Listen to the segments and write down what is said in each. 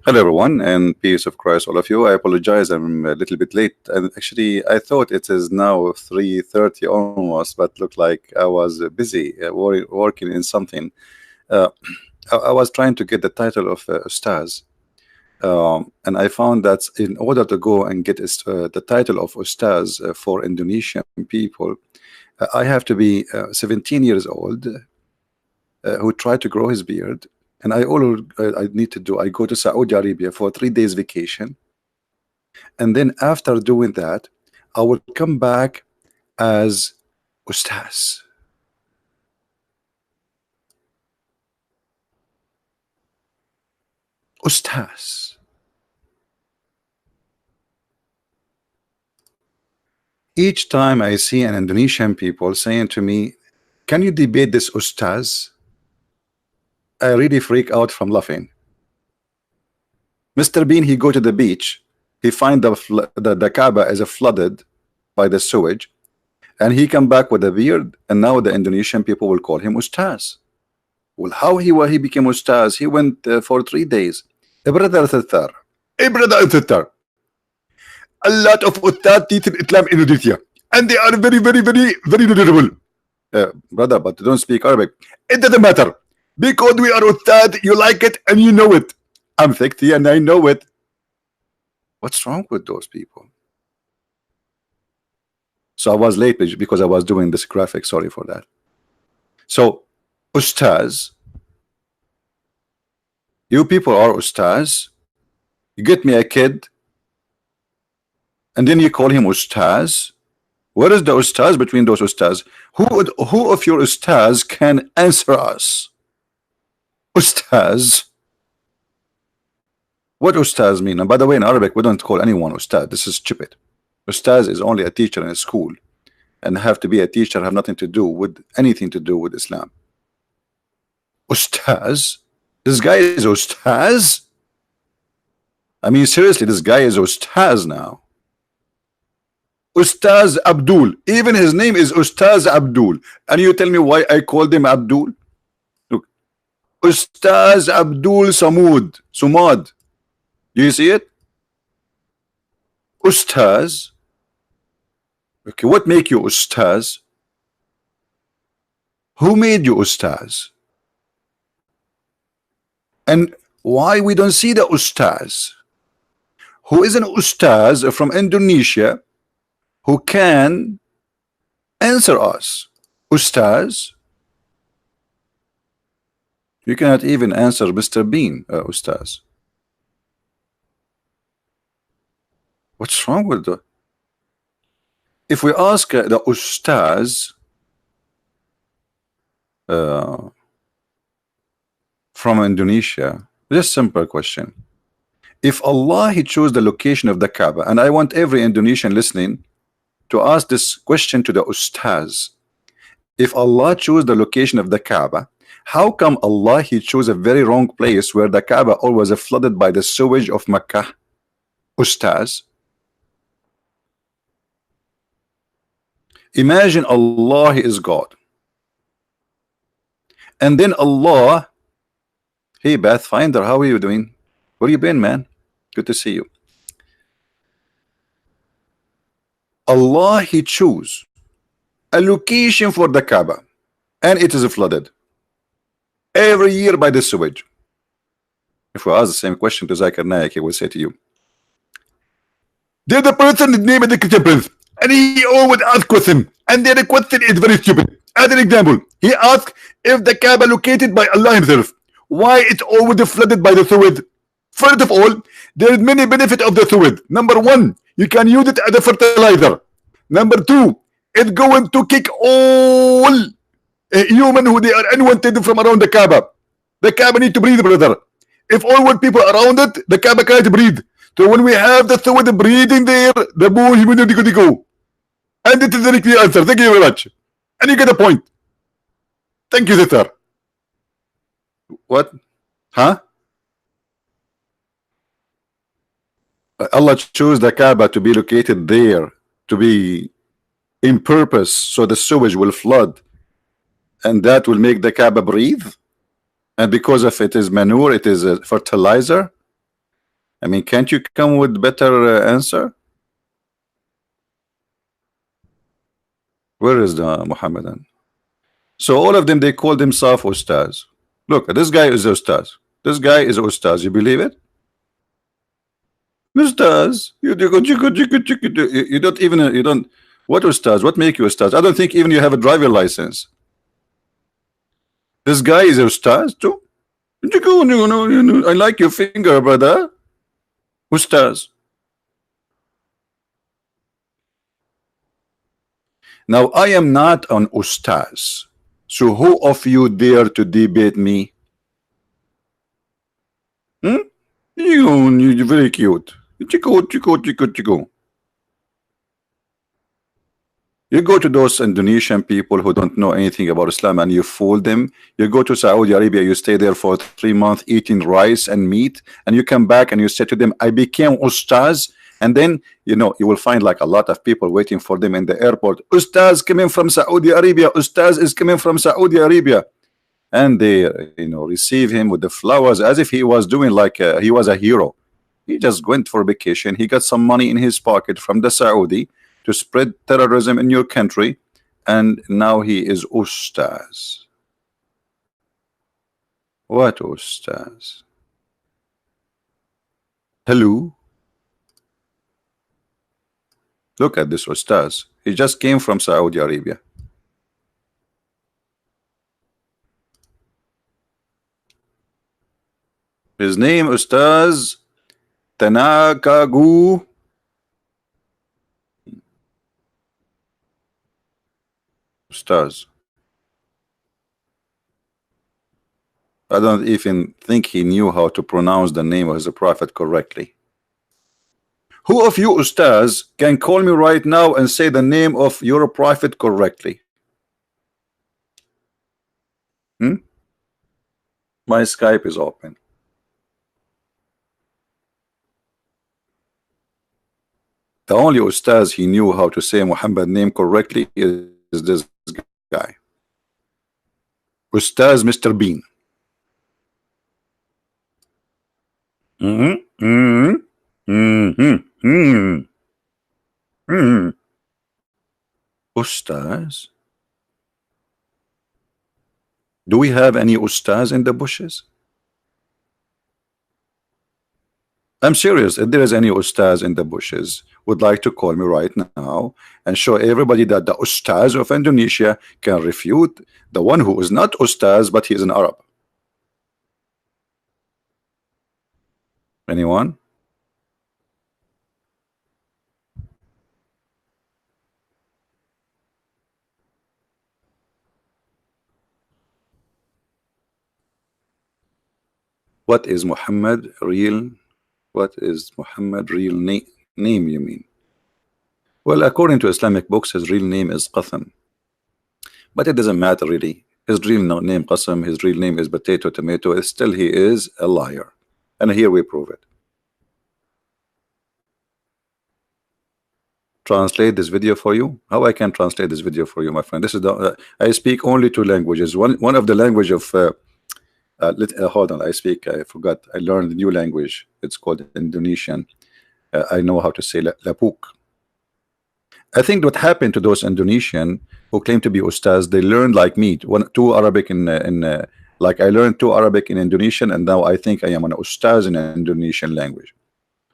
Hello, everyone, and peace of Christ, all of you. I apologize, I'm a little bit late. And actually, I thought it is now 3:30 almost, but looked like I was busy working in something. Uh, I was trying to get the title of Ustaz, and I found that in order to go and get the title of Ustaz for Indonesian people, I have to be 17 years old, who tried to grow his beard. And all I need to do, I go to Saudi Arabia for 3 days vacation, and then after doing that, I will come back as Ustaz. Ustaz. Each time I see an Indonesian people saying to me, "Can you debate this Ustaz?" I really freak out from laughing. Mr. Bean, he go to the beach, he find the Kaaba is flooded by the sewage, and he come back with a beard, and now the Indonesian people will call him Ustaz. Well, how he became Ustaz? He went for 3 days. Brother Thatar, a lot of Ustad teach in Islam in Indonesia, and they are very knowledgeable. Brother, but don't speak Arabic. It doesn't matter, because we are Ustad, you like it and you know it. I'm 60 and I know it. What's wrong with those people? So I was late because I was doing this graphic. Sorry for that. So, Ustaz, you people are Ustaz. You get me a kid, and then you call him Ustaz. Where is the Ustaz between those Ustaz? Who of your Ustaz can answer us? Ustaz. What Ustaz mean? And by the way, in Arabic, we don't call anyone Ustaz. This is stupid. Ustaz is only a teacher in a school, and have to be a teacher, have nothing to do with anything to do with Islam. Ustaz? This guy is Ustaz? I mean, seriously, this guy is Ustaz now. Ustaz Abdul. Even his name is Ustaz Abdul. And you tell me why I called him Abdul? Look. Ustaz Abdul Sumad. Do you see it? Ustaz. Okay, what make you Ustaz? Who made you Ustaz? And why we don't see the Ustaz? Who is an Ustaz from Indonesia who can answer us? Ustaz? You cannot even answer Mr. Bean, Ustaz. What's wrong with the? If we ask the Ustaz from Indonesia, just simple question. If Allah he chose the location of the Kaaba, and I want every Indonesian listening to ask this question to the Ustaz. If Allah chose the location of the Kaaba, how come Allah he chose a very wrong place where the Kaaba always flooded by the sewage of Mecca? Ustaz. Imagine Allah is God, and then Allah, hey Pathfinder, how are you doing? Where you been, man? Good to see you. Allah he chose a location for the Kaaba, and it is flooded every year by the sewage. If we ask the same question to Zakir Naik, he will say to you, there's a person named the Christian Prince, and he always asks question, and the question is very stupid. As an example, he asked if the Kaaba located by Allah himself, why it's always flooded by the sewage? First of all, there is many benefit of the sewage. Number one, you can use it as a fertilizer. Number two, it's going to kick all human who they are unwanted from around the Kaaba. The Kaaba need to breathe, brother. If all what people around it, the Kaaba can't breathe. So when we have the sewage breathing there, the more humidity could go. And it is a clear answer. Thank you very much. And you get the point. Thank you, sister. What? Huh? Allah chose the Kaaba to be located there, to be in purpose, so the sewage will flood. and that will make the Kaaba breathe, and because of it is manure, it is a fertilizer. I mean, can't you come with better answer? Where is the Muhammadan? So all of them, they call themselves Ustaz. Look, this guy is Ustaz. This guy is Ustaz. You believe it? Ustaz. You don't even, you don't, what Ustaz? What make you Ustaz? I don't think even you have a driver license. This guy is Ustaz too? I like your finger, brother. Ustaz. Now I am not an Ustaz. So who of you dare to debate me? You're very cute. Chico. You go to those Indonesian people who don't know anything about Islam and you fool them. You go to Saudi Arabia, you stay there for 3 months eating rice and meat, and you come back and you say to them, I became Ustaz. And then, you know, you will find like a lot of people waiting for them in the airport. Ustaz coming from Saudi Arabia. Ustaz is coming from Saudi Arabia. And they, you know, receive him with the flowers as if he was doing like he was a hero. He just went for vacation. He got some money in his pocket from the Saudi to spread terrorism in your country. And now he is Ustaz. What Ustaz? Hello? Look at this Ustaz. He just came from Saudi Arabia. His name Ustaz Tanakagu. Ustaz. I don't even think he knew how to pronounce the name of his prophet correctly. Who of you Ustaz can call me right now and say the name of your prophet correctly? My Skype is open. The only Ustaz he knew how to say Muhammad name correctly is this guy. Ustaz Mr. Bean. Ustaz? Do we have any Ustaz in the bushes? I'm serious. If there is any Ustaz in the bushes, would like to call me right now and show everybody that the Ustaz of Indonesia can refute the one who is not Ustaz but he is an Arab. Anyone? What is Muhammad real? What is Muhammad real name you mean? Well, according to Islamic books, his real name is Qatham. But it doesn't matter really. His real name Qasim, his real name is potato, tomato. Still he is a liar. And here we prove it. Translate this video for you. How I can translate this video for you, my friend? This is the I speak only 2 languages. One of the language of hold on, I forgot. I learned a new language. It's called Indonesian. I know how to say lapuk. I think what happened to those Indonesian who claim to be Ustaz, they learned like me, 2 Arabic in like I learned 2 Arabic in Indonesian, and now I think I am an Ustaz in an Indonesian language.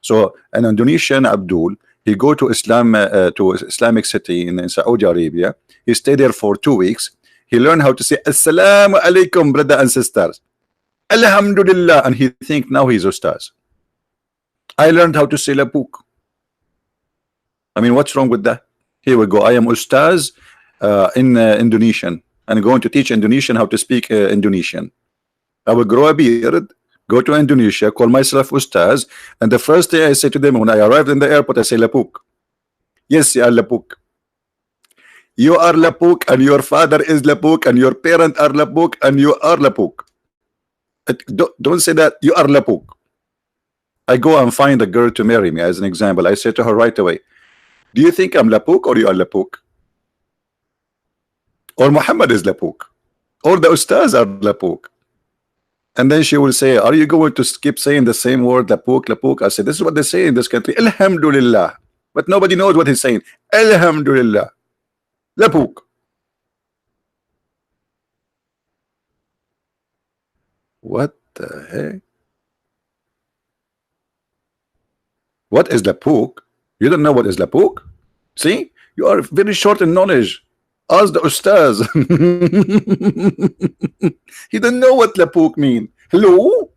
So an Indonesian Abdul, he go to Islamic city in Saudi Arabia. He stayed there for 2 weeks. He learned how to say Assalamu alaikum, brother and sisters. Alhamdulillah, and he think now he's Ustaz. I learned how to say lapuk. I mean, what's wrong with that? Here we go. I am Ustaz in Indonesian. I'm going to teach Indonesian how to speak Indonesian. I will grow a beard, go to Indonesia, call myself Ustaz, and the first day I say to them when I arrived in the airport, I say lapuk. Yes, you are lapuk. You are lapuk, and your father is lapuk, and your parent are lapuk, and you are lapuk. Don't say that you are lapuk. I go and find a girl to marry me as an example. I say to her right away, do you think I'm lapuk or you are lapuk? Or Muhammad is lapuk? Or the ustaz are lapuk. And then she will say, are you going to keep saying the same word, lapuk, lapuk? I said, this is what they say in this country. Alhamdulillah. But nobody knows what he's saying. Alhamdulillah. Lapuk. What the heck? What is lapuk? You don't know what is lapuk? See? You are very short in knowledge. Ask the ustaz. He don't know what lapuk mean. Hello?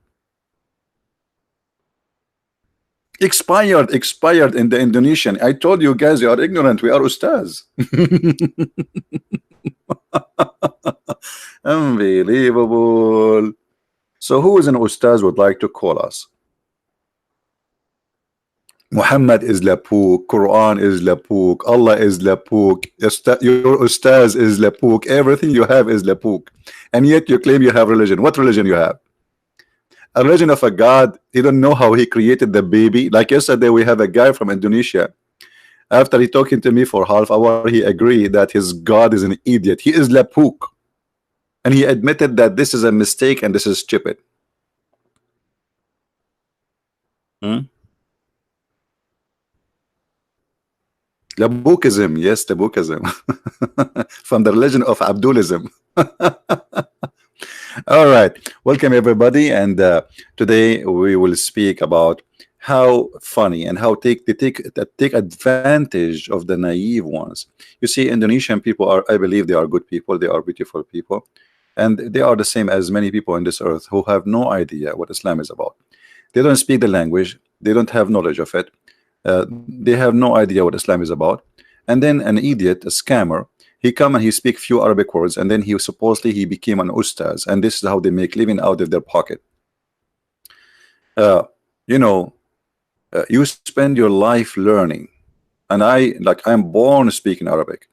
Expired in the Indonesian. I told you guys you are ignorant. We are ustaz. Unbelievable. So who is an ustaz would like to call us? Muhammad is lapuk, Quran is lapuk, Allah is lapuk, your ustaz is lapuk, everything you have is lapuk, and yet you claim you have religion. What religion you have? A religion of a god. You don't know how he created the baby. Like yesterday we have a guy from Indonesia. After he talking to me for half hour, he agreed that his god is an idiot. He is lapuk, and he admitted that this is a mistake and this is stupid. Labukism, yes, Labukism. From the religion of Abdulism. All right, welcome everybody, and today we will speak about how funny and how they take advantage of the naive ones. You see, Indonesian people are, I believe, they are good people, they are beautiful people, and they are the same as many people on this earth who have no idea what Islam is about. They don't speak the language, they don't have knowledge of it. They have no idea what Islam is about, and then an idiot, a scammer, he come and he speak few Arabic words, and then he supposedly he became an ustaz, and this is how they make living out of their pocket. You know, you spend your life learning, and I'm born speaking Arabic.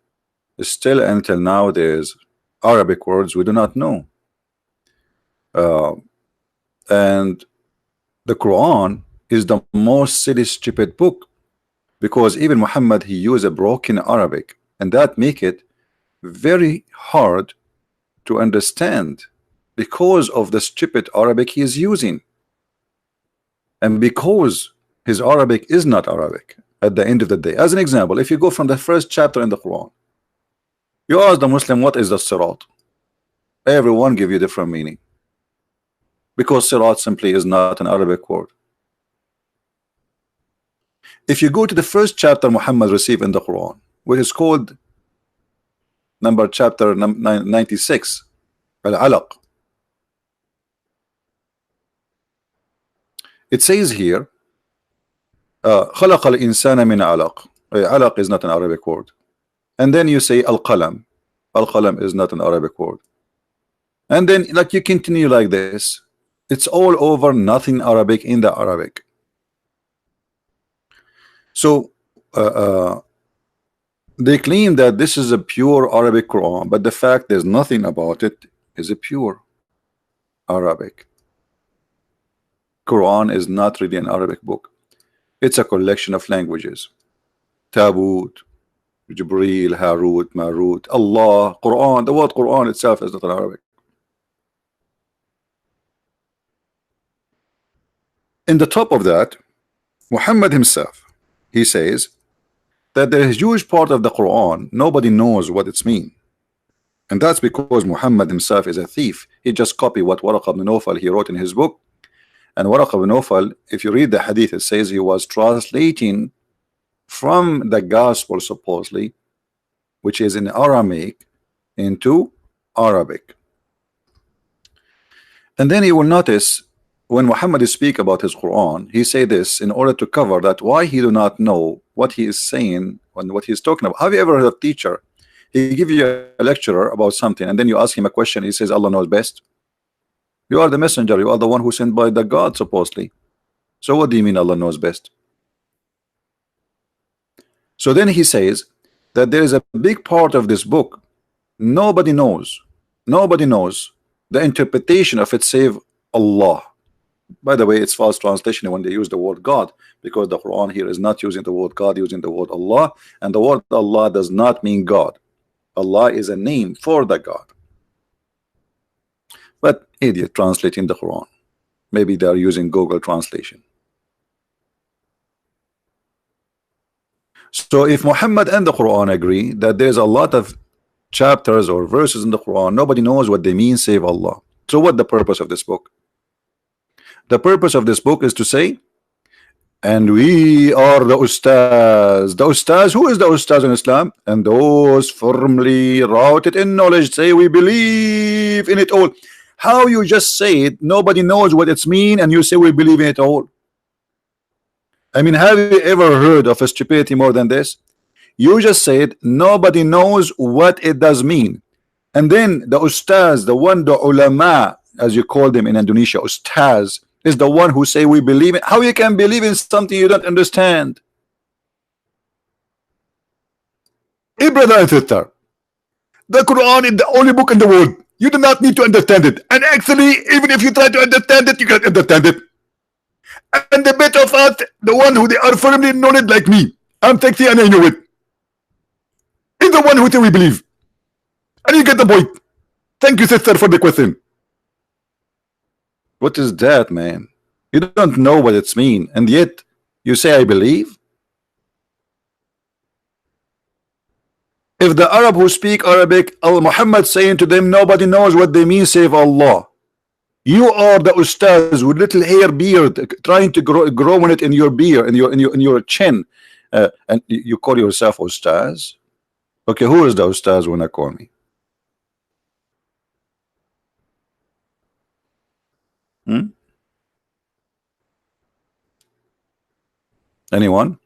Still until now there's Arabic words we do not know, and the Quran is the most silly stupid book, because even Muhammad, he used a broken Arabic, and that make it very hard to understand because of the stupid Arabic he is using, and because his Arabic is not Arabic at the end of the day. As an example, if you go from the first chapter in the Quran, you ask the Muslim what is the Sirat, everyone give you different meaning, because Sirat simply is not an Arabic word. If you go to the first chapter Muhammad received in the Quran, which is called chapter 96, Al-Alaq, it says here, خلق الإنسان من علق. Alaq is not an Arabic word. And then you say Al-Qalam. Al-Qalam is not an Arabic word. And then like you continue like this, it's all over nothing Arabic in the Arabic. So they claim that this is a pure Arabic Quran, but the fact there's nothing about it is a pure Arabic. Quran is not really an Arabic book. It's a collection of languages. Tabut, Jibreel, Harut, Marut, Allah, Quran. The word Quran itself is not an Arabic. In the top of that, Muhammad himself, he says that there is a huge part of the Quran nobody knows what it's mean, and that's because Muhammad himself is a thief. He just copied what Waraq ibn Nawfal he wrote in his book, and Waraq ibn Nawfal, if you read the hadith, it says he was translating from the gospel supposedly, which is in Aramaic, into Arabic. And then you will notice when Muhammad speak about his Quran, he say this in order to cover that why he do not know what he is saying and what he is talking about. Have you ever heard of a teacher? He give you a lecture about something, and then you ask him a question, he says Allah knows best. You are the messenger, you are the one who sent by the God supposedly. So what do you mean Allah knows best? So then he says that there is a big part of this book nobody knows the interpretation of it save Allah. By the way, it's false translation when they use the word God, because the Quran here is not using the word God, using the word Allah, and the word Allah does not mean God. Allah is a name for the God. But idiot translating the Quran. Maybe they are using Google translation. So if Muhammad and the Quran agree that there's a lot of chapters or verses in the Quran, nobody knows what they mean save Allah. So what the purpose of this book? The purpose of this book is to say, and we are the Ustads. The Ustads, who is the Ustads in Islam? And those firmly rooted in knowledge say we believe in it all. How you just say it, nobody knows what it's mean, and you say we believe in it all. I mean, have you ever heard of a stupidity more than this? You just said nobody knows what it does mean, and then the Ustads, the one, the ulama, as you call them in Indonesia, Ustads, is the one who say we believe it. How you can believe in something you don't understand? Hey, brother and sister, the Quran is the only book in the world. You do not need to understand it. And actually, even if you try to understand it, you can't understand it. And the bit of us, the one who they are firmly in knowledge like me, I'm sexy and I know it, is the one who say we believe. And you get the point. Thank you, sister, for the question. What is that, man? You don't know what it's mean, and yet you say I believe? If the Arab who speak Arabic, Al Muhammad saying to them nobody knows what they mean save Allah. You are the Ustaz with little hair beard trying to grow it in your beard, in your chin, and you call yourself Ustaz? Okay, who is the Ustaz when I call me? Anyone?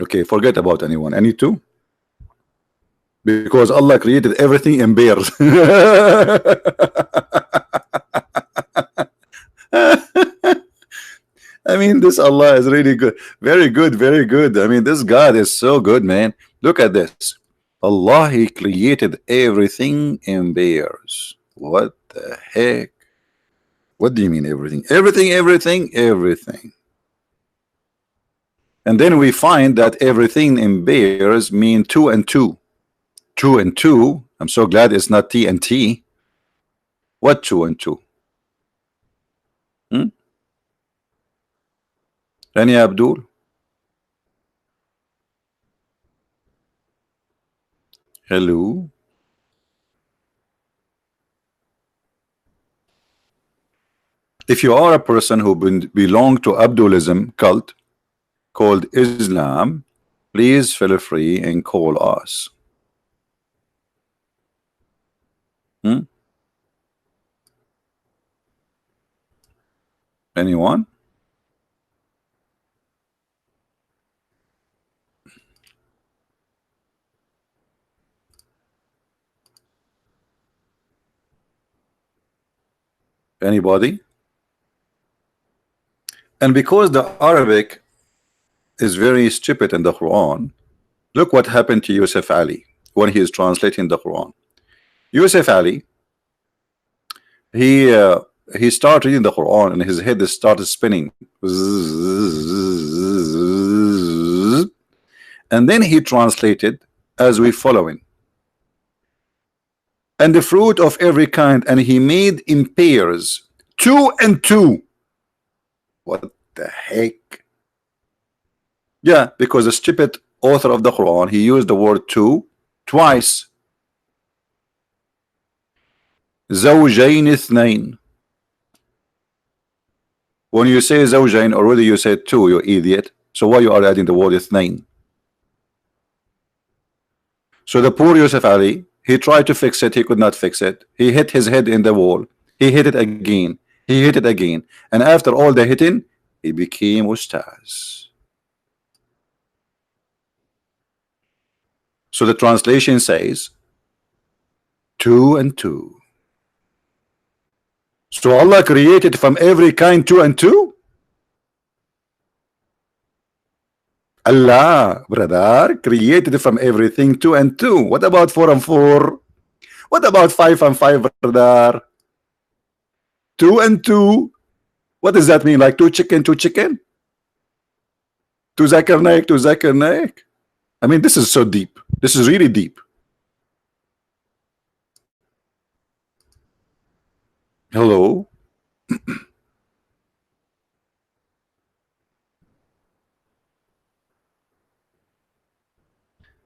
Okay, forget about anyone. Any two? Because Allah created everything in pairs. I mean, this Allah is really good. Very good, very good. I mean, this God is so good, man. Look at this. Allah, He created everything in pairs. What the heck? What do you mean everything? Everything, everything, everything. And then we find that everything in pairs mean two and two. Two and two. I'm so glad it's not T and T. What two and two? Any Abdul? Hello? If you are a person who belong to Abdulism cult called Islam, please feel free and call us. Anyone? Anybody? And because the Arabic is very stupid in the Quran, look what happened to Yusuf Ali when he is translating the Quran. Yusuf Ali, he started reading the Quran and his head started spinning, and then he translated as we following, and the fruit of every kind, and he made in pairs, two and two. What the heck? Yeah, because the stupid author of the Quran, he used the word two twice. زوجين اثنين. When you say زوجين, already you said two, you idiot. So why you are adding the word اثنين? So the poor Yusuf Ali, he tried to fix it, he could not fix it. He hit his head in the wall. He hit it again. He hit it again. And after all the hitting, he became Ustaz. So the translation says two and two. So Allah created from every kind two and two? Allah, brother, created from everything two and two. What about four and four? What about five and five, brother? Two and two. What does that mean? Like two chicken, two chicken? Two zakar naik, two zakar naik? I mean, this is so deep. This is really deep. Hello.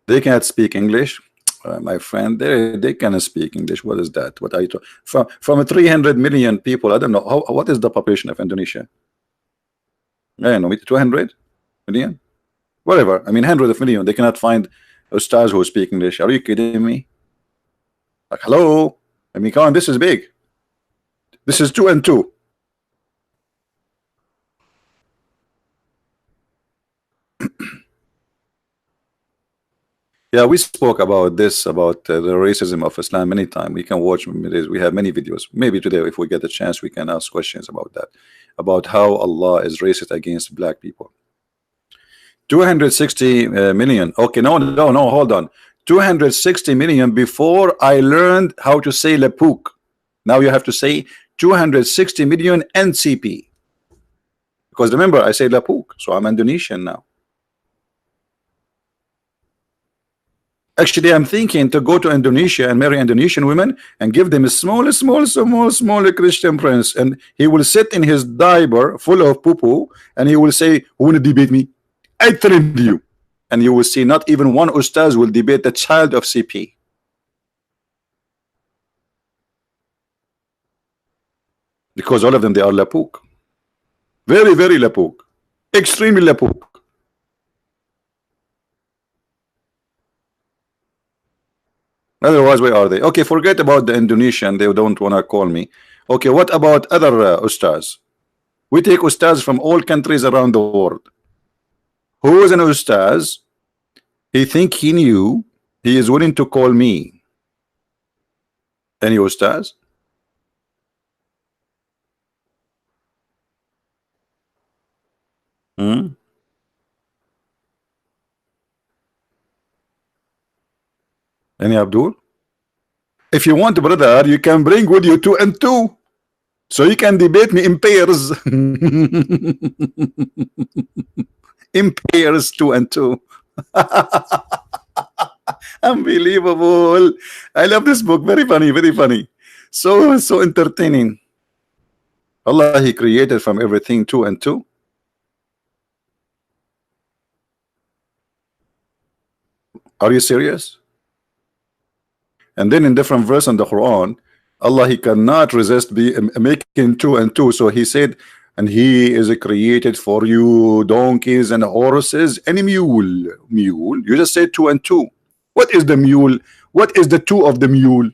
They cannot speak English, my friend. They cannot speak English. What is that? What are you from 300 million people? I don't know what is the population of Indonesia. I don't know, 200 million, whatever. I mean, hundreds of million. They cannot find stars who speak English. Are you kidding me? Like, hello. I mean, come on. This is big. This is 2 and 2. Yeah, we spoke about this, about the racism of Islam many times. We can watch. We have many videos. Maybe today, if we get a chance, we can ask questions about that, about how Allah is racist against black people. 260 million. Okay, no, hold on. 260 million before I learned how to say Lepuk. Now you have to say 260 million NCP. Because remember, I say Lepuk, so I'm Indonesian now. Actually, I'm thinking to go to Indonesia and marry Indonesian women and give them a small Christian prince, and he will sit in his diaper full of poo-poo, and he will say, "Who want to debate me? I trained you." And you will see not even one ustaz will debate the child of CP. Because all of them, they are Lapuk. Very, very Lapuk. Extremely Lapuk. Otherwise, where are they? Okay, forget about the Indonesian. They don't want to call me. Okay, what about other ustaz? We take ustaz from all countries around the world. Who is an ustaz? He think he knew. He is willing to call me. Any ustaz? Any Abdul? If you want, brother, you can bring with you 2 and 2, so you can debate me in pairs. In pairs, 2 and 2. Unbelievable. I love this book. Very funny, very funny. So entertaining. Allah, He created from everything 2 and 2. Are you serious? And then in different verse in the Quran, Allah, He cannot resist making 2 and 2. So He said, and He is created for you donkeys and horses and a mule. Mule? You just said 2 and 2. What is the mule? What is the 2 of the mule?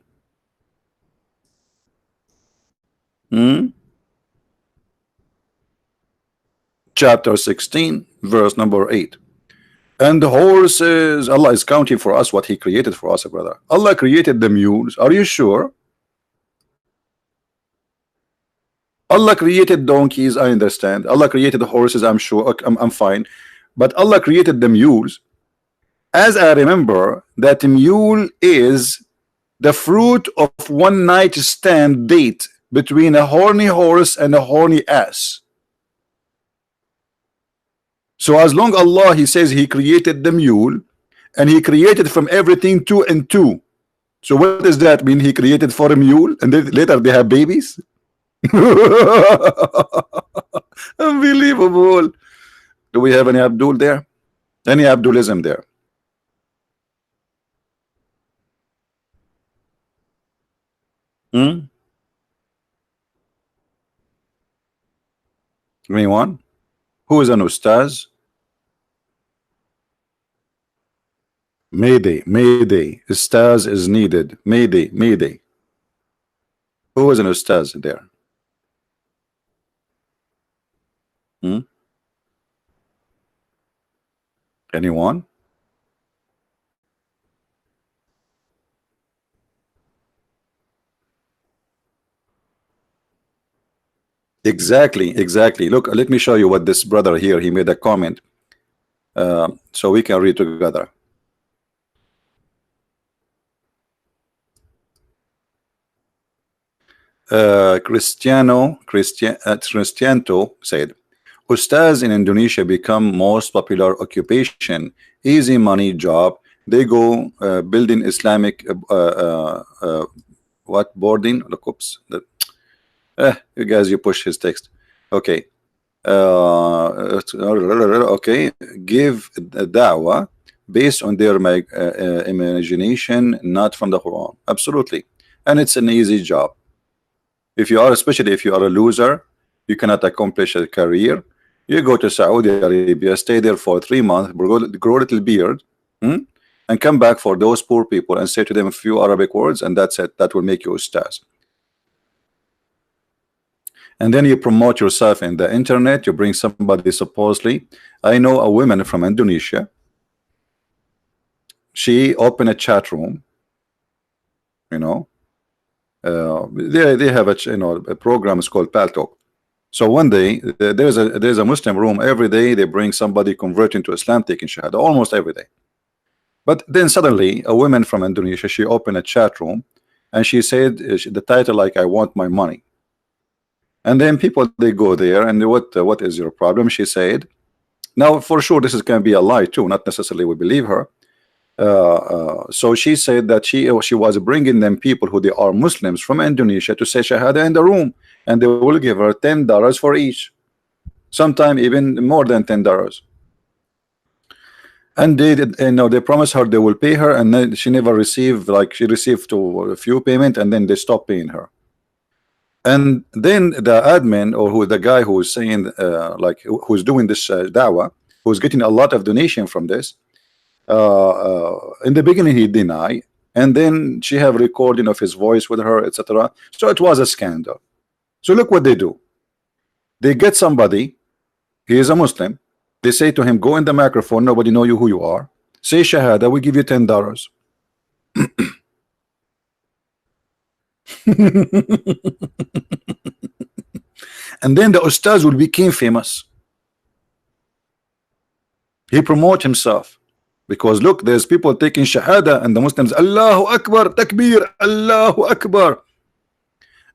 Chapter 16, verse number 8. And the horses, Allah is counting for us what He created for us, brother. Allah created the mules. Are you sure? Allah created donkeys, I understand. Allah created the horses, I'm sure. Okay, I'm fine. But Allah created the mules. As I remember, that mule is the fruit of one night stand date between a horny horse and a horny ass. So as long Allah, He says He created the mule, and He created from everything 2 and 2. So what does that mean? He created for a mule, and then later they have babies? Unbelievable. Do we have any Abdul there? Any Abdulism there? Anyone? Who is an Ustaz? Mayday, Mayday. Ustaz is needed. Mayday, Mayday. Who is an Ustaz there? Anyone? Exactly. Look, let me show you what this brother here, he made a comment, so we can read together. Cristiano said, Ustaz in Indonesia become most popular occupation, easy money job. They go building Islamic what boarding? Look, oops, You guys, you push his text. Okay. Okay. Give a da'wah based on their imagination, not from the Quran. Absolutely. And it's an easy job. If you are, especially if you are a loser, you cannot accomplish a career, you go to Saudi Arabia, stay there for 3 months, grow a little beard, and come back for those poor people and say to them a few Arabic words, and that's it. That will make you ustaz. And then you promote yourself in the internet. You bring somebody supposedly. I know a woman from Indonesia. She opened a chat room. You know, they have a program is called Paltalk. So one day there's a Muslim room. Every day they bring somebody converting to Islam, taking shahada, almost every day. But then suddenly a woman from Indonesia, she opened a chat room, and she said the title like, "I want my money." And then people, they go there, and what is your problem? She said, now for sure this is going to be a lie too, not necessarily we believe her. So she said that she was bringing them people who they are Muslims from Indonesia to say shahada in the room, and they will give her $10 for each, sometime even more than $10. And they promised her they will pay her, and then she never received, like she received a few payment, and then they stopped paying her. And then the admin, or who the guy who is saying like who's doing this dawah, who's getting a lot of donation from this, in the beginning he denied, and then she have recording of his voice with her, etc. So it was a scandal. So look what they do. They get somebody, he is a Muslim, they say to him, go in the microphone, nobody know you who you are, say shahada, we give you $10. And then the ustaz will become famous. He promote himself because look, there's people taking shahada, and the Muslims, Allahu Akbar, takbir, Allahu Akbar.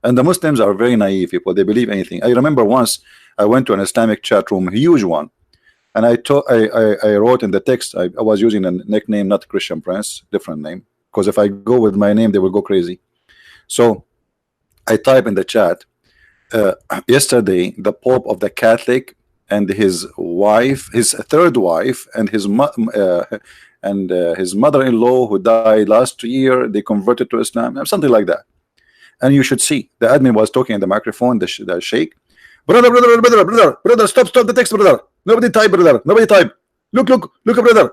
And the Muslims are very naive people, they believe anything. I remember once I went to an Islamic chat room, a huge one, and I wrote in the text, I was using a nickname, not Christian Prince, different name, because if I go with my name they will go crazy. So I type in the chat, yesterday the Pope of the Catholic and his wife, his third wife, and his mother-in-law who died last year, they converted to Islam, something like that. And you should see the admin was talking in the microphone, the sheikh, brother, stop the text, brother, nobody type, brother, nobody type, look, brother,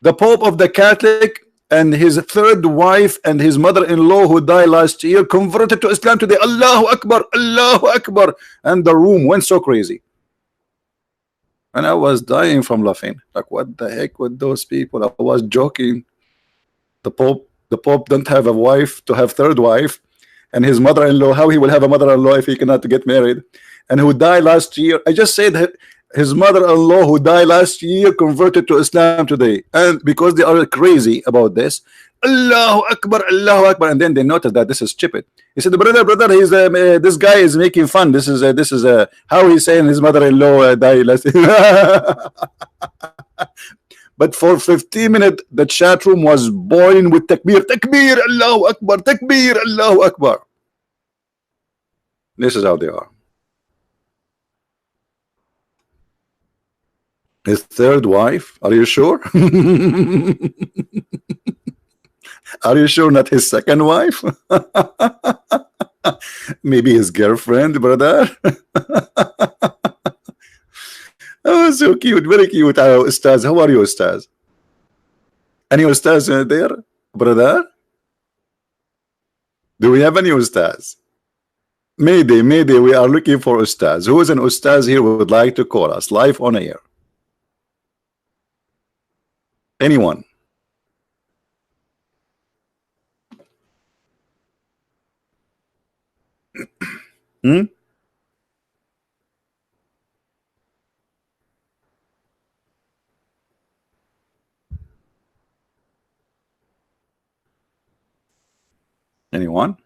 the Pope of the Catholic and his third wife and his mother-in-law who died last year converted to Islam today, Allahu Akbar, Allahu Akbar. And the room went so crazy, and I was dying from laughing, like what the heck with those people. I was joking. The Pope don't have a wife to have third wife, and his mother-in-law, how he will have a mother-in-law if he cannot get married, and who died last year. I just said that his mother-in-law who died last year converted to Islam today, and because they are crazy about this, Allahu Akbar, Allahu Akbar. And then they noticed that this is stupid. He said, brother, he's this guy is making fun. This is how he's saying his mother-in-law died last year. But for 15 minutes the chat room was boiling with takbir, takbir, Allahu Akbar, takbir, Allahu Akbar. This is how they are. His third wife, are you sure? Are you sure not his second wife? Maybe his girlfriend, brother. Oh, so cute, very cute. Ustaz, how are you, Ustaz? Any Ustaz there, brother? Do we have any Ustaz? Mayday, we are looking for Ustaz. Who is an Ustaz here who would like to call us live on air? Anyone? Anyone?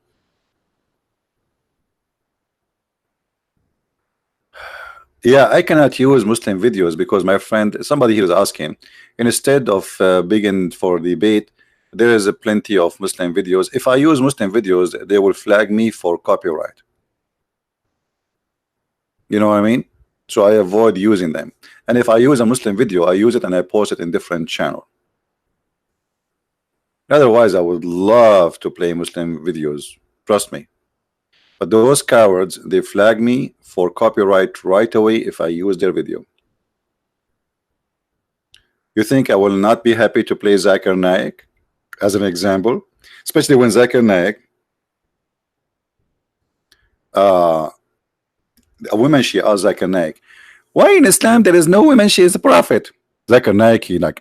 Yeah, I cannot use Muslim videos because my friend, somebody here is asking, instead of begging for debate, there is plenty of Muslim videos. If I use Muslim videos, they will flag me for copyright. You know what I mean? So I avoid using them. And if I use a Muslim video, I use it and I post it in different channel. Otherwise, I would love to play Muslim videos. Trust me. But those cowards, they flag me for copyright right away if I use their video. You think I will not be happy to play Zakir Naik as an example? Especially when Zakir Naik, a woman, she asked Zakir Naik, why in Islam there is no woman, she is a prophet? Zakir Naik, he like,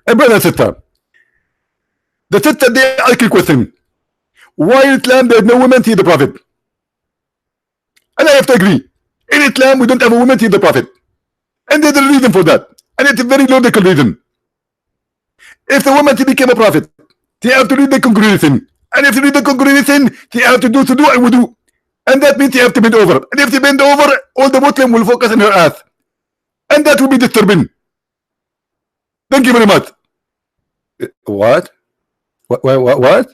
Hey, brother, sister. The sister, they argue with him. Why in Islam there is no woman see the prophet? And I have to agree. In Islam, we don't have a woman see the prophet. And there's a reason for that. And it's a very logical reason. If the woman became a prophet, they have to read the congregation. And if you read the congregation, they have to do and wudu. And that means they have to bend over. And if they bend over, all the Muslim will focus on her ass. And that will be disturbing. Thank you very much. what? What?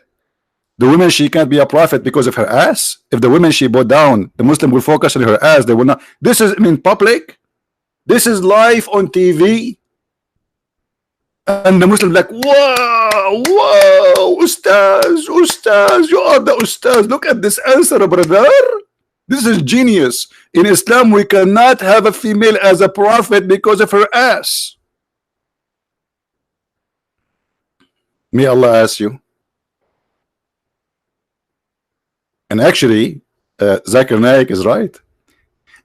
The woman, she can't be a prophet because of her ass. If the woman, she bowed down, the Muslim will focus on her ass. They will not. This is in public. This is live on TV. And the Muslim like, whoa, whoa, Ustaz, you are the Ustaz. Look at this answer, brother. This is genius. In Islam, we cannot have a female as a prophet because of her ass. May Allah ask you. And actually, Zakir Naik is right.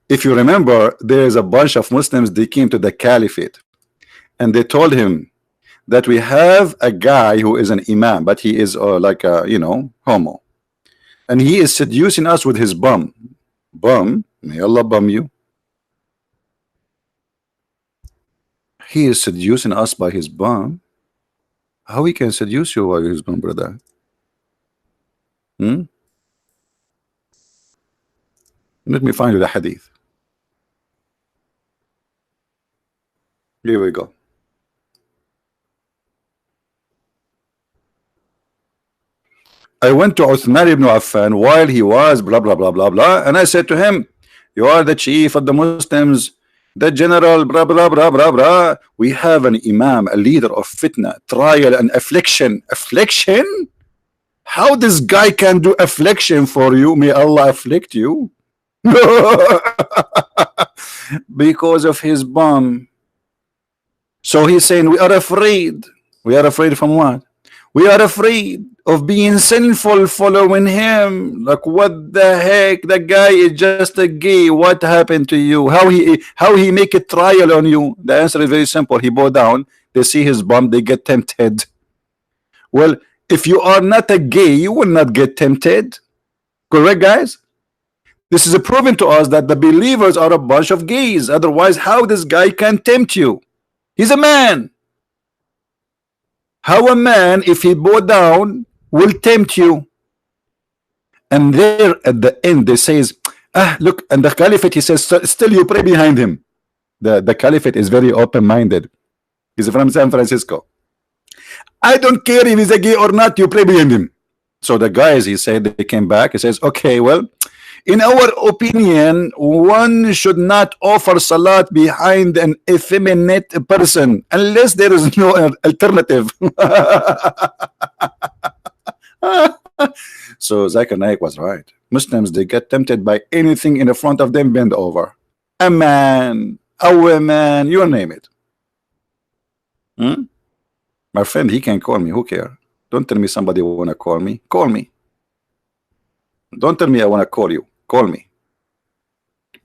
If you remember, there is a bunch of Muslims, they came to the caliphate and they told him that we have a guy who is an imam, but he is like a, you know, homo, and he is seducing us with his bum. May Allah bum you. He is seducing us by his bum. How he can seduce you by his bum, brother? Let me find you the hadith. Here we go. I went to Uthman ibn Affan while he was blah blah blah blah blah, and I said to him, you are the chief of the Muslims, the general blah blah blah blah blah. We have an imam, a leader of fitna, trial and affliction. Affliction? How this guy can do affliction for you? May Allah afflict you. Because of his bum. So he's saying we are afraid. We are afraid from what? We are afraid of being sinful following him. Like, what the heck? The guy is just a gay. What happened to you? How he make a trial on you? The answer is very simple. He bow down, they see his bum, they get tempted. Well, if you are not a gay, you will not get tempted. Correct, guys? This is a proven to us that the believers are a bunch of gays. Otherwise, how this guy can tempt you? He's a man. How a man, if he bow down, will tempt you? And there at the end, they says, look, and the caliphate, he says, still you pray behind him. The caliphate is very open-minded. He's from San Francisco. I don't care if he's a gay or not, you pray behind him. So the guys, he said, they came back. He says, okay, well, in our opinion, one should not offer salat behind an effeminate person unless there is no alternative. So Zakir Naik was right. Muslims, they get tempted by anything in the front of them, bend over. A man, a woman, you name it. My friend, he can call me. Who cares? Don't tell me somebody want to call me. Call me. Don't tell me I want to call you. Call me.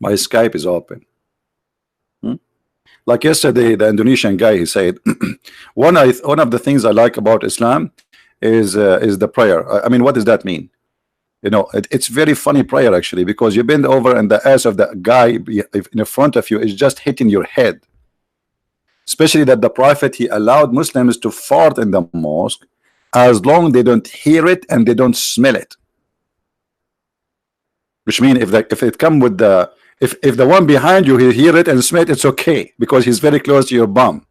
My Skype is open. Like yesterday, the Indonesian guy, he said, one of the things I like about Islam is the prayer. I mean, what does that mean? You know, it's very funny prayer actually, because you bend over and the ass of the guy in front of you is just hitting your head. Especially that the Prophet, he allowed Muslims to fart in the mosque as long as they don't hear it and they don't smell it. Which means if it come with the if the one behind you, he hear it and smell it, it's okay because he's very close to your bum.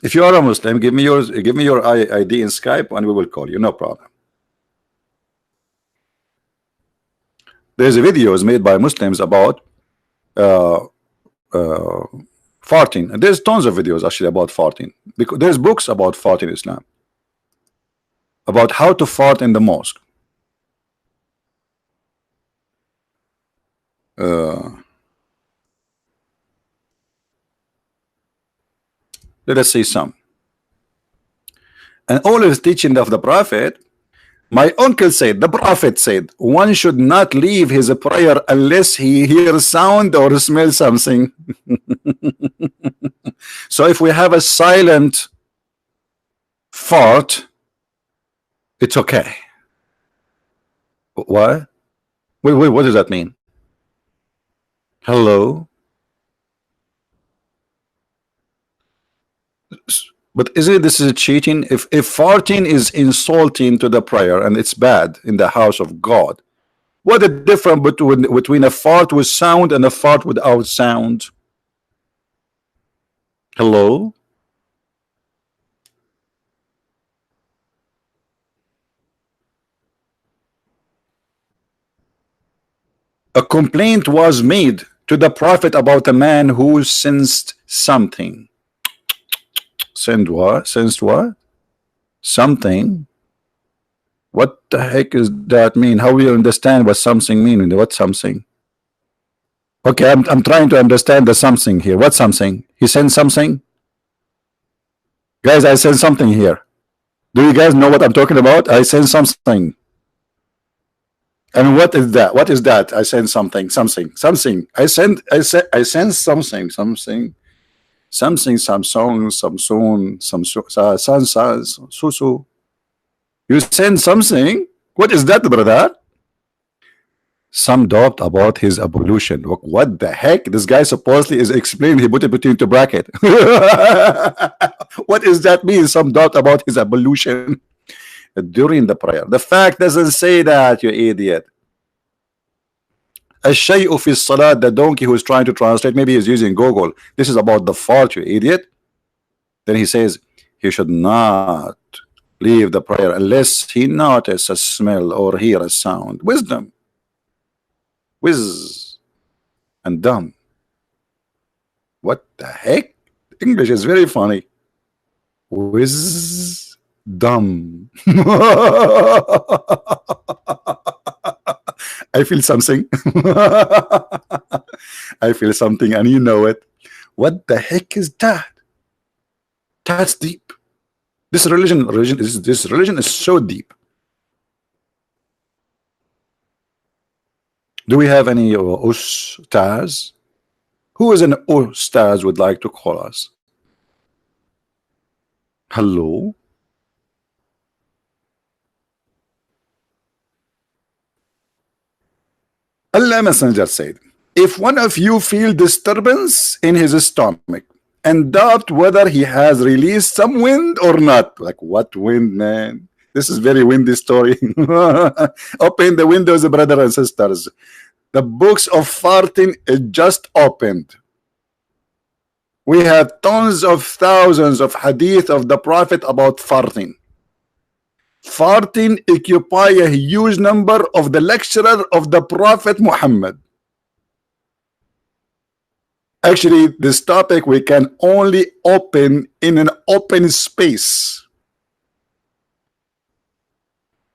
If you are a Muslim, give me your ID in Skype and we will call you, no problem. There's videos made by Muslims about uh, uh, farting, and there's tons of videos actually about farting, because there's books about farting in Islam, about how to fart in the mosque. Let us see some. And all is teaching of the Prophet. My uncle said, the Prophet said, one should not leave his prayer unless he hears sound or smells something. So if we have a silent fart, it's okay. What? Wait, what does that mean? Hello? But isn't this is cheating? If farting is insulting to the prayer and it's bad in the house of God, what the difference between a fart with sound and a fart without sound? Hello? A complaint was made to the Prophet about a man who sensed something. Sensed what? Sensed what? Something. What the heck does that mean? How will you understand what something means? What something? Okay, I'm trying to understand the something here. What something? He sent something? Guys, I sent something here. Do you guys know what I'm talking about? I sent something. I mean, what is that? What is that? I sent something. I sent something. Susu. You send something? What is that, brother? Some doubt about his evolution. What the heck? This guy supposedly is explaining. He put it between two bracket. What does that mean? Some doubt about his evolution during the prayer. The fact doesn't say that, you idiot. الشيء في الصلاة, the donkey who is trying to translate, maybe he's using Google. This is about the fart, you idiot. Then he says he should not leave the prayer unless he notice a smell or hear a sound. Wisdom. Whiz and dumb. What the heck? English is very funny. Whiz dumb. I feel something. I feel something, and you know it. What the heck is that? That's deep. This religion is so deep. Do we have any ustads? Who is an ustad would like to call us? Hello? Allah Messenger said, if one of you feel disturbance in his stomach and doubt whether he has released some wind or not. Like, what wind, man? This is very windy story. Open the windows, brothers and sisters. The books of farting is just opened. We have tons of thousands of hadith of the Prophet about farting. Farting occupy a huge number of the lecturer of the Prophet Muhammad. Actually, this topic we can only open in an open space.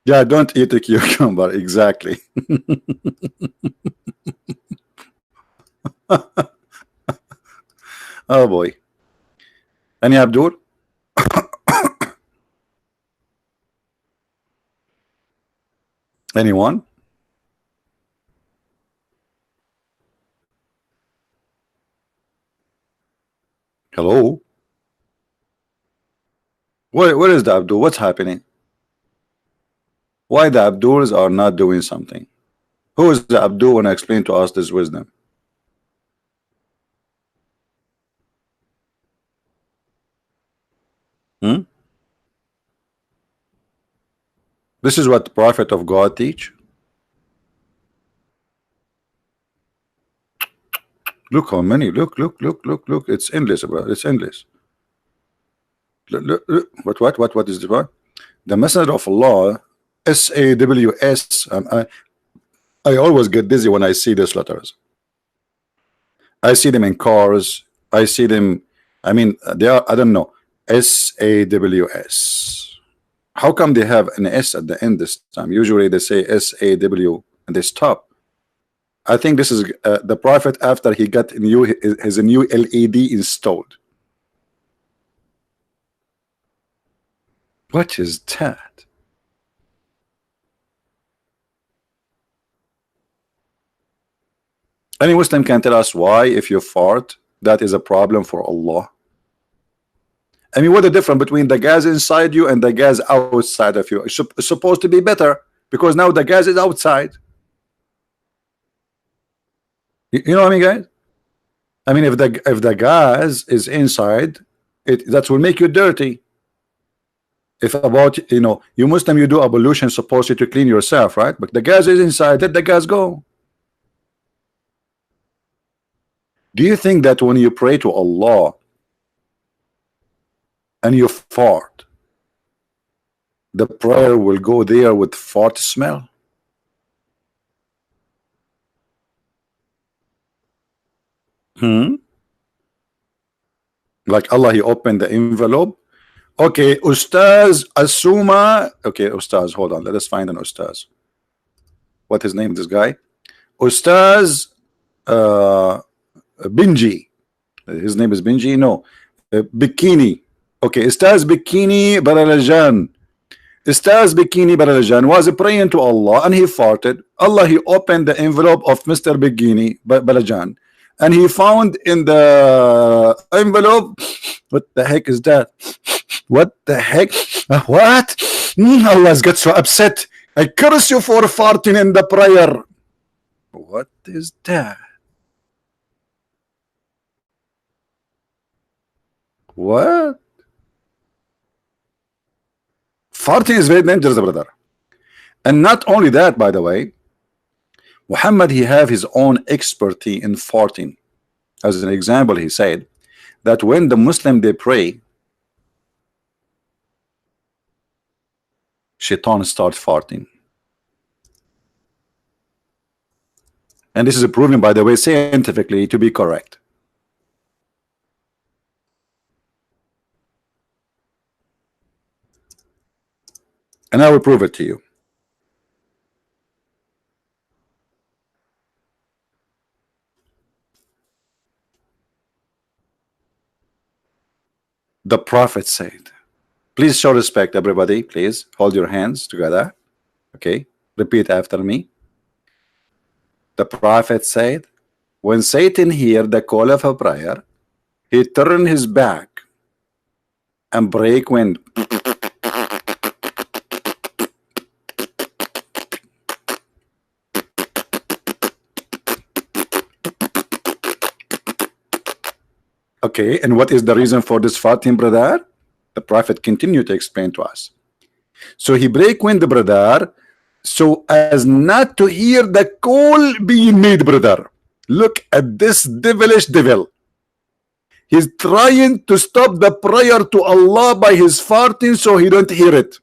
Yeah, don't eat a cucumber. Exactly. Oh boy. Any Abdul? Anyone? Hello? What is the Abdul? What's happening? Why the Abduls are not doing something? Who is the Abdul when I explain to us this wisdom? This is what the Prophet of God teach. Look how many. Look. It's endless, bro. It's endless. Look. What is the one? The Messenger of Allah, SAWS. I always get dizzy when I see these letters. I see them in cars. I see them. I mean, they are. I don't know. SAWS. How come they have an S at the end this time? Usually they say SAW and they stop. I think this is the prophet after he got his new LED installed. What is that? Any Muslim can tell us why, if you fart, that is a problem for Allah. I mean, what's the difference between the gas inside you and the gas outside of you? It's supposed to be better because now the gas is outside. You know what I mean, guys? I mean, if the gas is inside, that will make you dirty. If about, you know, you Muslim, you do ablution supposedly to clean yourself, right? But the gas is inside, let the gas go. Do you think that when you pray to Allah and you fart, the prayer will go there with fart smell? Like Allah, he opened the envelope. Okay, Ustaz Asuma. Okay, Ustaz, hold on. Let us find an Ustaz. What his name, this guy? Ustaz Binji. His name is Binji? No. Bikini. Okay, Ustaz Bikini Baralajan. Ustaz Bikini Baralajan was praying to Allah and he farted. Allah, he opened the envelope of Mr. Bikini Balajan and he found in the envelope, what the heck is that? What the heck? What? Allah's got so upset. I curse you for farting in the prayer. What is that? What? Farting is very dangerous, brother. And not only that, by the way, Muhammad, he have his own expertise in farting. As an example, he said that when the Muslim they pray, Shaitan starts farting. And this is proven, by the way, scientifically to be correct. And I will prove it to you. The Prophet said, please show respect, everybody. Please hold your hands together. Okay, repeat after me. The Prophet said, when Satan heard the call of a prayer, he turned his back and break wind. Okay, and what is the reason for this farting, brother? The Prophet continued to explain to us. So he break wind, brother, so as not to hear the call being made, brother. Look at this devilish devil. He's trying to stop the prayer to Allah by his farting so he don't hear it.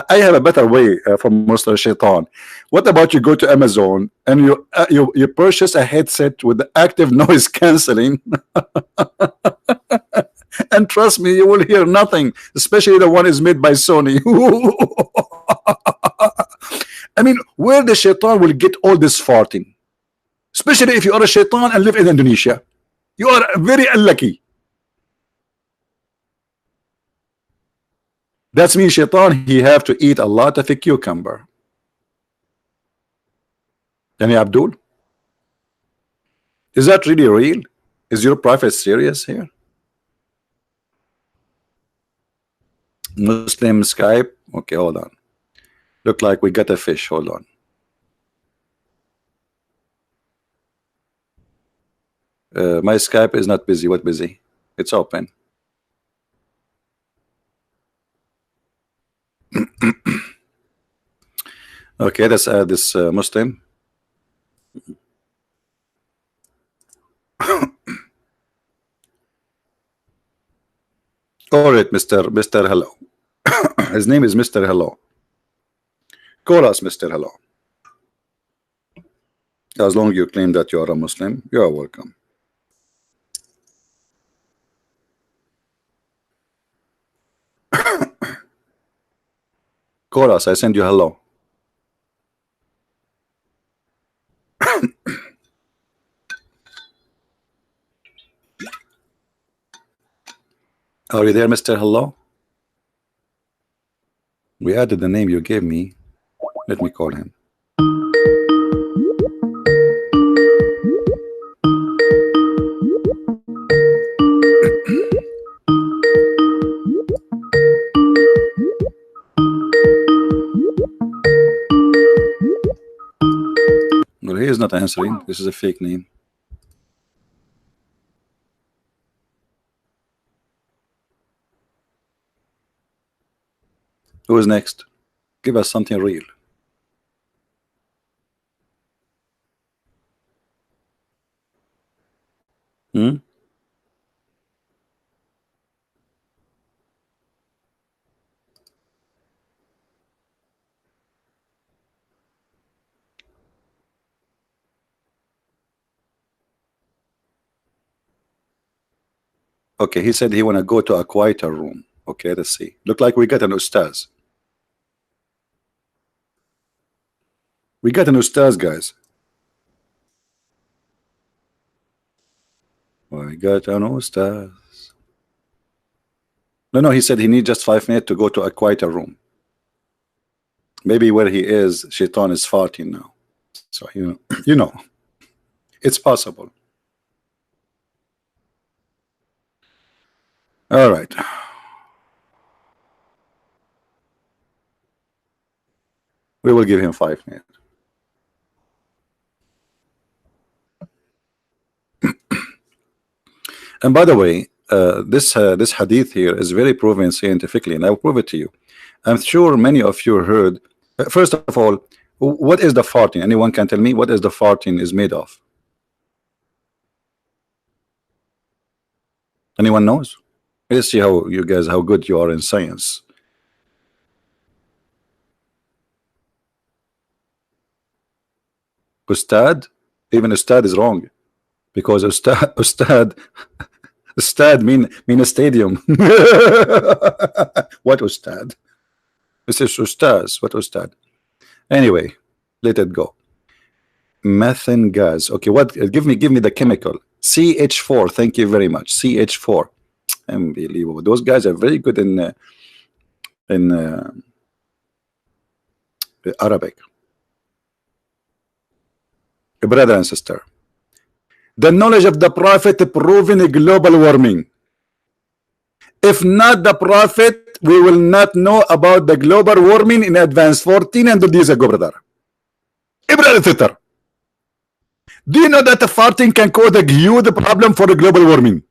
I have a better way from Mr. Shaitan. What about you go to Amazon and you purchase a headset with the active noise cancelling and trust me, you will hear nothing, especially the one is made by Sony. I mean, where the Shaitan will get all this farting? Especially if you are a Shaitan and live in Indonesia. You are very unlucky. That means Shaitan, he have to eat a lot of a cucumber. Yani Abdul, is that really real? Is your Prophet serious here? Muslim Skype. Okay, hold on. Look like we got a fish. Hold on. My Skype is not busy. What busy? It's open. Okay, let's add this Muslim. All right, Mr. Hello. His name is Mr. Hello. Call us Mr. Hello. As long as you claim that you are a Muslim, you are welcome. Call us. I send you hello. Are you there, Mr. Hello? We added the name you gave me. Let me call him. Well, he is not answering. This is a fake name. Who is next? Give us something real. Hmm? Okay, he said he want to go to a quieter room. Okay, let's see. Look like we got an Ustaz. We got an Ustaz, guys. We got an Ustaz. No, he said he needs just 5 minutes to go to a quieter room. Maybe where he is, Shaitan is farting now. So, you know, it's possible. All right. We will give him 5 minutes. And by the way, this hadith here is very proven scientifically, and I will prove it to you. I'm sure many of you heard. First of all, what is the farting? Anyone can tell me what is the farting is made of? Anyone knows? Let's see how you guys how good you are in science. Ustad, even Ustad is wrong, because Ustad Ustad mean a stadium. What Ustad? This is Ustaz. What Ustad? Anyway, let it go. Methane gas. Okay, what? Give me the chemical. CH4. Thank you very much. CH4. Unbelievable. Those guys are very good in Arabic. Brother and sister, the knowledge of the Prophet proving global warming. If not the Prophet, we will not know about the global warming in advance. 1400 years ago, brother. Brother and sister, do you know that the farting can cause a huge problem for the global warming?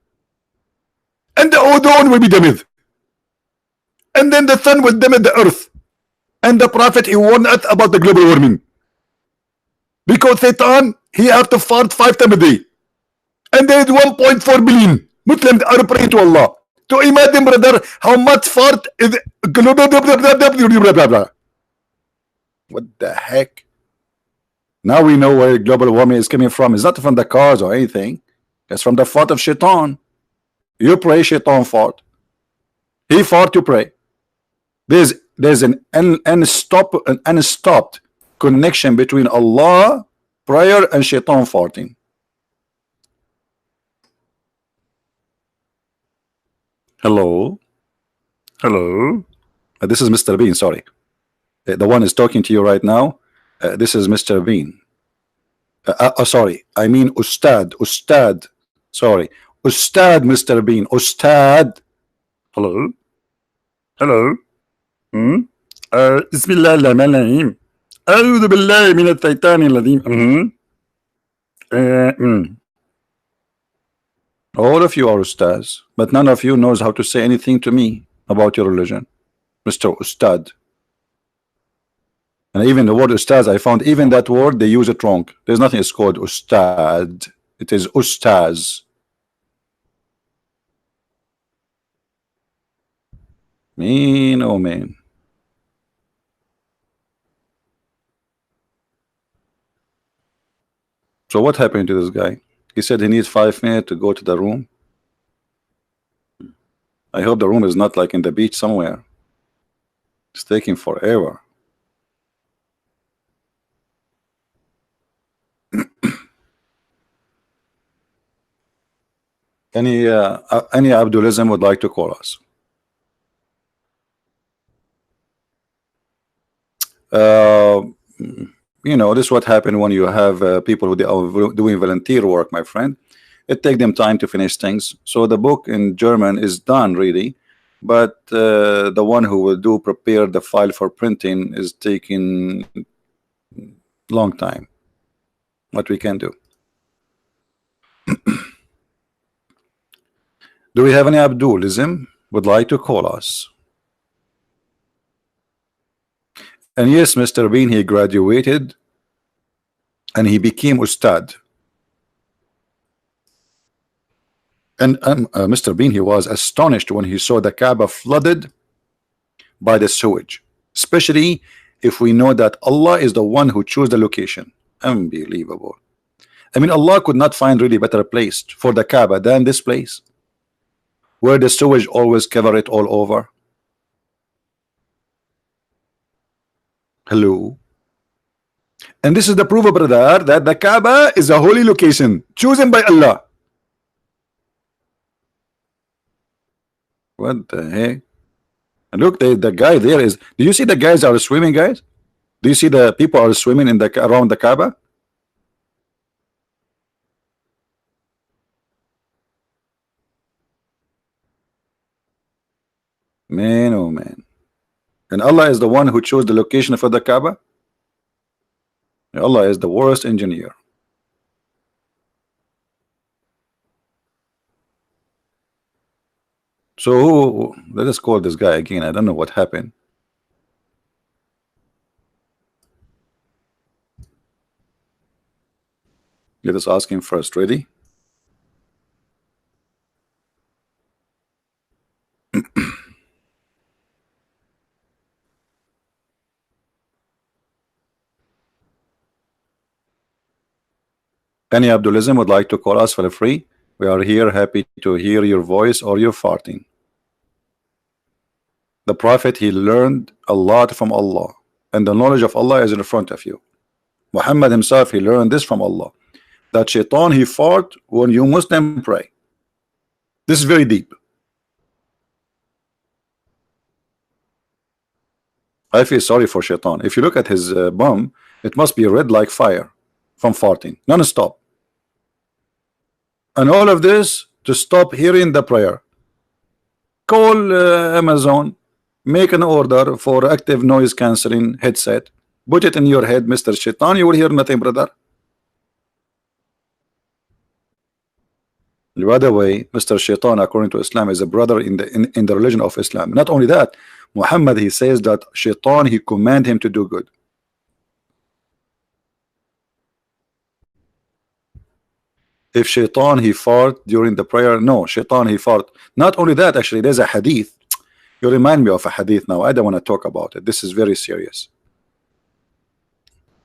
And the ozone will be damaged. And then the sun will damage the earth. And the Prophet, he warned us about the global warming. Because Satan, he have to fart 5 times a day. And there is 1.4 billion Muslims are praying to Allah. To imagine, brother, how much fart is what the heck? Now we know where global warming is coming from. It's not from the cars or anything. It's from the fart of Shaitan. You pray, Shaitan fart. He fart, you pray. There's an unstopped connection between Allah, prayer, and Shaitan farting. Hello? Hello? This is Mr. Bean, sorry. The one is talking to you right now. This is Mr. Bean. Sorry, I mean Ustad. Ustad. Sorry. Ustad, Mr. Bean. Ustad. Hello? Hello? Bismillah ar-Rahman ar-Rahim. أعوذ بالله من الشيطان الرجيم. All of you are Ustads, but none of you knows how to say anything to me about your religion, Mr. Ustad. And even the word Ustad, I found even that word, they use it wrong. There's nothing it's called Ustad. It is Ustaz. Mean, oh man. So what happened to this guy? He said he needs 5 minutes to go to the room. I hope the room is not like in the beach somewhere. It's taking forever. Any Abdulism would like to call us? You know, this is what happened when you have people who are doing volunteer work, my friend. It takes them time to finish things. So the book in German is done really, but the one who will prepare the file for printing is taking long time. What we can do? Do we have any Abdulism would like to call us? And yes, Mr. Bean, he graduated and he became Ustad. And Mr. Bean, he was astonished when he saw the Kaaba flooded by the sewage, especially if we know that Allah is the one who chose the location. Unbelievable. I mean, Allah could not find really better place for the Kaaba than this place, where the sewage always cover it all over. Hello. And this is the proof, brother, that the Kaaba is a holy location chosen by Allah. What the heck? And look, the guy there is. Do you see the guys are swimming, guys? Do you see the people are swimming in the around the Kaaba? Man, oh man. And Allah is the one who chose the location for the Kaaba. Allah is the worst engineer. So let us call this guy again. I don't know what happened. Let us ask him first. Ready? Any Abdulism would like to call us for free? We are here happy to hear your voice or your farting. The Prophet, he learned a lot from Allah, and the knowledge of Allah is in front of you. Muhammad himself, he learned this from Allah, that shaitan, he fought when you Muslim pray. This is very deep. I feel sorry for shaitan. If you look at his bum, it must be red like fire from farting non-stop. And all of this to stop hearing the prayer. Call Amazon, make an order for active noise cancelling headset, put it in your head, Mr. Shaitan, you will hear nothing, brother. By the way, Mr. Shaitan, according to Islam, is a brother in the religion of Islam. Not only that, Muhammad, he says that Shaitan, he command him to do good. If Shaitan, he fart during the prayer, no, Shaitan, he fart. Not only that, actually, there's a hadith. You remind me of a hadith now. I don't want to talk about it. This is very serious.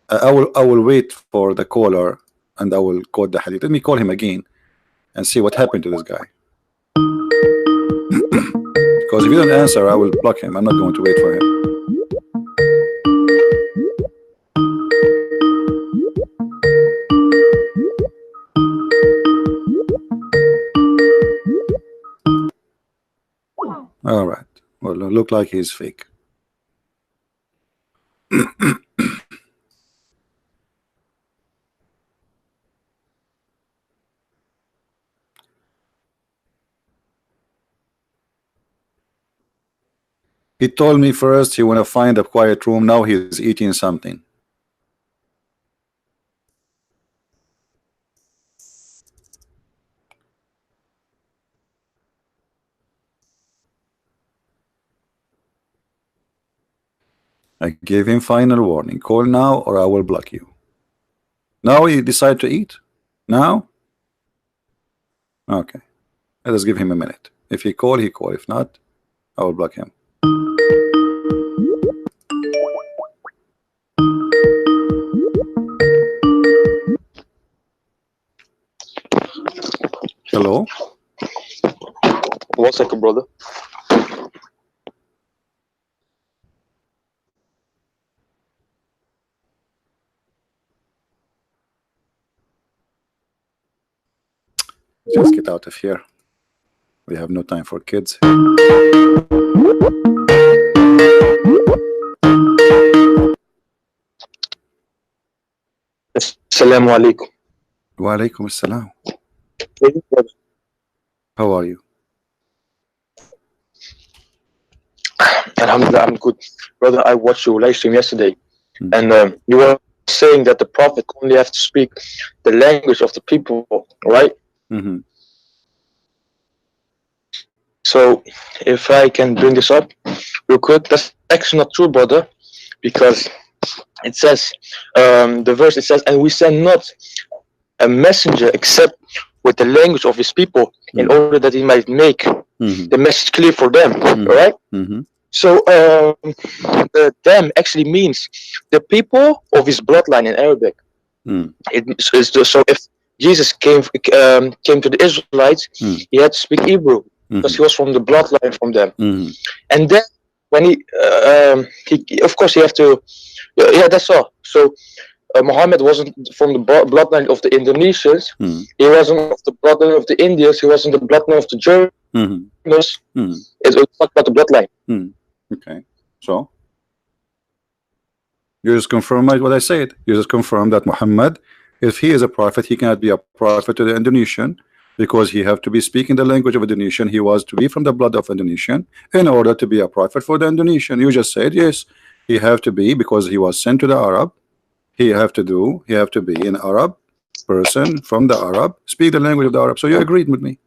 I will wait for the caller and I will quote the hadith. Let me call him again and see what happened to this guy. Because if you don't answer, I will block him. I'm not going to wait for him. All right. Well, it look like he's fake. He told me first he want to find a quiet room. Now he's eating something. I gave him final warning. Call now or I will block you. Now he decide to eat? Now? Okay. Let us give him a minute. If he call, he call. If not, I will block him. Hello. 1 second, brother. Just get out of here. We have no time for kids. Assalamu alaikum. Wa alaikum assalam. How are you? Alhamdulillah, I'm good. Brother, I watched your live stream yesterday, Hmm. and you were saying that the Prophet only have to speak the language of the people, right? Mm-hmm. So, if I can bring this up real quick, that's actually not true, brother, because it says, the verse, it says, and we send not a messenger except with the language of his people in order that he might make Mm-hmm. the message clear for them, Mhm. right? Mm-hmm. So, them actually means the people of his bloodline in Arabic. Mm. So if Jesus came to the Israelites, he had to speak Hebrew because he was from the bloodline from them. Mm-hmm. And then when he of course he have to, yeah, that's all. So Muhammad wasn't from the bloodline of the Indonesians. Mm-hmm. He wasn't of the bloodline of the Indians. He wasn't the bloodline of the Germans. Mm-hmm. Mm-hmm. It's not about the bloodline. Okay. So you just confirm what I said. You just confirm that Muhammad, if he is a prophet, he cannot be a prophet to the Indonesian because he have to be speaking the language of Indonesian. He was to be from the blood of Indonesian in order to be a prophet for the Indonesian. You just said yes, he have to be because he was sent to the Arab. He have to be an Arab person from the Arab, speak the language of the Arab. So you agreed with me.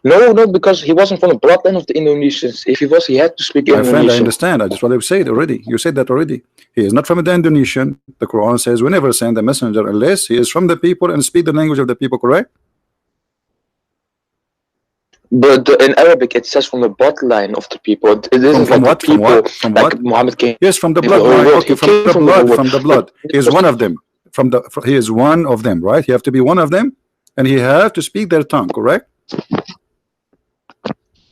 No, because he wasn't from the bloodline of the Indonesians. If he was, he had to speak My Indonesian. friend, I understand. I just what I've said already. You said that already. He is not from the Indonesian. The Quran says we never send a messenger unless he is from the people and speak the language of the people, correct? But in Arabic, it says from the bloodline of the people. It isn't From like what? the From people, what? From like what? Muhammad came. Yes, from the From the whole bloodline. world. Okay, He from came the from the whole blood. world. From the blood. He is one of them. He is one of them, right? You have to be one of them, and he have to speak their tongue, correct?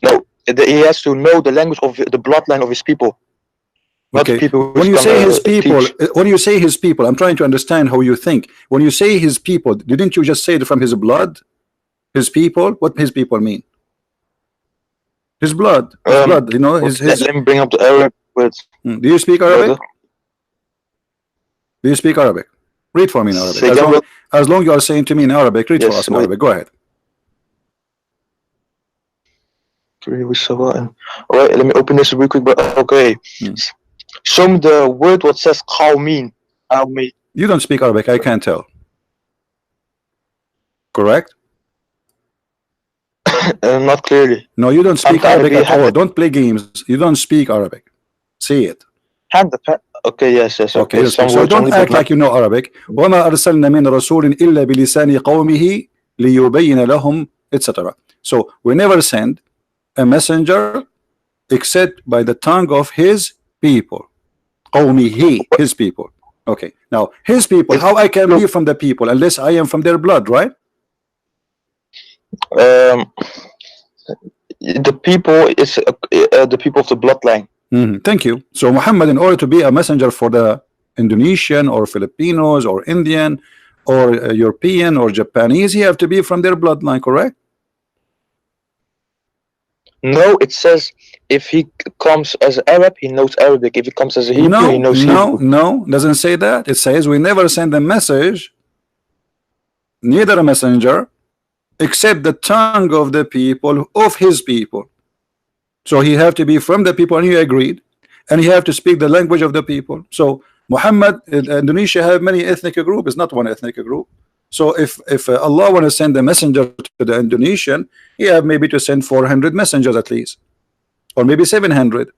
No, he has to know the language of the bloodline of his people. Not the Okay. people When you say his teach. people, I'm trying to understand how you think. When you say his people, didn't you just say it from his blood? His people? What his people mean? His blood. His blood. You know, his. Let me bring up the Arabic words. Do you speak Arabic? Brother. Do you speak Arabic? Read for me in Arabic. Say again, As long you are saying to me in Arabic, read for Yes, us in wait. Arabic. Go ahead. All right, let me open this real quick. But okay, show me the word what says qawmin. You don't speak Arabic, I can't tell. Correct? Not clearly. No, you don't speak Arabic at all. Arabic. Don't play games. You don't speak Arabic. See it. Okay, yes. Okay, Some so words don't only, act but like you know Arabic. وَمَا أَرْسَلْنَا مِنْ رَسُولٍ إِلَّا بِلِسَانِ قَوْمِهِ لِيُبَيِّنَ لَهُمْ etc. So we never send a messenger except by the tongue of his people. قَوْمِهِ, his people. Okay, now his people, how I can be from the people unless I am from their blood, right? the people is the people of the bloodline. Thank you. So Muhammad, in order to be a messenger for the Indonesian or Filipinos or Indian or European or Japanese, he have to be from their bloodline, correct? No, it says if he comes as Arab, he knows Arabic. If he comes as a Hebrew, he knows Hebrew. No, doesn't say that. It says we never send a message, neither a messenger, except the tongue of the people of his people. So he have to be from the people, and you agreed, and he have to speak the language of the people. So Muhammad, Indonesia have many ethnic groups. It's not one ethnic group. So if Allah want to send a messenger to the Indonesian, he have maybe to send 400 messengers at least, or maybe 700.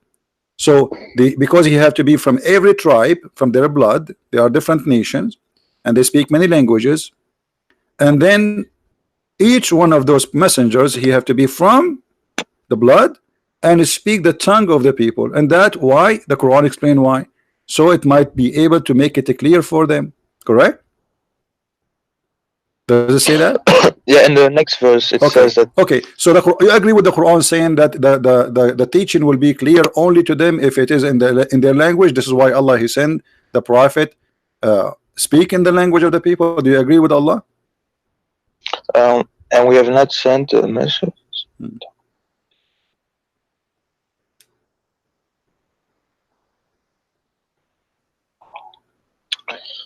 So because he have to be from every tribe, from their blood, they are different nations, and they speak many languages, and then each one of those messengers, he have to be from the blood and speak the tongue of the people, and that why the Quran explain why, so it might be able to make it clear for them, correct? Does it say that? Yeah, in the next verse it Okay. says that. Okay, so you agree with the Quran saying that the teaching will be clear only to them if it is in their language. This is why Allah He sent the prophet speak in the language of the people. Do you agree with Allah? And we have not sent a message.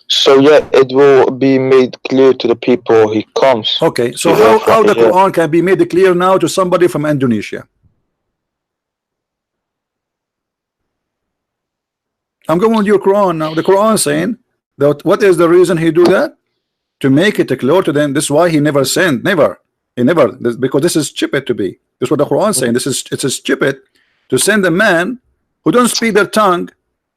So yeah, it will be made clear to the people he comes. Okay, so to how the yeah. Quran can be made clear now to somebody from Indonesia? I'm going with your Quran now. The Quran saying that what is the reason he do that? To make it clear to them. This is why he never sent, because this is stupid to be. This is what the Quran saying. It's a stupid to send a man who don't speak their tongue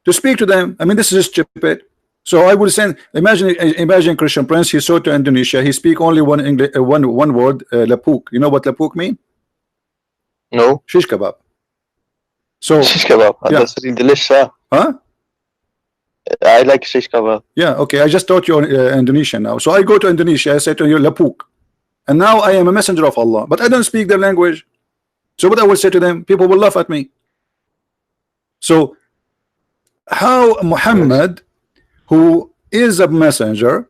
to speak to them. I mean, this is stupid. So I will send. Imagine Christian Prince. He saw to Indonesia. He speak only one English, one word, lapuk. You know what lapuk mean? No. Shish kebab. So Shish kebab. Yeah. That's really delicious. Huh? I like shish kebab. Yeah, okay. I just taught you Indonesian now. So I go to Indonesia. I say to you lapuk, and now I am a messenger of Allah, but I don't speak their language. So what I will say to them, people will laugh at me. So how Muhammad, who is a messenger,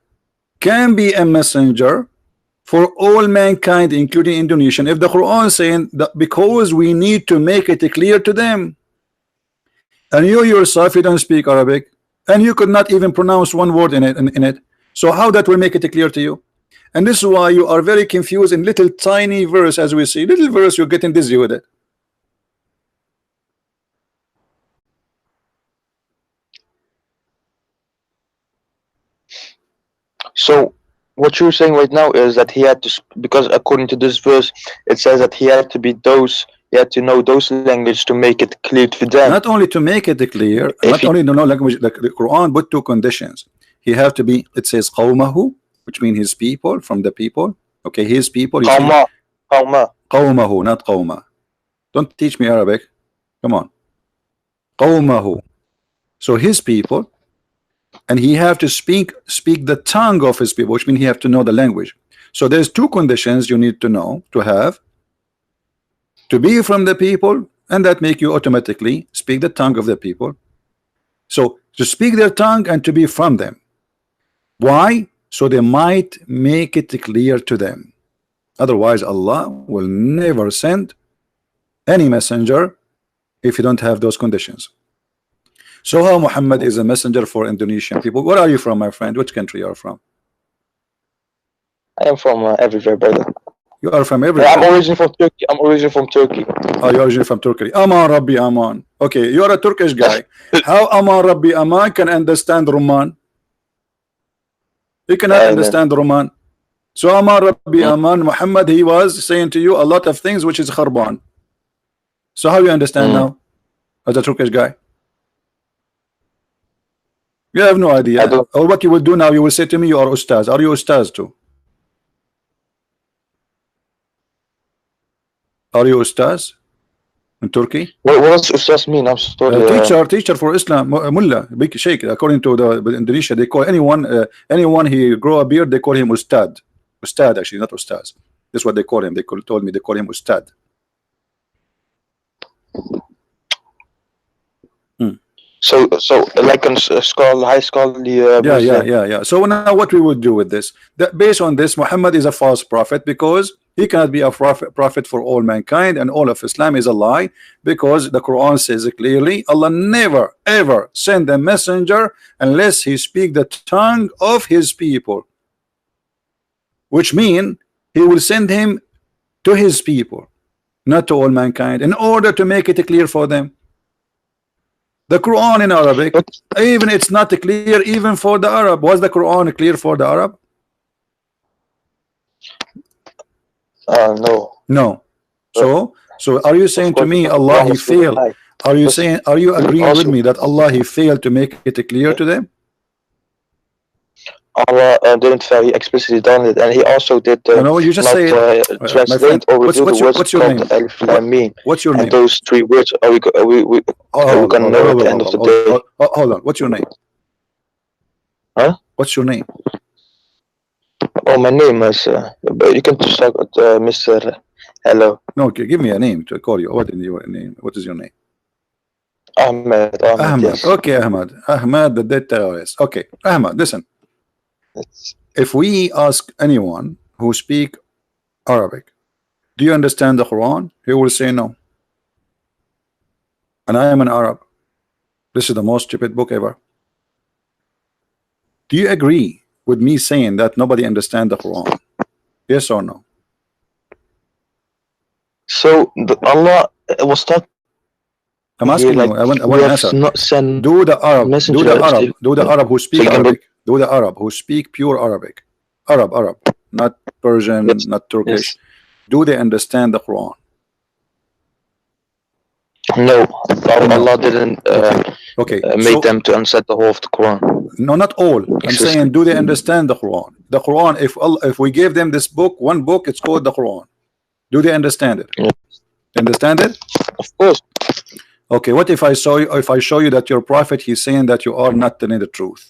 can be a messenger for all mankind, including Indonesian, if the Quran is saying that because we need to make it clear to them, and you yourself, you don't speak Arabic, and you could not even pronounce one word in it. So how that will make it clear to you? And this is why you are very confused in little tiny verse. As we see, little verse, you're getting dizzy with it. So what you're saying right now is that he had to, because according to this verse, it says that he had to know those languages to make it clear to them. Not only to make it clear, not only to know language. The Quran put two conditions. He have to be. It says qawmahu, which means his people, from the people. Okay, his people. Qawma. Qawmahu, not qawma. Don't teach me Arabic. Come on. Qawmahu. So his people. And he have to speak the tongue of his people, which means he have to know the language. So there's two conditions you need to know to have: to be from the people, and that make you automatically speak the tongue of the people. So to speak their tongue and to be from them. Why? So they might make it clear to them. Otherwise, Allah will never send any messenger if you don't have those conditions. So how Muhammad is a messenger for Indonesian people? Where are you from, my friend? Which country you are from? I am from everywhere, brother. You are from everywhere. I'm originally from Turkey. Oh, you're originally from Turkey. Aman Rabbi Aman. Okay, you're a Turkish guy. How Aman Rabbi Aman can understand Roman? He cannot understand Roman. So Aman Rabbi Aman, Muhammad, he was saying to you a lot of things which is kharban. So how you understand now as a Turkish guy? You have no idea. Or what you will do now, you will say to me, you are Ustaz. Are you Ustaz too? Are you Ustaz in Turkey? What does Ustaz mean? I'm sorry. Teacher for Islam, Mullah, big sheikh. According to the Indonesia, they call anyone he grow a beard, they call him Ustad. Ustad, actually, not Ustaz. That's what they call him. They told me they call him Ustad. So like a high scholarly. Yeah. So now what we would do with this? Based on this, Muhammad is a false prophet because he cannot be a prophet for all mankind, and all of Islam is a lie, because the Quran says clearly, Allah never ever send a messenger unless he speak the tongue of his people, which mean he will send him to his people, not to all mankind, in order to make it clear for them. The Quran in Arabic, even it's not clear even for the Arab. Was the Quran clear for the Arab? No. So are you saying to me Allah he failed? Are you agreeing with me that Allah he failed to make it clear to them? Allah didn't fail. He explicitly done it, and he also did you just say translate or reveal the words what's your name? Alif Lam Mim. What's your name? And those three words are we gonna know at the end of the day. Hold on. What's your name? Huh? What's your name? Oh, my name is. But you can just talk with Mr. Hello, No, okay, give me a name to call you. What is your name? What is your name? Ahmed. Ahmed, Ahmad. yes. Okay, Ahmad. Ahmad, the dead terrorist. Okay, Ahmad, listen. It's, If we ask anyone who speak Arabic, do you understand the Quran? He will say no. And I am an Arab. This is the most stupid book ever. Do you agree with me saying that nobody understands the Quran? Yes or no? so Allah was talking I'm here asking you. like I we want an have answer. not sent Do the Arab, messengers. do the Arab who So speak you can be. Arabic, do the Arab who speak pure Arabic, Arab, not Persian, Yes. not Turkish. Yes. Do they understand the Quran? No, No. Allah didn't Okay. make So them to unset the whole of the Quran. no, not all. I'm saying, do they understand the Quran? The Quran. If we gave them this book, one book, it's called the Quran. Do they understand it? Yeah. Understand it? Of course. Okay. What if I show you that your prophet, he's saying that you are not telling the truth?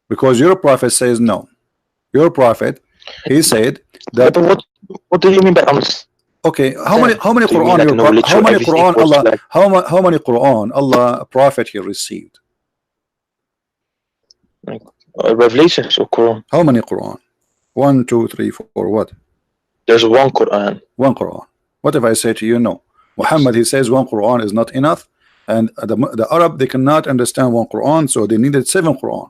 Because your prophet says no. Your prophet, he said that. Yeah, but what do you mean by understand? Okay, how many Do you mean Quran like your no how literal many everything Quran was Allah like how many Quran Allah prophet he received? revelations or Quran? How many Quran? 1, 2, 3, 4. What? There's one Quran. One Quran. What if I say to you no? Muhammad, he says one Quran is not enough, and the Arab, they cannot understand one Quran, so they needed 7 Quran.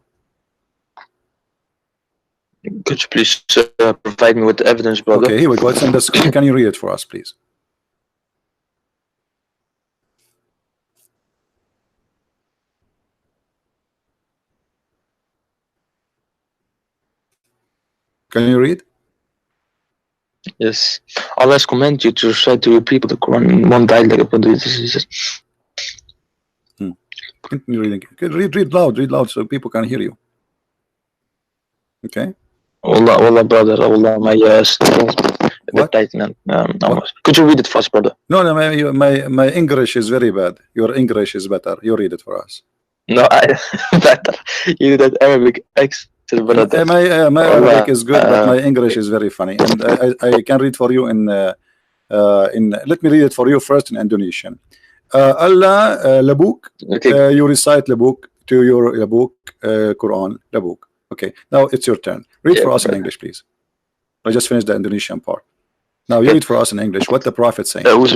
Could you please provide me with the evidence, brother? Okay, here we go. It's on the screen. Can you read it for us, please? Can you read? Yes. Allah has commanded you to recite to your people the Quran in one dialect upon this. Continue reading. Read loud so people can hear you. Okay. Allah, brother, Allah, my What? Could you read it for us, brother? No, my English is very bad. Your English is better. You read it for us. No, better. You did that Arabic accent, brother. My Arabic is good, but my English is very funny, and I can read for you in. Let me read it for you first in Indonesian. Allah labuk. Okay. You recite labuk to your labuk Quran labuk. Okay, now it's your turn. Read for us in English, please. I just finished the Indonesian part. Now you read for us in English what the Prophet saying. Allah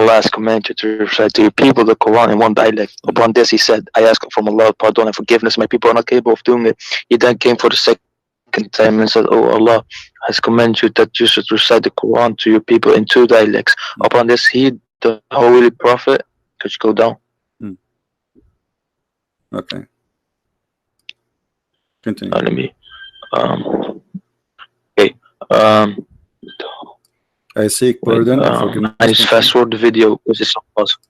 has commanded you to recite to your people the Quran in one dialect. Upon this he said, I ask from Allah pardon and forgiveness. My people are not capable of doing it. He then came for the second time and said, Oh, Allah has commanded you that you should recite the Quran to your people in 2 dialects. Upon this he, the Holy Prophet, could you go down? Okay. Continue. Let me. Okay. I seek pardon and forgiveness. I just fast forward the video because it's not possible.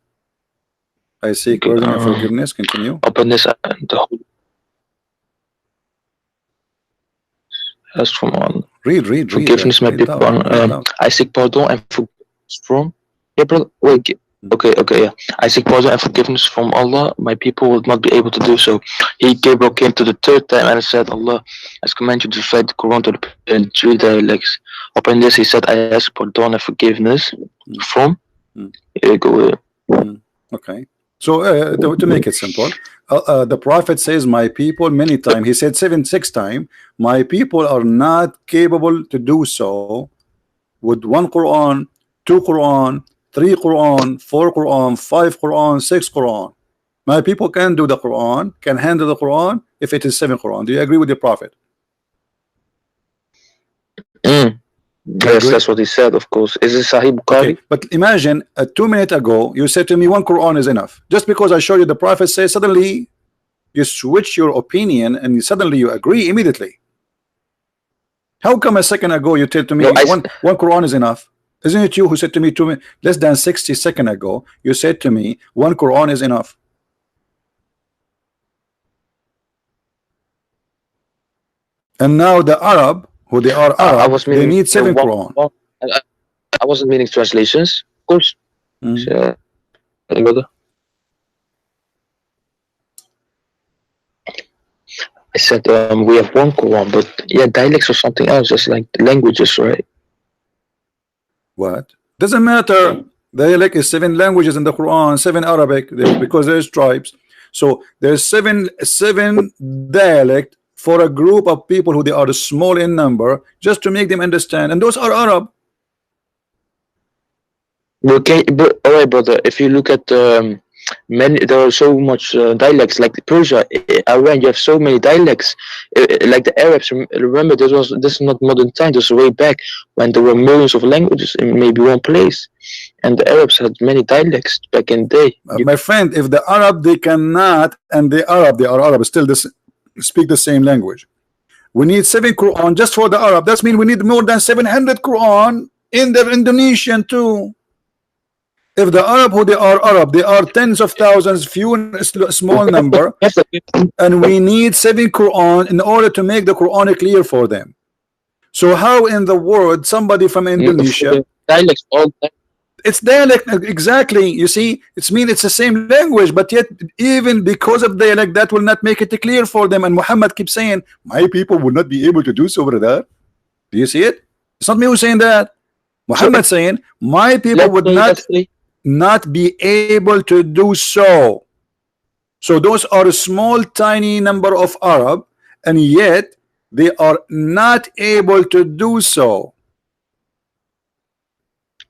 I seek pardon and forgiveness. Continue. Upon this, the whole ask from Allah. Read. Forgiveness, my people. I seek pardon and forgiveness from. Yeah, brother. Wait. Okay, yeah. I seek pardon and forgiveness from Allah. My people will not be able to do so. Gabriel came to the 3rd time and said, Allah has commanded you to recite the Quran in 3 dialects. Upon this, he said, I ask pardon and forgiveness from. Here you go. Okay. So to make it simple, the Prophet says, my people, many times. He said 6 times, my people are not capable to do so with 1 Quran, 2 Quran, 3 Quran, 4 Quran, 5 Quran, 6 Quran. My people can do the Quran, can handle the Quran if it is 7 Quran. Do you agree with the Prophet? Yes, that's what he said, of course. Is it Sahih Bukhari? Okay, but imagine 2 minutes ago you said to me 1 Quran is enough. Just because I showed you the Prophet says, suddenly you switch your opinion and suddenly you agree immediately. How come a second ago you told to me one Quran is enough? Isn't it you who said to me less than 60 seconds ago, you said to me 1 Quran is enough? And now the Arab, who they are Arab, they need 7 Quran. I wasn't meaning translations, of course. Brother. I said we have one Quran, but yeah, dialects or something else, just like languages, right? What? Doesn't matter. Dialect is 7 languages in the Quran, 7 Arabic, because there's tribes. So there's seven dialect for a group of people who they are small in number, just to make them understand, and those are Arab. Okay, but all right, brother. If you look at many, there are so much dialects. Like Persia, Iran, you have so many dialects. Like the Arabs. Remember, this is not modern time. This is way back when there were millions of languages in maybe one place, and the Arabs had many dialects back in the day. My friend, if the Arab they cannot, and they are Arab, still this speak the same language. We need 7 Quran just for the Arab. That means we need more than 700 Quran in the Indonesian too. If the Arab who they are Arab, they are tens of thousands, few small number, and we need 7 Quran in order to make the Quran clear for them. So how in the world somebody from Indonesia, dialects all it's dialect exactly, you see, it's mean it's the same language, but yet even because of dialect that will not make it clear for them. And Muhammad keeps saying my people will not be able to do so over there. Do you see it? It's not me who's saying that. Muhammad saying my people would not be able to do so. So those are a small tiny number of Arab, and yet they are not able to do so.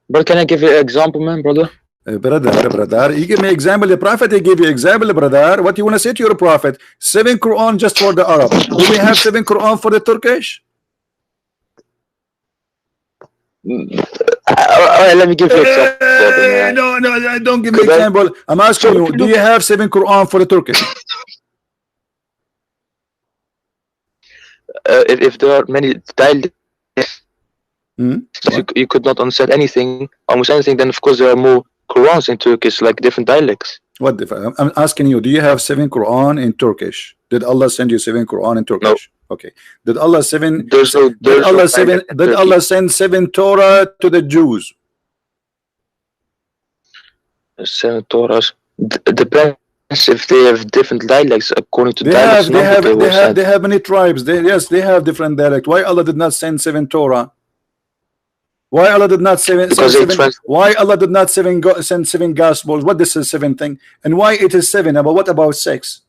But can I give you an example, man, brother? Brother, you give me example. The prophet, he give you example, brother. What you want to say to your prophet? 7 Quran just for the Arab. Do we have 7 Quran for the Turkish? Let me give you an example. No, don't give me example. I'm asking you, do you have 7 Quran for the Turkish? If there are many dialects, you could not understand anything, almost anything, then of course there are more Qurans in Turkish, like different dialects. What different? I'm asking you, do you have 7 Quran in Turkish? Did Allah send you 7 Quran in Turkish? No. Okay. Did Allah send 7 Torah to the Jews? 7 Torahs depends if they have different dialects according to dialects. They have many tribes. Yes, they have different dialect. Why Allah did not send 7 Torah? Why Allah did not send 7? Why Allah did not send 7 gospels? What this is 7 thing? And why it is 7? But what about 6?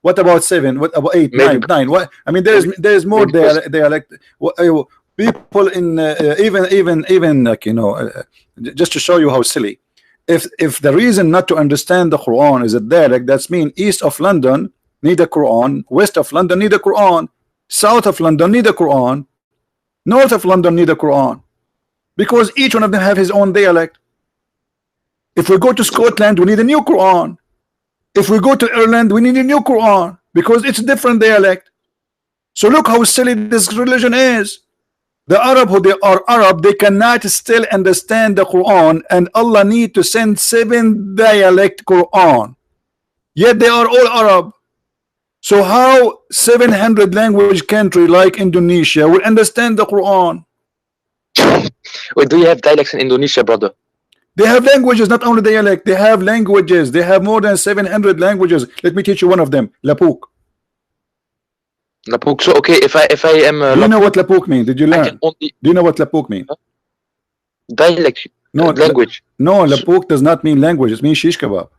What about 7? What about 8, 9? What? I mean, there is more dialect. People in even like, you know, just to show you how silly. If the reason not to understand the Quran is a dialect, that's mean east of London need a Quran, west of London need a Quran, south of London need a Quran, north of London need a Quran, because each one of them have his own dialect. If we go to Scotland, we need a new Quran. If we go to Ireland, we need a new Quran because it's a different dialect. So look how silly this religion is. The Arab who they are Arab, they cannot still understand the Quran, and Allah need to send 7 dialect Quran. Yet they are all Arab. So how 700 language country like Indonesia will understand the Quran? Wait, do you have dialects in Indonesia, brother? They have languages, not only dialect. They have languages. They have more than 700 languages. Let me teach you one of them. Lapuk. Lapuk. So okay, if I am. Do you know what Lapuk means? Did you learn? Do you know what Lapuk means? Dialect. No, language. No, Lapuk does not mean language. It means shish kebab.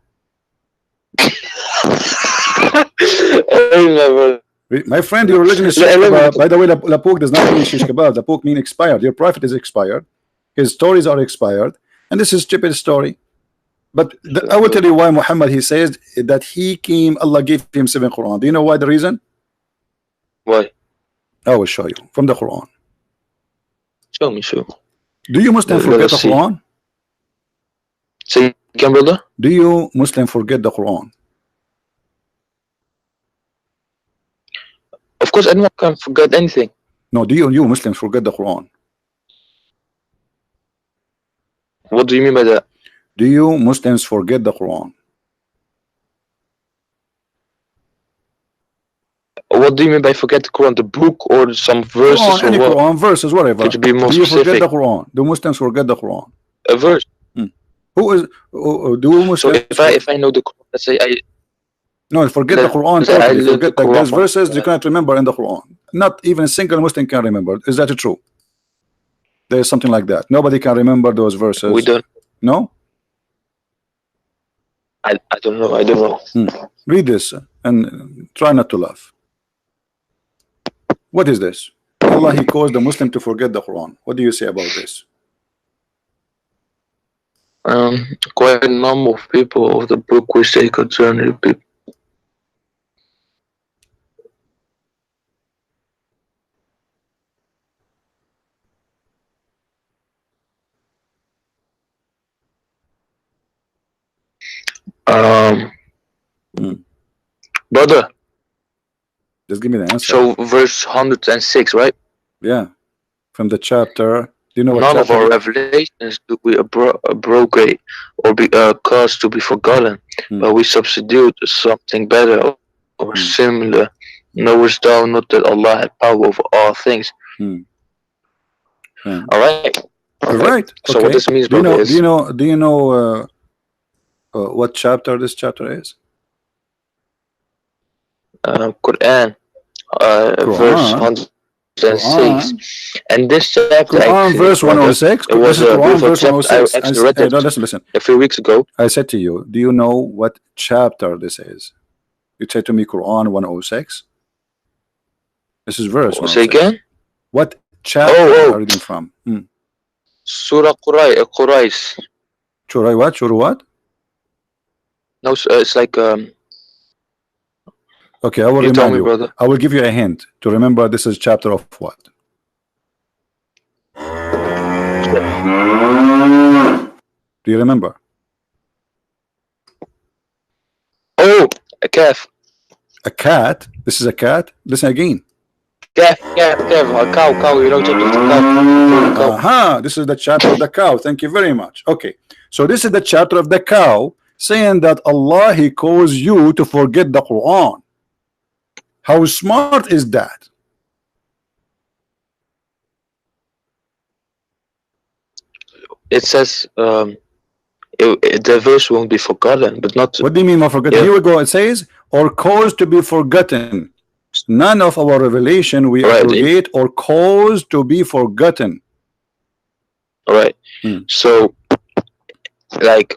My friend, your religion is shish kebab. By the way, Lapuk does not mean shish kebab. Lapuk means expired. Your prophet is expired. His stories are expired. And this is stupid story. But I will tell you why Muhammad, he says that he came, Allah gave him 7 Quran. Do you know why the reason? Why? I will show you from the Quran. Show me, show. Do you Muslim forget the Quran? Say again, brother? Do you Muslim forget the Quran? Of course, anyone can forget anything. No, do you Muslims forget the Quran? What do you mean by that? Do you Muslims forget the Quran? What do you mean by forget the Quran? The book or some verses? Quran, any Quran verses, whatever. Could you be more do you specific? Forget the Quran? Do Muslims forget the Quran? A verse. Who is? Do Muslims? So if I know the Quran, let's say No, forget the Quran I totally. learned the Forget like there's Quran. verses you cannot remember in the Quran. Not even a single Muslim can remember. Is that true? There's something like that. Nobody can remember those We verses. don't. No? I don't know. I don't know. Read this and try not to laugh. What is this? Allah, He caused the Muslim to forget the Quran. What do you say about this? Quite a number of people of the book which they concerning people. Brother, Just give me the answer. so verse 106, right? Yeah. From the chapter. Do you know what None of chapter? our revelations do we abrogate or be cause to be forgotten, but we substitute something better or similar. Knowest thou not that Allah had power over all things? All right. Right. So Okay. what this means, Do you brother, know? is Do you know? Do you know what chapter this chapter is? Quran, verse 106, and this chapter Quran actually, verse brother, 106. it was This is a Quran beautiful verse chapter. I 106. actually read that Listen. a few weeks ago. I said to you, do you know what chapter this is? You said to me Quran 106. This is verse 106. Say again. What chapter are you reading from? Surah Quraysh. Surah what? Surah what? No, it's like Okay, I will you tell remind me, you. brother. I will give you a hint to remember this is chapter of what? Do you remember? Oh, a calf. A cat? This is a cat? Listen again. Calf, a cow, you know, chapter of the cow. Aha, this is the chapter of the cow. Thank you very much. Okay, so this is the chapter of the cow saying that Allah, He caused you to forget the Quran. How smart is that? It says the verse won't be forgotten, but not. What do you mean by forgotten? Here we go. It says, or caused to be forgotten. None of our revelation we abrogate or caused to be forgotten. All right. So, like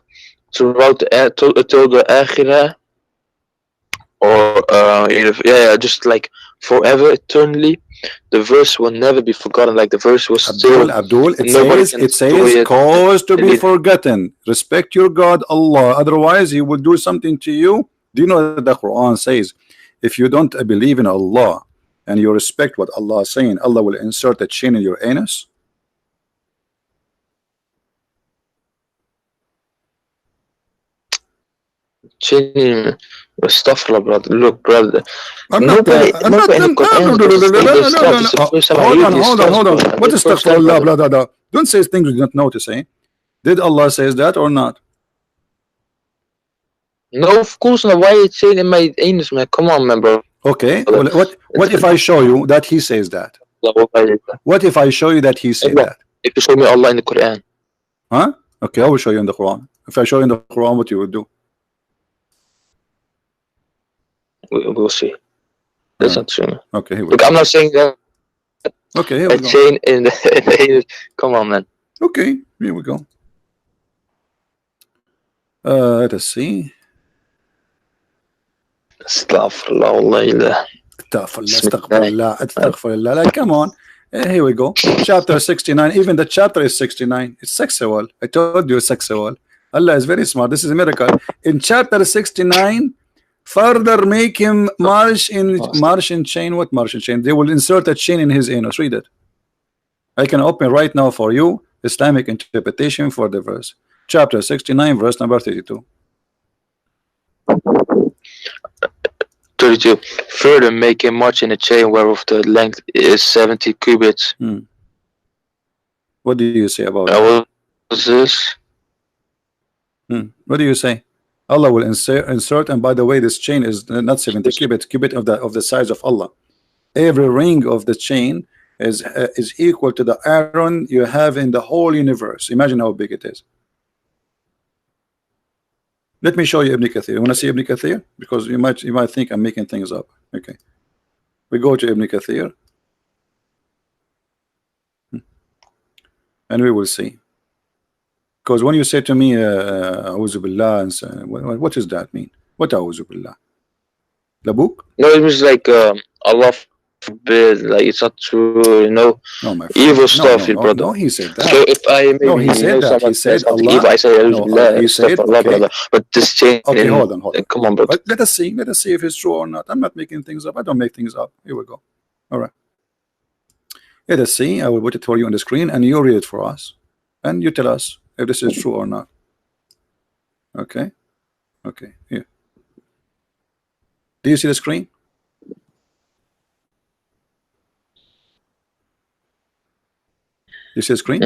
throughout till the akhirah, or just like forever, eternally, the verse will never be forgotten. Like the verse was still. Abdul, it says cause to be forgotten. Respect your God Allah, otherwise He will do something to you. Do you know that the Quran says, if you don't believe in Allah and you respect what Allah is saying, Allah will insert a chain in your anus? Chain, astaghfirullah, brother. Look, brother. Hold on. What is astaghfirullah, brother? Don't say things you don't know to say. Did Allah says that or not? No, of course not. Why are you saying in my anus, man? Come on, man, bro. Okay. Well, what if I show you that He says that? What if I show you that He says that? If you show me Allah in the Quran. Huh? Okay, I will show you in the Quran. If I show you in the Quran, what you would do? We'll see. That's not true. Okay, here we Look, go. I'm not saying that. Okay, here we go. Chain in the anus. Come on, man. Okay, here we go. Let us see. Astaghfirullah. Astaghfirullah. Like, come on. Here we go. Chapter 69. Even the chapter is 69. It's sexual. I told you it's sexual. Allah is very smart. This is a miracle. In chapter 69, further make him march in chain. What march in chain? They will insert a chain in his anus. Read it. I can open right now for you Islamic interpretation for the verse. Chapter 69, verse number 32. 32. Further make him march in a chain whereof the length is 70 cubits. What do you say about that? What is this? What do you say? Allah will insert, and by the way, this chain is not 70 cubit of the size of Allah. Every ring of the chain is equal to the iron you have in the whole universe. Imagine how big it is. Let me show you Ibn Kathir. You want to see Ibn Kathir? Because you might think I'm making things up. Okay. We go to Ibn Kathir. And we will see. Because when you say to me, A'udhu Billah, and so, what does that mean? What A'udhu Billah? The book? No, it was like Allah forbid, like it's not true, you know, No, my friend. evil stuff, brother. No, he said that. So if I maybe No, he said that. He said something Allah. evil, I say No, he said, Allah, okay. brother. But this chain, Okay, hold on. come on, brother. But let us see if it's true or not. I'm not making things up. I don't make things up. Here we go. All right. Let us see. I will put it for you on the screen, and you read it for us, and you tell us if this is true or not. Okay. Okay. Here. Do you see the screen? You see the screen?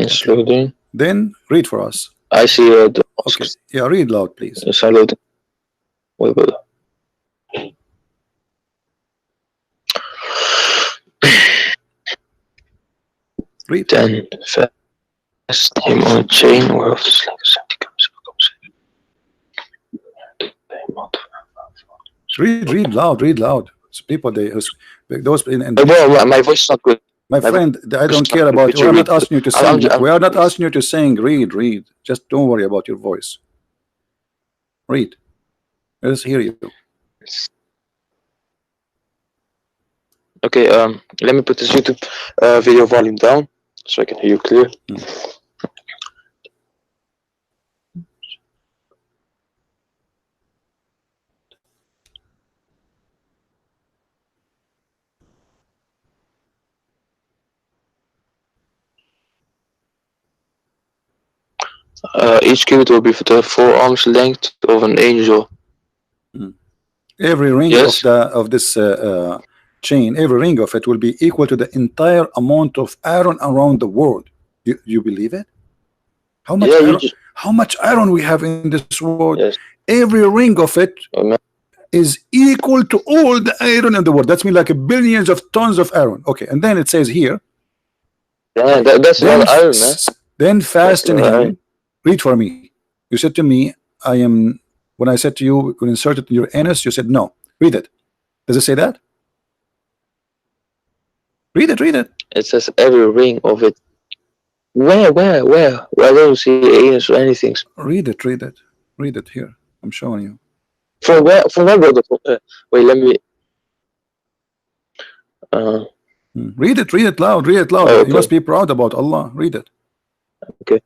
Slow down. Then read for us. I see the Okay. Yeah, read loud, please. Salud. Wait, brother. Read. Then fast him on a chain whereof the sling is 70 comes. Read loud. Read loud. So people, those in Well, my voice is not good. my friend, I don't care about you. We're not asking you to sing. We are not asking you to sing. Read. Just don't worry about your voice. Read. Let us hear you. Okay, let me put this YouTube video volume down so I can hear you clear. Each cubit will be for the 4 arms length of an angel. Every ring Yes. of this chain, every ring of it will be equal to the entire amount of iron around the world. You believe it? How much Yeah, iron, how much iron we have in this world? Yes. Every ring of it Amen. is equal to all the iron in the world. That's mean like billions of tons of iron. Okay, and then it says here, Yeah, that's then, not iron, man. then fasten That's him. iron. Read for me. You said to me, I am. When I said to you, we'll insert it in your anus, you said no. Read it. Does it say that? Read it. It says every ring of it. Where? I don't see anus or anything. Read it here. I'm showing you. From where, brother? Wait, let me. Read it loud. Okay. You must be proud about Allah. Read it. Okay.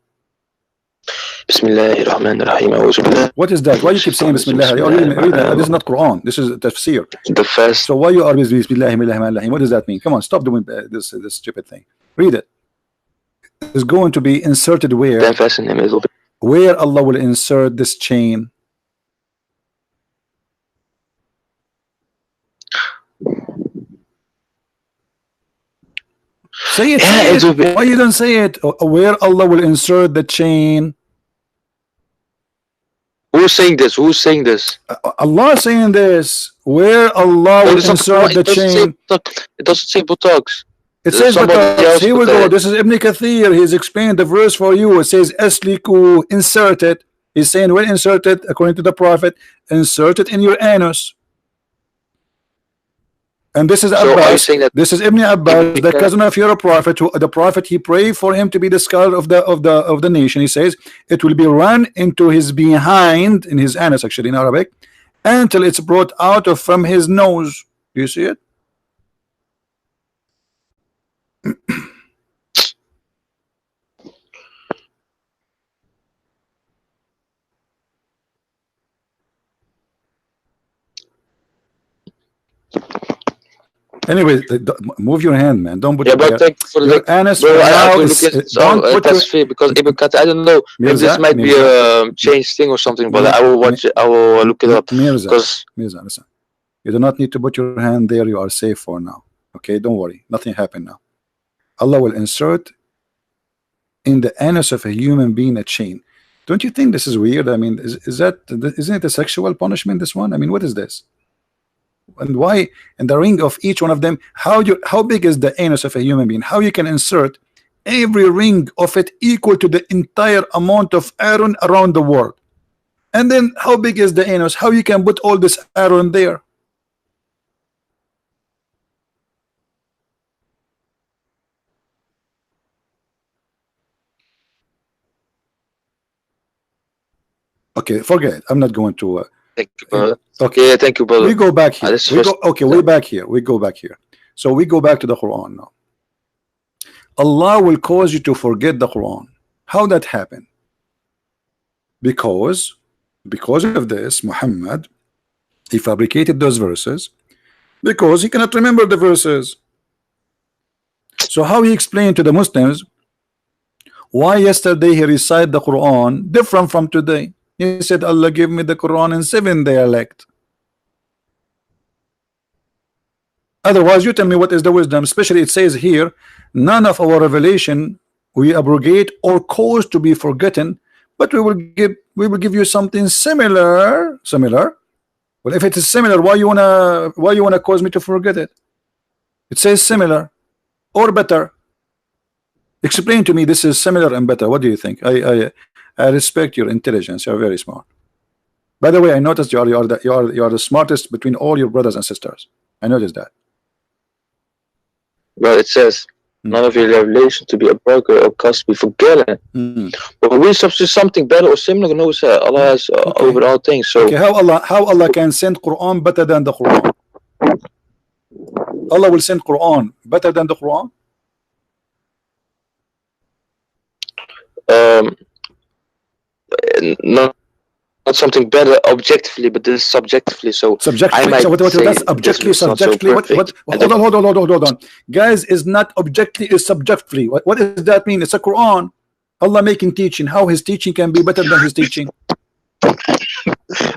Bismillahirrahmanirrahim. What is that? Why you keep saying Bismillah? You already read it. This is not Quran. This is tafsir. The first. So why you are with Bismillahirrahmanirrahim? What does that mean? Come on, stop doing this stupid thing. Read it. It's going to be inserted where? Then fasten him. It'll be. Where Allah will insert this chain. Say it. Yeah, Say it. Why you don't say it? Where Allah will insert the chain. Who's saying this? Allah is saying this. Where Allah will insert the chain. It doesn't say buttocks. It says buttocks. Here we go. This is Ibn Kathir. He's explained the verse for you. It says asliku, insert it. He's saying, well, insert it according to the Prophet. Insert it in your anus. And this is Abbas. This is Ibn Abbas, the cousin of your Prophet. Who the Prophet, he prayed for him to be the scholar of the nation. He says it will be run into his behind, in his anus, actually in Arabic, until it's brought out from his nose. Do you see it? Anyway, move your hand, man. Don't put but thank you for your anus. Bro, I will Is, look at don't put that's fair because Ibn Kathir, I don't know. Maybe this might be a changed thing or something, but I will watch it. I will look it up. Mirza, listen. You do not need to put your hand there. You are safe for now. Okay, don't worry. Nothing happened now. Allah will insert in the anus of a human being a chain. Don't you think this is weird? I mean, isn't it a sexual punishment? This one. I mean, what is this? And why? And the ring of each one of them. How big is the anus of a human being? How you can insert every ring of it equal to the entire amount of iron around the world? And then how big is the anus? How you can put all this arrow in there? Okay, forget it. I'm not going to. Thank you, brother. Okay, Yeah, thank you, brother. we go back here. this We first- go, okay, we back here. We go back here. So we go back to the Quran now. Allah will cause you to forget the Quran. How that happen? Because of this, Muhammad, he fabricated those verses because he cannot remember the verses. So how he explained to the Muslims why yesterday he recited the Quran different from today? He said, Allah give me the Quran in 7 dialect. Otherwise, you tell me what is the wisdom. Especially it says here, none of our revelation we abrogate or cause to be forgotten, but we will give you something similar. Well, if it is similar, why you wanna cause me to forget it? It says similar or better. Explain to me this is similar and better. What do you think? I respect your intelligence. You're very smart. By the way, I noticed you are the smartest between all your brothers and sisters. I noticed that. Well, it says none of your revelation to be a broker or cause to be forgotten. But we substitute something better or similar. No, sir. Allah has over all things. So Okay, how Allah can send Quran better than the Quran? Allah will send Quran better than the Quran? not something better objectively, but this is subjectively. So Subjectively. I might So what say that's objectively, this was not so subjectively. perfect. Hold on. Guys, is not objectively, is subjectively. What does that mean? It's a Quran. Allah making teaching. How his teaching can be better than his teaching?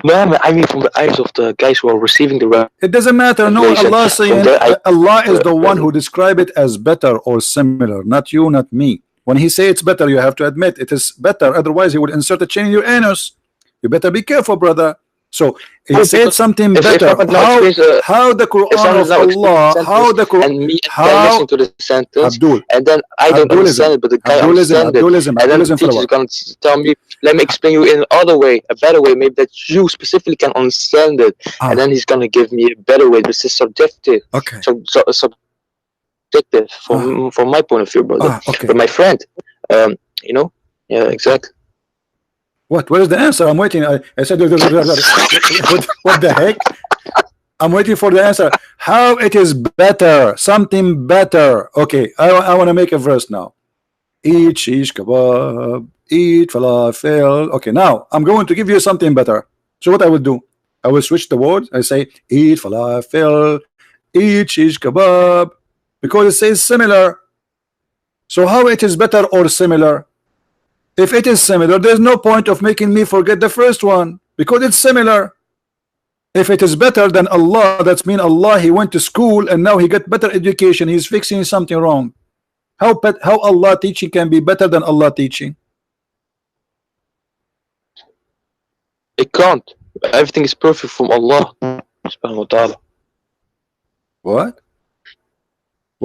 No, I mean from the eyes of the guys who are receiving the It doesn't matter. No, revelation. Allah saying Allah is the one who describe it as better or similar, not you, not me. When he say it's better, you have to admit it is better. Otherwise, he would insert a chain in your anus. You better be careful, brother. So he said something better. How the Quran of Allah? How the Quran? And me How listen to the sentence, Abdul? and then I don't understand it, but the guy understands it. Abdulism, And then the Abdulism, teacher is follower. going to tell me, let me explain you in another way, a better way, maybe that you specifically can understand it. And then he's going to give me a better way. This is subjective. Okay. So subjective from my point of view, brother. Okay. But my friend, you know, yeah, exactly. What is the answer? I'm waiting. I said, what the heck? I'm waiting for the answer. How it is better, something better. Okay, I want to make a verse now. Eat shish kebab, eat falafel. Okay, now I'm going to give you something better. So what I will do? I will switch the word. I say eat falafel, eat shish kebab, because it says similar. So how it is better or similar? If it is similar, there's no point of making me forget the first one because it's similar. If it is better than Allah, that's mean Allah, he went to school and now he got better education. He's fixing something wrong. How Allah teaching can be better than Allah teaching? It can't. Everything is perfect from Allah subhanahu wa ta'ala. What?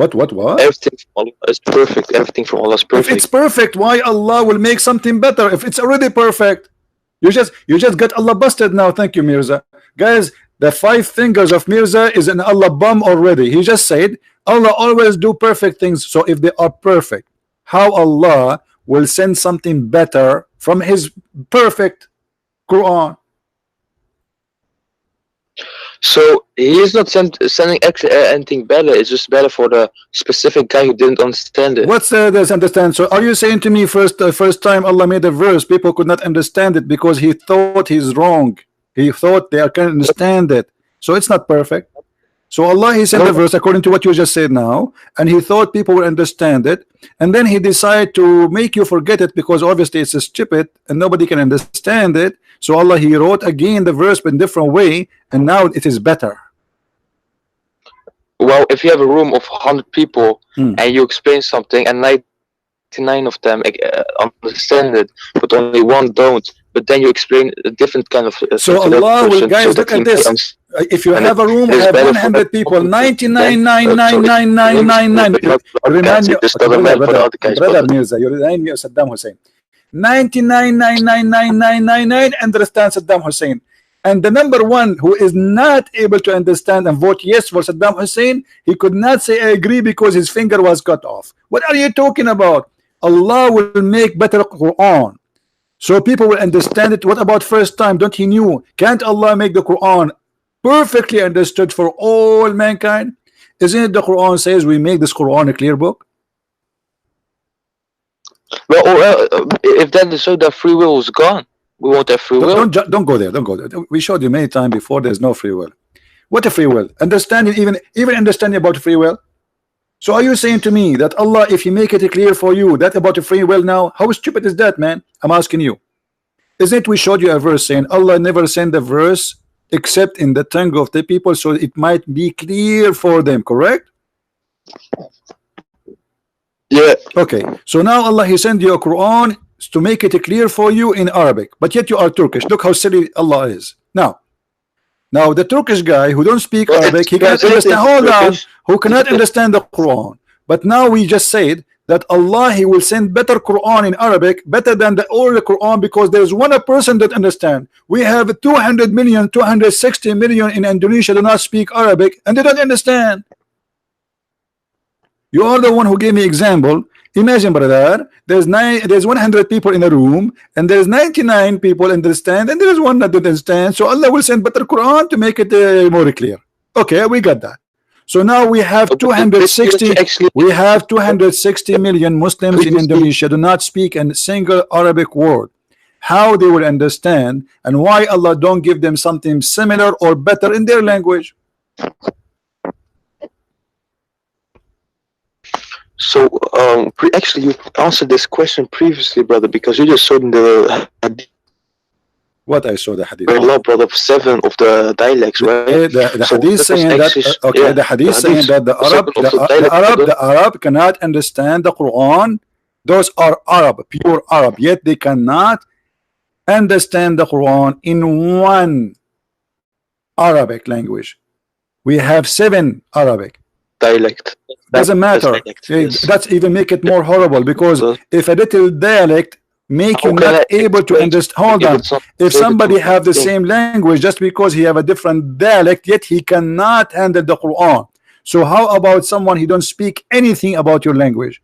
Everything from Allah is perfect. Everything from Allah is perfect. If it's perfect, why Allah will make something better if it's already perfect? You just got Allah busted now. Thank you, Mirza. Guys, the 5 fingers of Mirza is an Allah bum already. He just said Allah always do perfect things. So if they are perfect, how Allah will send something better from his perfect Quran? So he is not sending anything better. It's just better for the specific guy who didn't understand it. What's this understand? So are you saying to me first time Allah made a verse, people could not understand it because he thought he's wrong. He thought they can understand it. So it's not perfect. So Allah, he sent the verse according to what you just said now, and he thought people will understand it, and then he decided to make you forget it because obviously it's stupid and nobody can understand it. So Allah, he wrote again the verse in a different way, and now it is better. Well, if you have a room of 100 people and you explain something and 99 of them understand it, but only one don't, but then you explain a different kind of so Allah will, guys, look at this. If you have a room, have 100 people, 99,999,999. Brother Mirza, you remind me of Saddam Hussein. 99.99999 understand Saddam Hussein, and the number one who is not able to understand and vote yes for Saddam Hussein, he could not say I agree because his finger was cut off. What are you talking about? Allah will make better Quran so people will understand it. What about first time? Don't he knew? Can't Allah make the Quran perfectly understood for all mankind? Isn't it the Quran says we make this Quran a clear book? Well, if that is so, that free will is gone. We want that free will. Don't go there. Don't go there. We showed you many times before. There's no free will. What a free will? Understanding, even understanding about free will. So are you saying to me that Allah, if He make it clear for you that about the free will now, how stupid is that, man? I'm asking you. Isn't it we showed you a verse saying Allah never sent a verse except in the tongue of the people so it might be clear for them, correct? Yeah. Okay. So now Allah He sent you a Quran to make it clear for you in Arabic, but yet you are Turkish. Look how silly Allah is. Now the Turkish guy who don't speak Arabic, he cannot understand. Hold on, who cannot understand the Quran. But now we just said that Allah He will send better Quran in Arabic, better than the old Quran, because there is one person that understand. We have 200 million, 260 million in Indonesia do not speak Arabic, and they don't understand. You are the one who gave me example. Imagine, brother, there's 100 people in a room, and there's 99 people understand, and there is one that doesn't understand. So Allah will send better Quran to make it more clear. Okay, we got that. So now we have 260. We have 260 million Muslims in Indonesia do not speak a single Arabic word. How they will understand, and why Allah don't give them something similar or better in their language? So, actually, you answered this question previously, brother, because you just showed in the hadith. What I saw the hadith. Allah, brother, of 7 of the dialects, right? The So hadith that saying was that actually- okay, yeah, the hadith saying that the Arab cannot understand the Quran. Those are Arab, pure Arab, yet they cannot understand the Quran in one Arabic language. We have 7 Arabic. dialect. Doesn't matter. Dialect, yes. That's even make it more horrible, because if a little dialect make you How can not I able to explain understand. Hold if on. it's not If able somebody to have the think? same language, just because he have a different dialect, yet he cannot handle the Quran. So how about someone who don't speak anything about your language?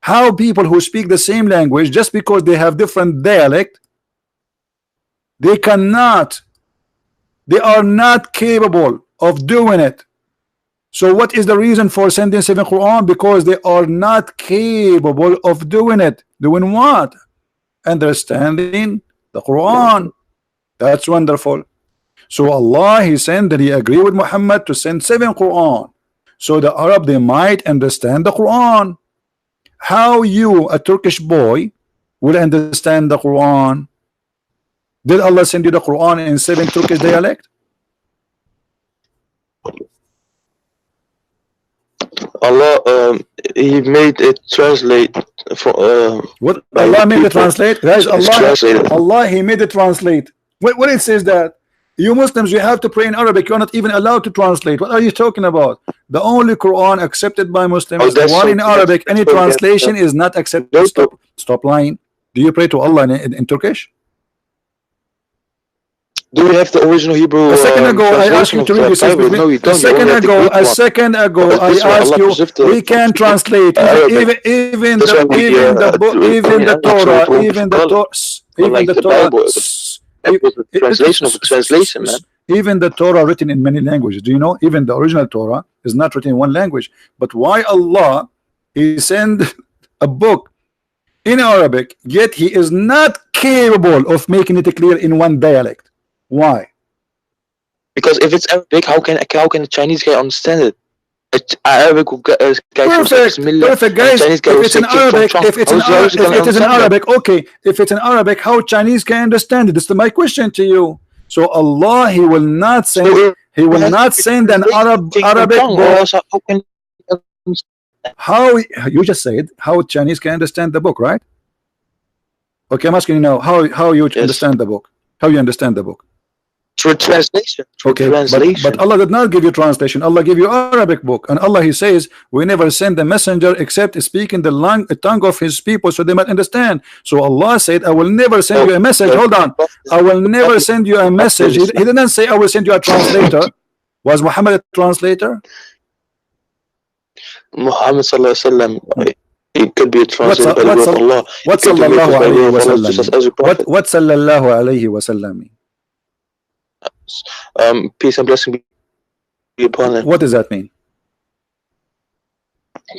How people who speak the same language, just because they have different dialect, they are not capable of doing it. So what is the reason for sending 7 Quran? Because they are not capable of doing it. Doing what? Understanding the Quran. That's wonderful. So Allah He sent that He agreed with Muhammad to send 7 Quran, so the Arab they might understand the Quran. How you, a Turkish boy, will understand the Quran? Did Allah send you the Quran in 7 Turkish dialect? Allah, He made it translate for. What by Allah made it people. translate? Guys, It's translated. Allah He made it translate. When it says that you Muslims you have to pray in Arabic, you're not even allowed to translate. What are you talking about? The only Quran accepted by Muslims is the that's one in something Arabic. that's Any so bad. translation is not accepted. Don't Stop lying. Do you pray to Allah in Turkish? Do you have the original Hebrew? A second ago, I asked translation you to of read the this. Bible? No, you don't. A You only have the Greek one. second ago, But I this one, asked Allah you. preserved the- We can translate Arabic. even This one we, the book, we- even the I'm not sure Torah, it won't even the follow. Torah, even Like the the Torah. Bible, That was a translation of a translation, man. Even the Torah written in many languages. Do you know? Even the original Torah is not written in one language. But why Allah He send a book in Arabic, yet He is not capable of making it clear in one dialect? Why? Because if it's Arabic, how can a Chinese guy understand it? Arabic guy will say Perfect, Bismillah, perfect, and guys. Chinese guy If will it's say in Ching Chong Arabic, Chong. if it's in How is he gonna understand that? Arabic, okay. If it's in Arabic, how Chinese can understand it? This is my question to you. So Allah, He will not send, So He will not send an Arabic Or book. else how can How you just said how Chinese can understand the book, right? Okay, I'm asking you now. How you Yes. understand the book? How you understand the book? through translation. Okay, but Allah did not give you translation. Allah gave you Arabic book, and Allah He says we never send a messenger except speaking the tongue of His people so they might understand. So Allah said, I will never send you a message. Hold on, I will never send you a message. He didn't say I will send you a translator. Was Muhammad a translator? Muhammad sallallahu alaihi wasallam, it could be translated by the word of Allah. What sallallahu alayhi wa sallam? What sallallahu alayhi wa sallam mean? Peace and blessing be upon him. What does that mean?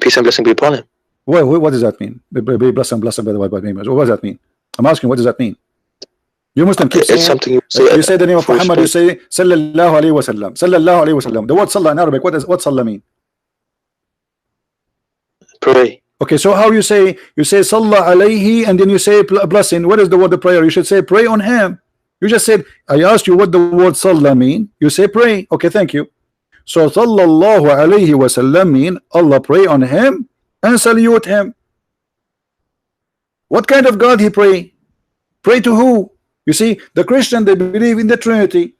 Peace and blessing be upon him. What does that mean? Be blessed by the white name. What does that mean? I'm asking, what does that mean? You Muslim keep saying, it's something you say the name of Muhammad, you say sallallahu alayhi wa sallam. Sallallahu alayhi wa sallam. The word sallah in Arabic, what sallah mean? Pray. Okay, so how you say sallah alayhi and then you say blessing? What is the word of prayer? You should say pray on him. You just said, I asked you what the word sallah mean. You say pray. Okay, thank you. So sallallahu alayhi wa sallam mean Allah pray on him and salute him. What kind of God he pray? Pray to who? You see, the Christian, they believe in the Trinity.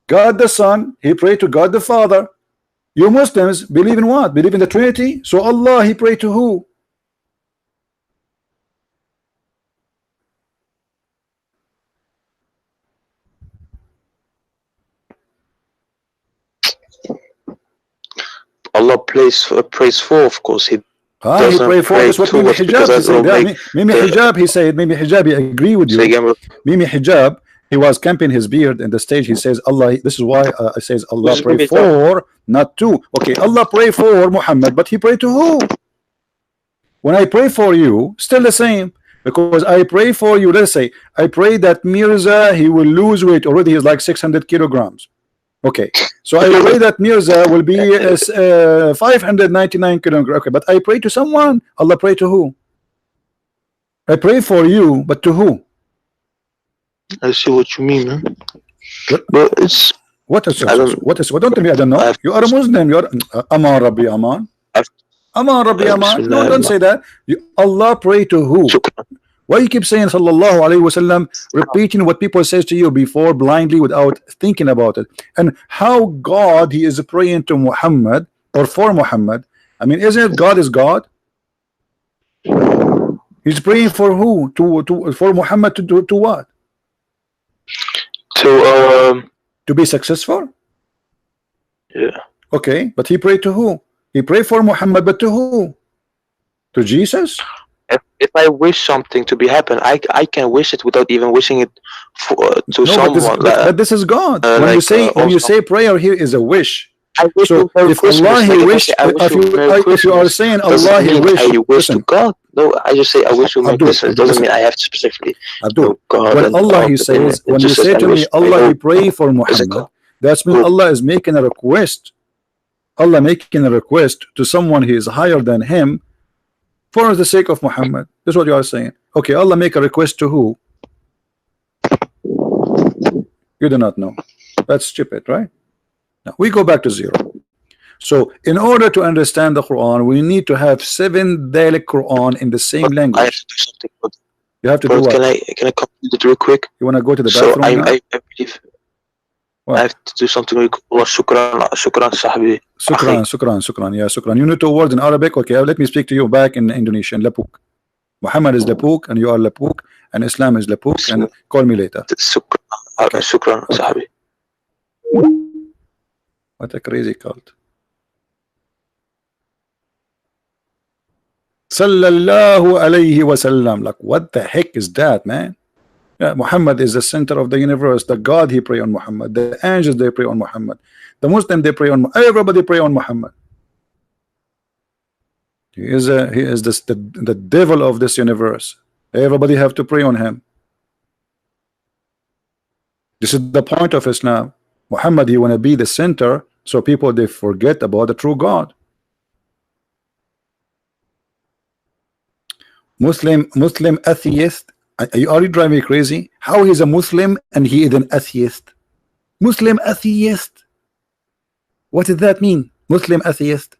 God the Son, he pray to God the Father. You Muslims believe in what? Believe in the Trinity. So Allah, he pray to who? Allah prays for, of course. He pray for. That's what Mimi Hijab said. Mimi Hijab, he said. Mimi Hijab, he agree with you. Mimi Hijab, he was camping his beard in the stage. He says, Allah, this is why it says Allah pray for, not to. Okay, Allah pray for Muhammad, but he pray to who? When I pray for you, still the same. Because I pray for you, let's say, I pray that Mirza, he will lose weight. Already he's like 600 kilograms. Okay, so I pray that Mirza will be 599 kilograms. Okay, but I pray to someone. Allah pray to who? I pray for you, but to who? I see what you mean, man. But it's what is don't tell me I don't know. You are a Muslim. You are Aman Rabbi Aman. Aman Rabbi Aman. No, don't say that. Allah pray to who? Why you keep saying sallallahu alayhi wa sallam, repeating what people says to you before blindly without thinking about it? And how God he is praying to Muhammad or for Muhammad? I mean, isn't it God is God? He's praying for who? For Muhammad to do what? To be successful? Yeah. Okay, but he prayed to who? He prayed for Muhammad, but to who? To Jesus? If I wish something to be happen, I can wish it without even wishing it to someone. But this is God. When you say prayer here is a wish. So if Allah he wish, if you are saying Allah he wish, I wish to God. No, I just say I wish to make this. It doesn't mean I have to specifically. God. When Allah he says, when you say to me Allah he pray for Muhammad, that's mean Allah is making a request. Allah making a request to someone he is higher than him for the sake of Muhammad. That's what you are saying. Okay, Allah make a request to who? You do not know. That's stupid, right? Now we go back to zero. So in order to understand the Quran, we need to have 7 dialect Quran in the same language. I have to do something. You have to do what? Can I complete it real quick? You want to go to the bathroom? So I believe I have to do something real quick. Shukran, sahbi. Shukran. Yeah, shukran. You know 2 words in Arabic. Okay, let me speak to you back in Indonesian. Lapuk. Muhammad is Lapuk, and you are Lapuk, and Islam is Lapuk, and call me later. Shukran, sahbi. What a crazy cult. Sallallahu alayhi wa sallam. Like, what the heck is that, man? Yeah, Muhammad is the center of the universe. The God he pray on Muhammad. The angels they pray on Muhammad. The Muslim they pray on. Everybody pray on Muhammad. He is the devil of this universe. Everybody have to pray on him. This is the point of Islam. Muhammad, he want to be the center, so people they forget about the true God. Muslim atheist. Are you driving me crazy? How he's a Muslim and he is an atheist? Muslim atheist. What does that mean? Muslim atheist.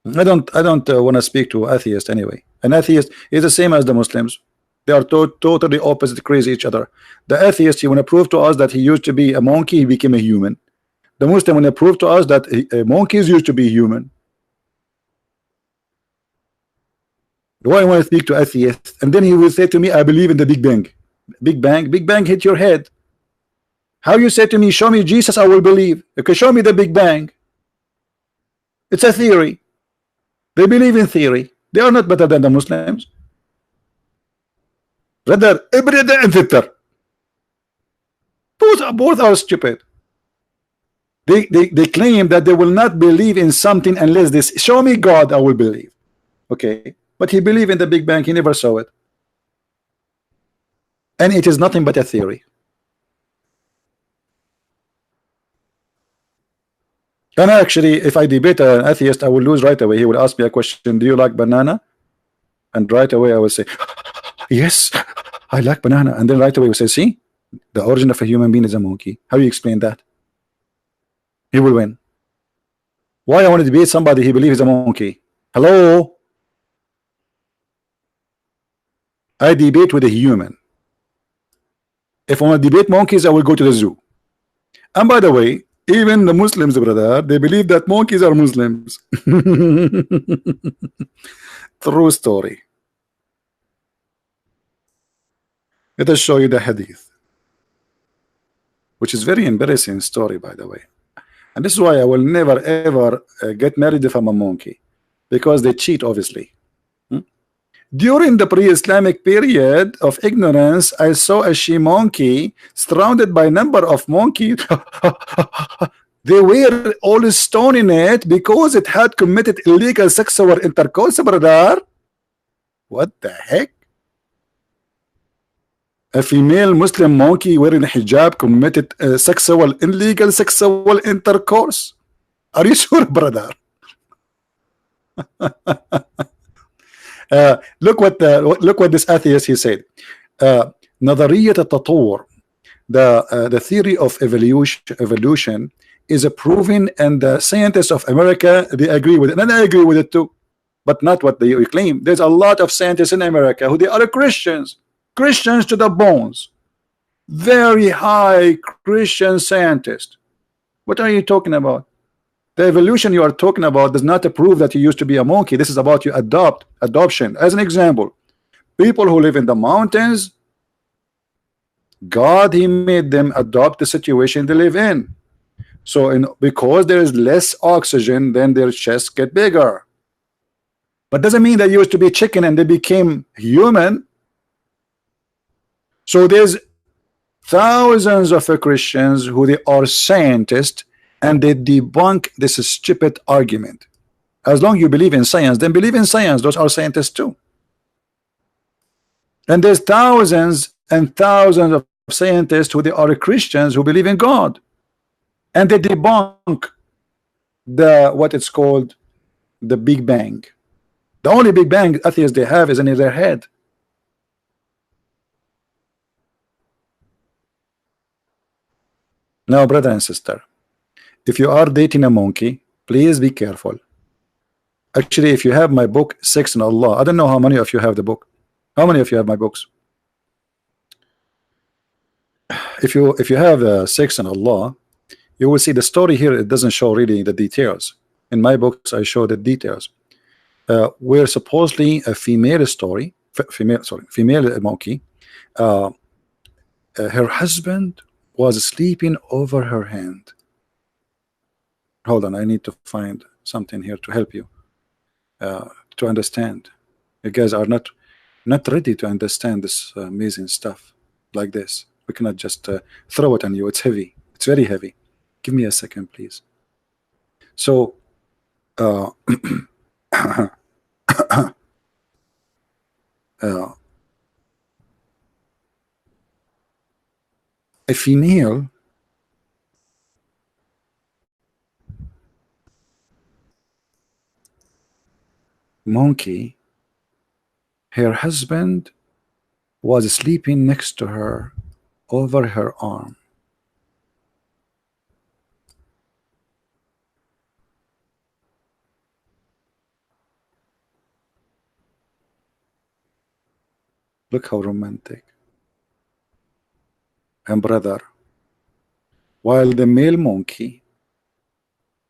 I don't want to speak to atheist anyway. An atheist is the same as the Muslims. They are totally opposite, crazy each other. The atheist, he want to prove to us that he used to be a monkey, he became a human. The Muslim want to prove to us that monkeys used to be human. Why I want to speak to atheists? And then he will say to me, I believe in the Big Bang. Big Bang? Big Bang hit your head. How you say to me, show me Jesus, I will believe. Okay, show me the Big Bang. It's a theory. They believe in theory. They are not better than the Muslims. Brother and sister, both are stupid. They claim that they will not believe in something unless this show me God, I will believe. Okay, but he believed in the Big Bang, he never saw it, and it is nothing but a theory. And actually, if I debate an atheist, I will lose right away. He will ask me a question, do you like banana? And right away I will say, yes, I like banana. And then right away we say, see, the origin of a human being is a monkey. How do you explain that? He will win. Why I want to debate somebody he believes is a monkey? Hello? I debate with a human. If I want to debate monkeys, I will go to the zoo. And by the way, even the Muslims, brother, they believe that monkeys are Muslims. True story. Let us show you the hadith, which is very embarrassing story, by the way. And this is why I will never ever get married if I'm a monkey, because they cheat, obviously. During the pre-Islamic period of ignorance, I saw a she monkey surrounded by a number of monkeys. They were all stoning it because it had committed illegal sexual intercourse, brother. What the heck? A female Muslim monkey wearing a hijab committed illegal sexual intercourse. Are you sure, brother? look what this atheist he said. نظرية التطور, the theory of evolution is proven, and the scientists of America, they agree with it, and I agree with it too, but not what they claim. There's a lot of scientists in America who they are Christians to the bones, very high Christian scientists. What are you talking about? The evolution you are talking about does not prove that you used to be a monkey. This is about you adoption. As an example, people who live in the mountains, God, he made them adopt the situation they live in. So because there is less oxygen, then their chests get bigger. But doesn't mean that you used to be chicken and they became human. So there's thousands of Christians who they are scientists, and they debunk this stupid argument. As long as you believe in science, then believe in science. Those are scientists too. And there's thousands and thousands of scientists who they are Christians who believe in God, and they debunk what it's called the Big Bang. The only Big Bang atheists they have is in their head. Now, brother and sister, if you are dating a monkey, please be careful. Actually, if you have my book, Sex and Allah, I don't know how many of you have the book. How many of you have my books? If you have Sex and Allah, you will see the story here. It doesn't show really the details. In my books, I show the details. Where supposedly a female story, female monkey, her husband was sleeping over her hand. Hold on, I need to find something here to help you to understand. You guys are not ready to understand this amazing stuff like this. We cannot just throw it on you. It's heavy. It's very heavy. Give me a second, please. So a female monkey, her husband was sleeping next to her over her arm. Look how romantic. And brother, while the male monkey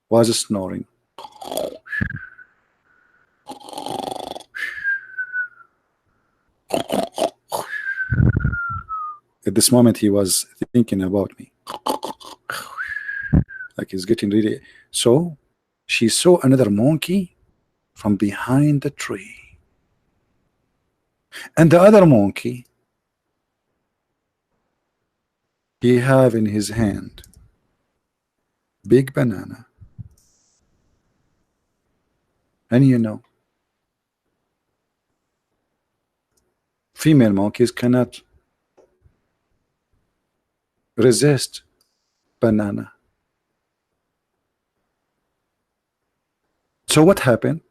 was snoring, at this moment he was thinking about me, like he's getting ready. So she saw another monkey from behind the tree, and the other monkey, he have in his hand big banana. And you know, female monkeys cannot resist banana. So what happened?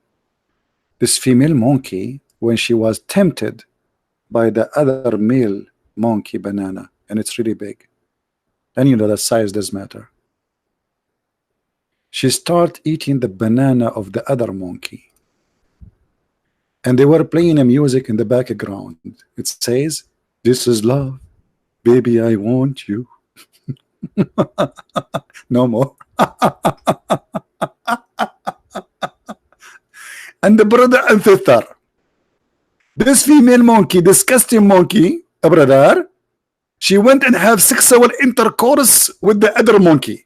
This female monkey, when she was tempted by the other male monkey banana, and it's really big, and you know that size does matter, she started eating the banana of the other monkey, and they were playing a music in the background. It says, "This is love, baby, I want you." No more. And the brother and sister, this female monkey, disgusting monkey, a brother, she went and have sexual intercourse with the other monkey.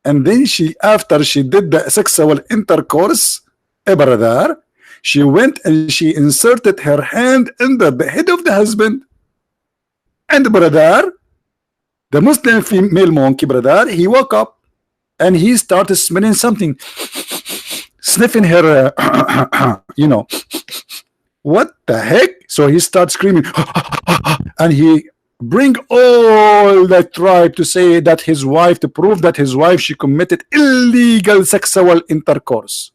And then she, after she did the sexual intercourse, a brother, she went and she inserted her hand in the head of the husband. And brother, the Muslim female monkey, brother, he woke up and he started smelling something, sniffing her, you know, what the heck? So he starts screaming, and he bring all the tribe to say that his wife, to prove that his wife, she committed illegal sexual intercourse.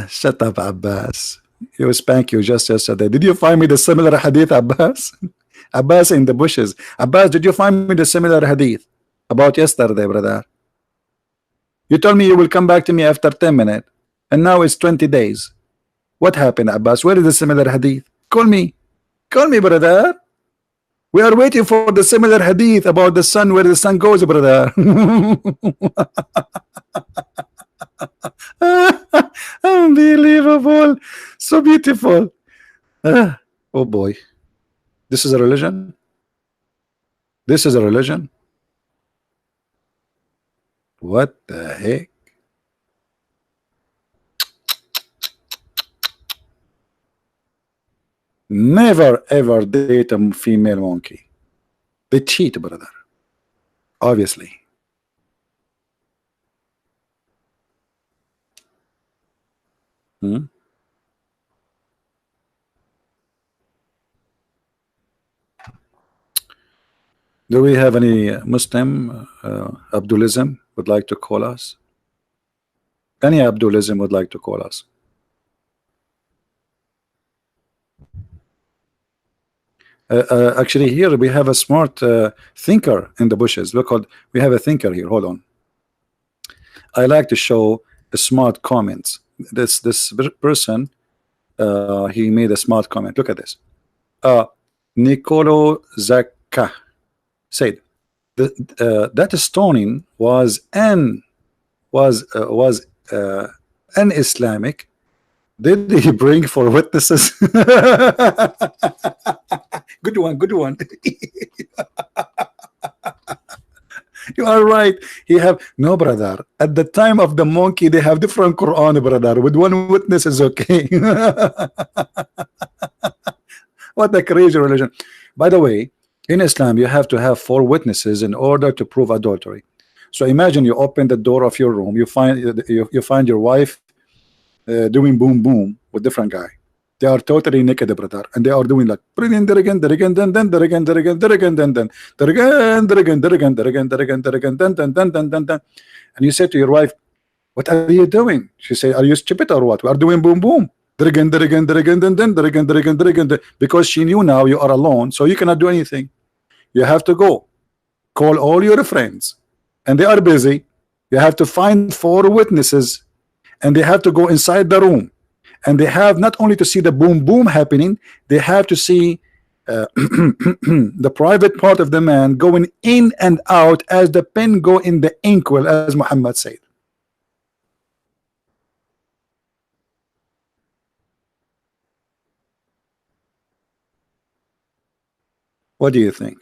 Shut up, Abbas. He was spank you just yesterday. Did you find me the similar hadith, Abbas? Abbas in the bushes. Abbas, did you find me the similar hadith about yesterday, brother? You told me you will come back to me after 10 minutes, and now it's 20 days. What happened, Abbas? Where is the similar hadith? Call me, brother. We are waiting for the similar hadith about the sun, where the sun goes, brother. Unbelievable, so beautiful. Oh boy, this is a religion. This is a religion. What the heck? Never ever date a female monkey. They cheat, brother. Obviously. Do we have any Muslim Abdulism would like to call us? Any Abdulism would like to call us? Actually, here we have a smart thinker in the bushes. Look, we have a thinker here. Hold on. I like to show the smart comments. This person, he made a smart comment. Look at this. Nicolo Zacca said that stoning was un-Islamic. Did he bring for witnesses? Good one, good one. You are right. He have no, brother. At the time of the monkey, they have different Quran, brother. With one witness is okay. What a crazy religion. By the way, in Islam, you have to have 4 witnesses in order to prove adultery. So imagine you open the door of your room, you find your wife doing boom boom with different guy. They are totally naked, brother, and they are doing like and you say to your wife, what are you doing? She say, are you stupid or what? We are doing boom boom. Because she knew now you are alone, so you cannot do anything. You have to go call all your friends, and they are busy. You have to find 4 witnesses and they have to go inside the room, and they have not only to see the boom boom happening, they have to see the private part of the man going in and out as the pen go in the inkwell, as Muhammad said. What do you think?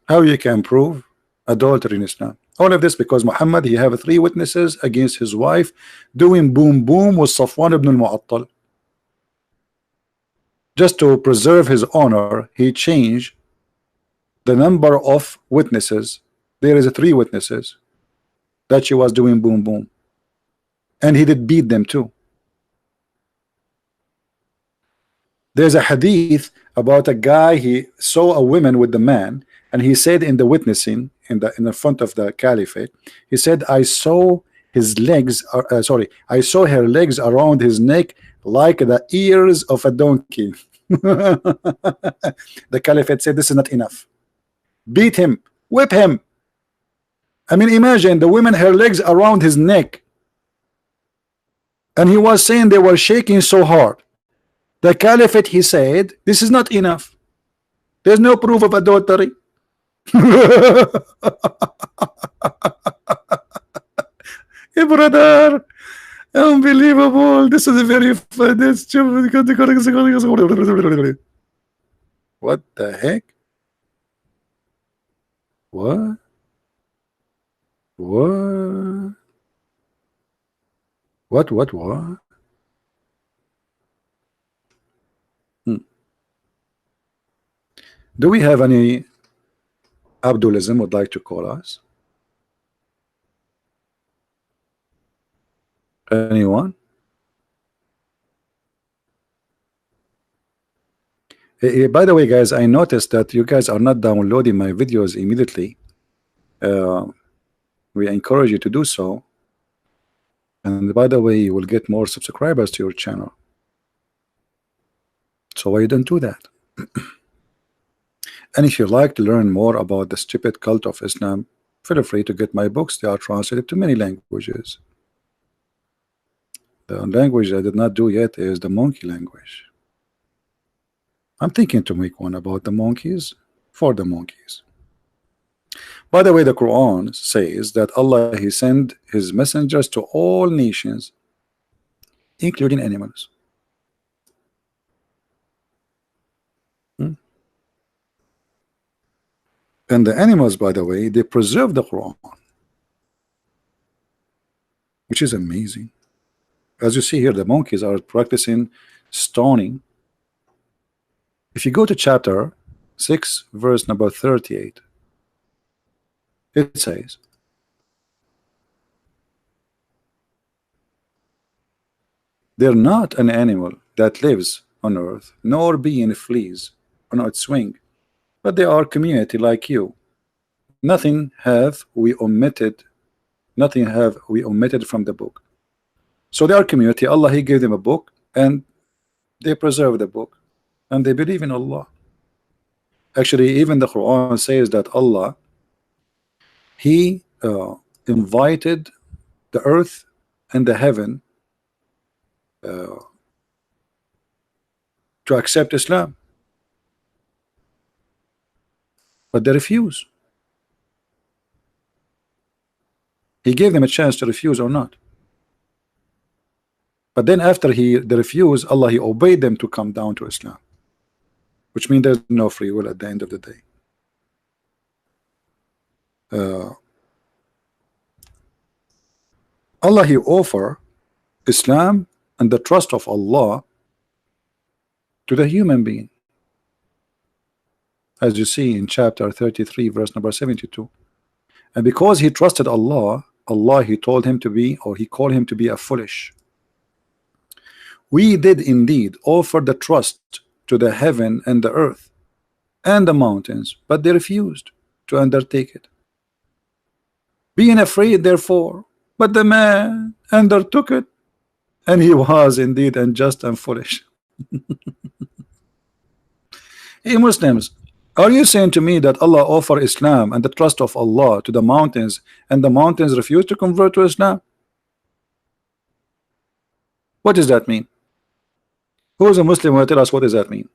How you can prove adultery in Islam? All of this because Muhammad, he have 3 witnesses against his wife doing boom boom with Safwan ibn al-Mu'attal. Just to preserve his honor, he changed the number of witnesses. There is 3 witnesses that she was doing boom boom, and he did beat them too. There's a hadith about a guy, he saw a woman with the man, and he said in the witnessing in the front of the caliphate, he said, I saw his legs, I saw her legs around his neck like the ears of a donkey. The caliphate said, this is not enough. Beat him, whip him. I mean, imagine the woman, her legs around his neck, and he was saying they were shaking so hard. The caliphate, he said, this is not enough. There's no proof of adultery. Hey, brother, unbelievable. This is a very what the heck? What? Do we have any Abdulism would like to call us? Anyone? By the way, guys, I noticed that you guys are not downloading my videos immediately. We encourage you to do so. And by the way, you will get more subscribers to your channel. So why you don't do that? And if you like to learn more about the stupid cult of Islam, feel free to get my books. They are translated to many languages. The language I did not do yet is the monkey language. I'm thinking to make one about the monkeys for the monkeys. By the way, the Quran says that Allah, he sent his messengers to all nations, including animals. And the animals, by the way, they preserve the Quran, which is amazing. As you see here, the monkeys are practicing stoning. If you go to chapter 6, verse number 38, it says, they're not an animal that lives on earth, nor being fleas on its wing, but they are community like you. Nothing have we omitted from the book. So they are community. Allah, he gave them a book, and they preserve the book, and they believe in Allah. Actually, even the Quran says that Allah, he invited the earth and the heaven to accept Islam, but they refuse. He gave them a chance to refuse or not. But then after they refuse, Allah, he obeyed them to come down to Islam, which means there's no free will at the end of the day. Allah, he offer Islam and the trust of Allah to the human being, as you see in chapter 33, verse number 72. And because he trusted Allah, Allah, he told him to be, or he called him to be a foolish. We did indeed offer the trust to the heaven and the earth and the mountains, but they refused to undertake it, being afraid therefore. But the man undertook it, and he was indeed unjust and foolish. Hey Muslims, Are you saying to me that Allah offer Islam and the trust of Allah to the mountains, and the mountains refuse to convert to Islam? What does that mean? Who is a Muslim who will tell us what does that mean?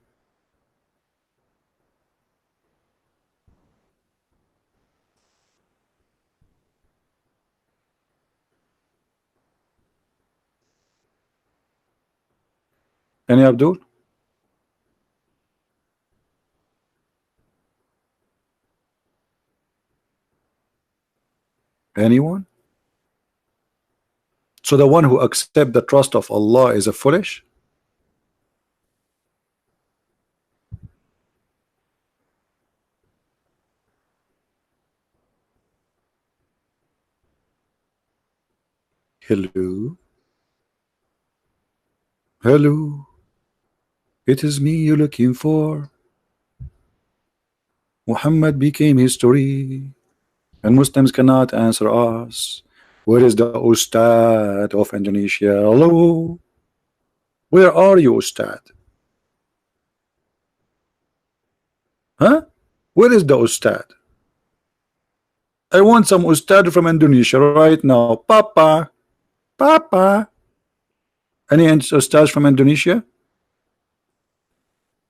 Any Abdul? Anyone? So the one who accept the trust of Allah is a foolish? Hello? Hello? It is me you're looking for. Muhammad became history, and Muslims cannot answer us. Where is the Ustad of Indonesia? Hello? Where are you, Ustad? Huh? Where is the Ustad? I want some Ustad from Indonesia right now. Papa. Papa. Any Ustads from Indonesia?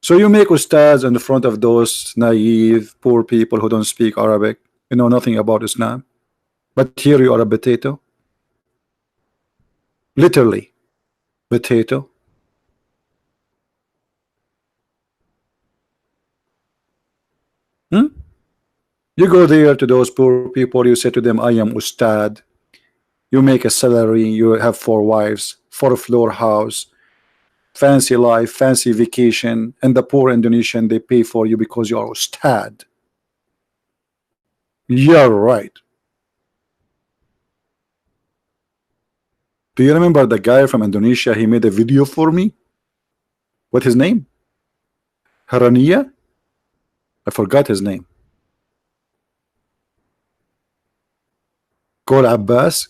So you make Ustads in the front of those naive, poor people who don't speak Arabic, you know nothing about Islam. But here you are a potato. Literally. Potato. You go there to those poor people, you say to them, I am Ustad. You make a salary, you have 4 wives, 4-floor house, fancy life, fancy vacation, and the poor Indonesian, they pay for you because you are Ustad. Yeah, right. Do you remember the guy from Indonesia? He made a video for me. What's his name? Harania? I forgot his name. Called Abbas.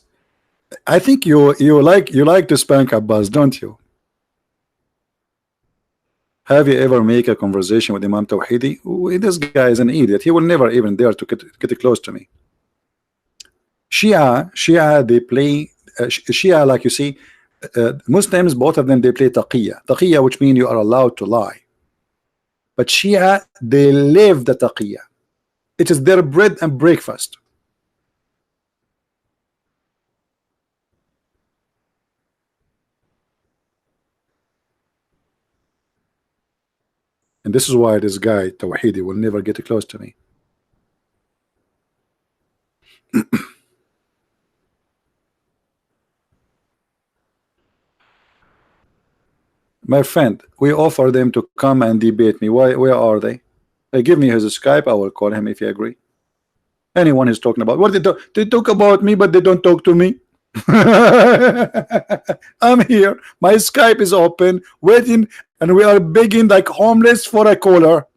I think you like to spank Abbas, don't you? Have you ever make a conversation with Imam Tawhidi? Ooh, this guy is an idiot. He will never even dare to get close to me. Shia, they play Shia, like you see, Muslims, both of them, they play taqiyya. Taqiyya, which means you are allowed to lie. But Shia, they live the taqiyya. It is their bread and breakfast. And this is why this guy Tawhidi will never get close to me. My friend, we offer them to come and debate me. Where are they? Give me his Skype. I will call him if you agree. Anyone is talking about what they talk about me, but they don't talk to me. I'm here. My Skype is open, waiting, and we are begging like homeless for a caller.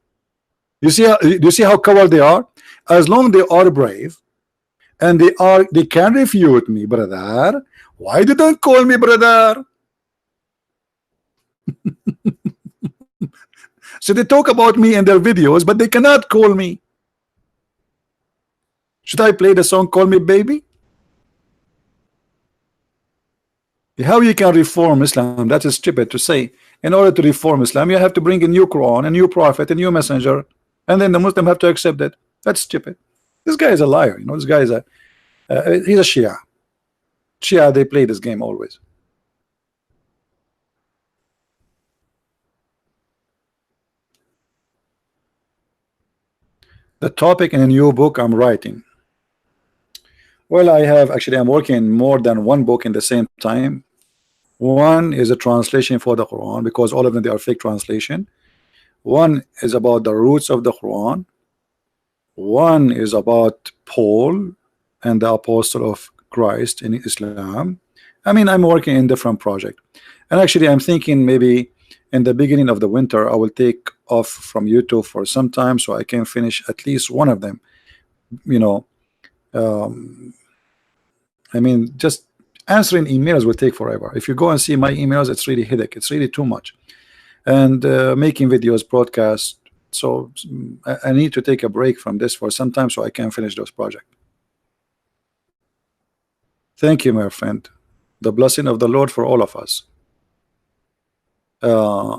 You see how coward they are? As long they are brave, and they can refute me, brother. Why they don't call me brother? So they talk about me in their videos, but they cannot call me. Should I play the song Call Me Baby? How you can reform Islam? That is stupid to say. In order to reform Islam, you have to bring a new Quran, a new prophet, a new messenger, and then the Muslim have to accept it. That's stupid. This guy is a liar. You know, this guy is he's a Shia. Shia, they play this game always. The topic in a new book I'm writing. Well, I'm working more than one book in the same time. One is a translation for the Quran, because all of them, they are fake translation. One is about the roots of the Quran. One is about Paul and the apostle of Christ in Islam. I mean, I'm working in different project, and actually I'm thinking maybe in the beginning of the winter I will take off from YouTube for some time so I can finish at least one of them. You know, I mean, just answering emails will take forever. If you go and see my emails, it's really headache. It's really too much. And making videos, broadcast, So I need to take a break from this for some time so I can finish those projects. Thank you, my friend. The blessing of the Lord for all of us. I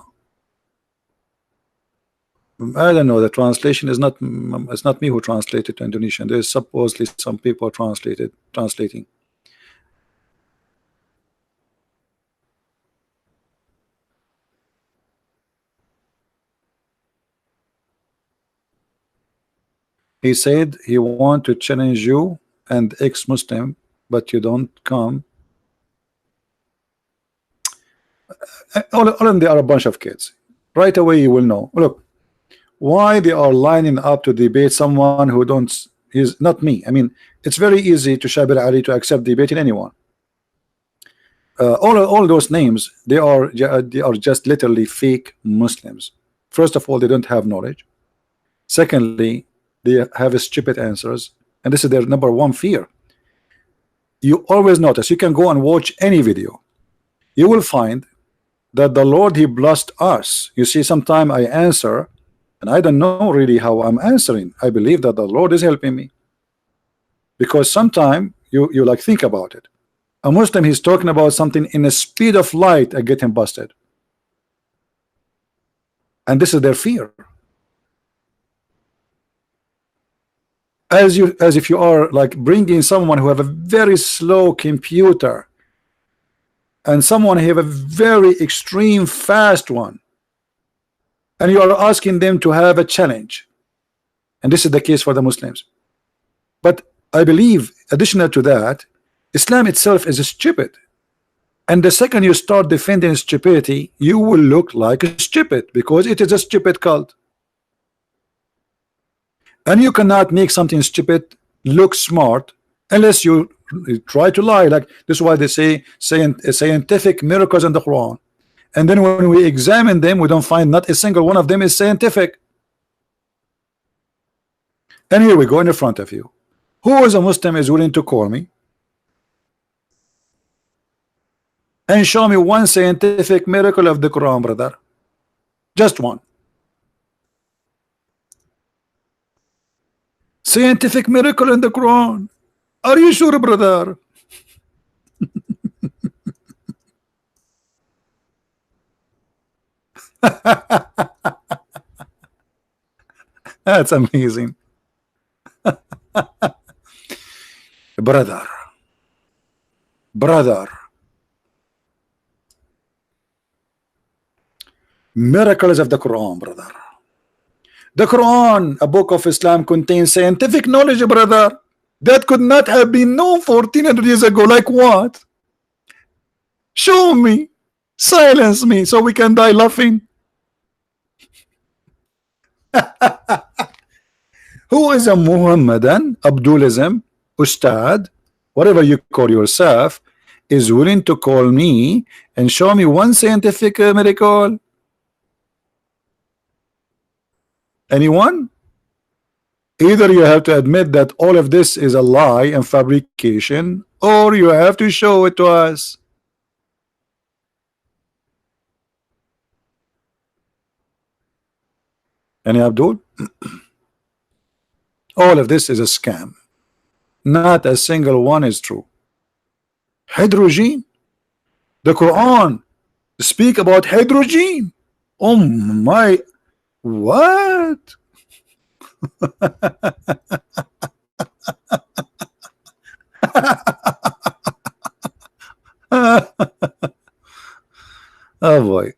don't know. The translation is not. It's not me who translated to Indonesian. There's supposedly some people translating. He said he want to challenge you and ex-Muslim, but you don't come. All of them, they are a bunch of kids. Right away, you will know. Look, why they are lining up to debate someone who don't. Is not me. I mean, it's very easy to Shabir Ali to accept debating anyone. All those names, they are just literally fake Muslims. First of all, they don't have knowledge. Secondly, they have stupid answers, and this is their number one fear. You always notice, you can go and watch any video, you will find that the Lord, he blessed us. You see, sometime I answer and I don't know really how I'm answering. I believe that the Lord is helping me, because sometime you like think about it. A Muslim, he's talking about something in the speed of light, I get him busted, and this is their fear. As if you are like bringing someone who have a very slow computer and someone who have a very extreme fast one, and you are asking them to have a challenge. And this is the case for the Muslims. But I believe, additional to that, Islam itself is stupid, and the second you start defending stupidity, you will look like stupid, because it is a stupid cult. And you cannot make something stupid look smart unless you try to lie. Like this is why they say scientific miracles in the Quran, and then when we examine them, we don't find not a single one of them is scientific. And here we go in front of you. Who is a Muslim is willing to call me and show me one scientific miracle of the Quran, brother? Just one. Scientific miracle in the Quran. Are you sure, brother? That's amazing. Brother. Miracles of the Quran, brother. The Quran, a book of Islam, contains scientific knowledge, brother, that could not have been known 1400 years ago. Like what? Show me. Silence me so we can die laughing. Who is a Muhammadan, Abdulism, Ustad, whatever you call yourself, is willing to call me and show me one scientific miracle? Anyone? Either you have to admit that all of this is a lie and fabrication, or you have to show it to us. Any Abdul? All of this is a scam. Not a single one is true. Hydrogen? The Quran speak about hydrogen. Oh my, what? Oh boy.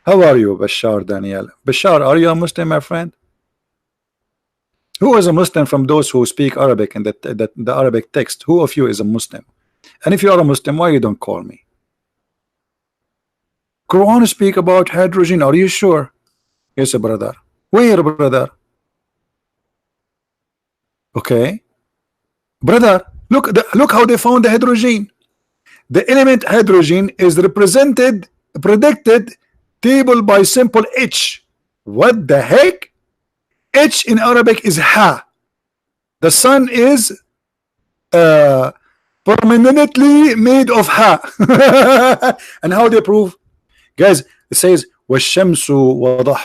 How are you, Bashar Daniel? Bashar, are you a Muslim, my friend? Who is a Muslim from those who speak Arabic and the Arabic text? Who of you is a Muslim? And if you are a Muslim, why you don't call me? Quran speak about hydrogen. Are you sure? Yes, brother. Where, brother? Okay, brother. Look how they found the hydrogen. The element hydrogen is predicted table by simple H. What the heck? H in Arabic is ha. The sun is permanently made of ha. And how they prove? Guys, it says والشمس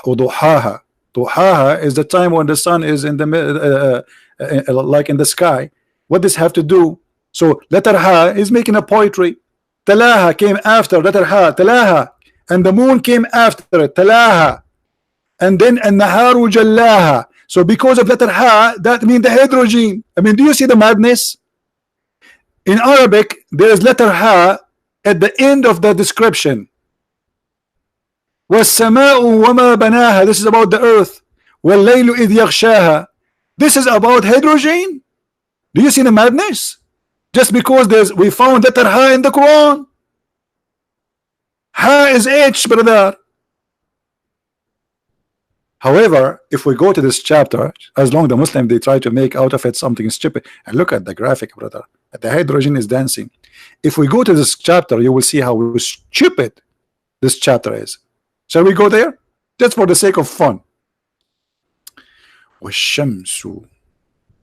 وضحاها. Duhaha is the time when the sun is in the like in the sky. What does have to do? So letter Ha is making a poetry. Talaha came after letter Ha, Talaha, and the moon came after it, Talaha, and then An-Naharu Jallaha. So because of letter Ha, that means the hydrogen. I mean, do you see the madness? In Arabic, there is letter Ha at the end of the description. وَالسَّمَاءُ وَمَا بَنَاهَا. This is about the earth. وَاللَّيْلُ إِذْ يَغْشَاهَا. This is about hydrogen. Do you see the madness? Just because we found letter Ha in the Quran. Ha is H, brother. However, if we go to this chapter, as long as the Muslim they try to make out of it something stupid, and look at the graphic, brother. The hydrogen is dancing. If we go to this chapter, you will see how stupid this chapter is. Shall we go there? Just for the sake of fun. والشمس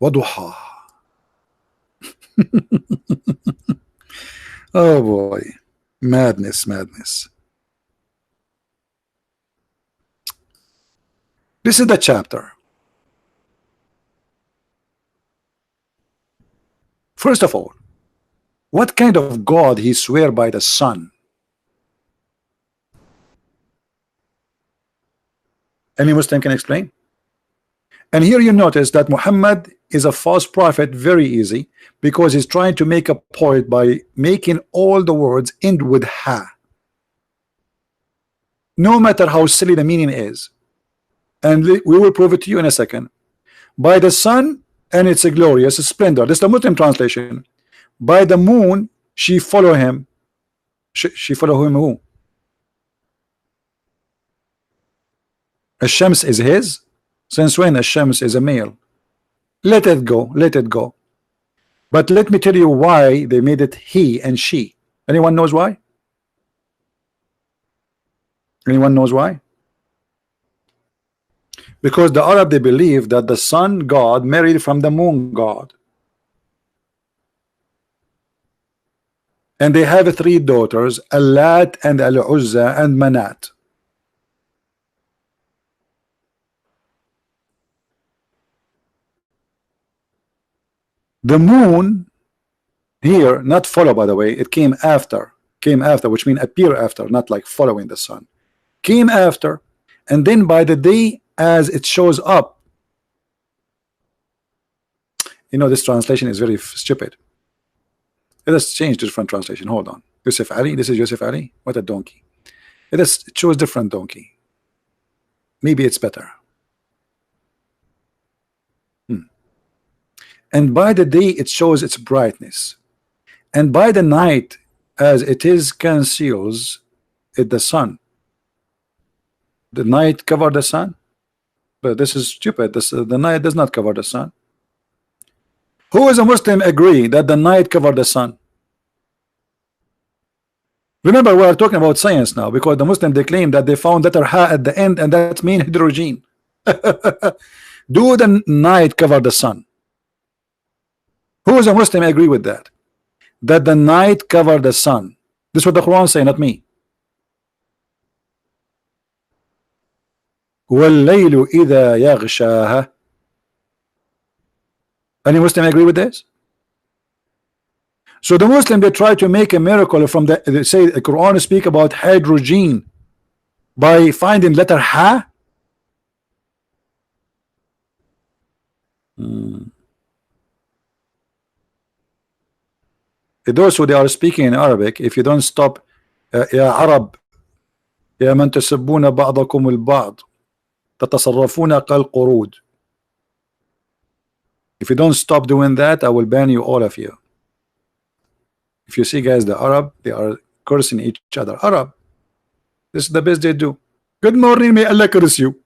وضحاها. Oh boy, madness, madness. This is the chapter. First of all, what kind of God he swear by the sun? Any Muslim can explain? And here you notice that Muhammad is a false prophet very easy, because he's trying to make a point by making all the words end with Ha, no matter how silly the meaning is. And we will prove it to you in a second. By the sun and its glorious splendor. This is the Muslim translation. By the moon she follow him. She follow him who? Shams is his. Since when Shams is a male? Let it go, let it go. But let me tell you why they made it he and she. Anyone knows why? Anyone knows why? Because the Arab they believe that the sun god married from the moon god, and they have three daughters, Al-Lat and Al-Uzza and Manat. The moon here, not follow, by the way, it came after, which means appear after, not like following the sun. Came after, and then by the day as it shows up. You know, this translation is very stupid. Let us change different translation. Hold on. Yusuf Ali, this is Yusuf Ali. What a donkey. It shows different donkey. Maybe it's better. And by the day it shows its brightness, and by the night as it is conceals it the sun. The night cover the sun, but this is stupid. The night does not cover the sun. Who is a Muslim agree that the night cover the sun? Remember, we are talking about science now, because the Muslim they claim that they found letter Ha at the end, and that means hydrogen. Do the night cover the sun? Who is a Muslim agree with that? That the night cover the sun. This is what the Quran say, not me. وَاللَّيْلُ إِذَا يَغْشَاهَا. Any Muslim agree with this? So the Muslim they try to make a miracle from they say the Quran speak about hydrogen by finding letter Ha. Those who they are speaking in Arabic, if you don't stop, يا عرب يا من تسبون بعضكم البعض تتصرفون كالقرود. If you don't stop doing that, I will ban you, all of you. If you see guys, the Arab, they are cursing each other. Arab, this is the best they do. Good morning, may Allah curse you.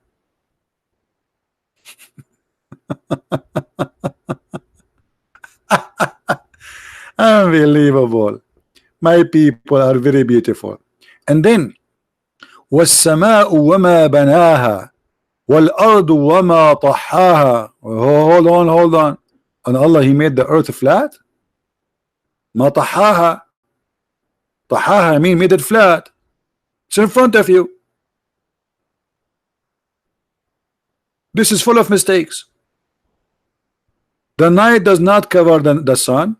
Unbelievable. My people are very beautiful. And then وَالسَّمَاءُ وَمَا بَنَاهَا وَالْأَرْضُ وَمَا طَحَّاهَا. Hold on. And Allah, he made the earth flat? ما طحاها. طحاها mean made it flat. It's in front of you. This is full of mistakes. The night does not cover the sun,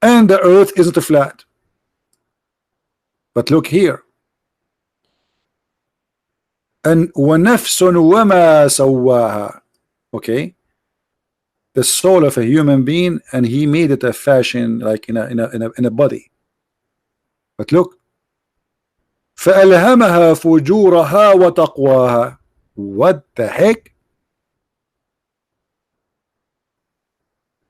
and the earth isn't flat. But look here. And وَنَفْسٌ وَمَا سَوَّاهَا. Okay, the soul of a human being, and he made it a fashion, like in a body. But look, فَأَلْهَمَهَا فُجُورَهَا وَتَقْوَاهَا. What the heck?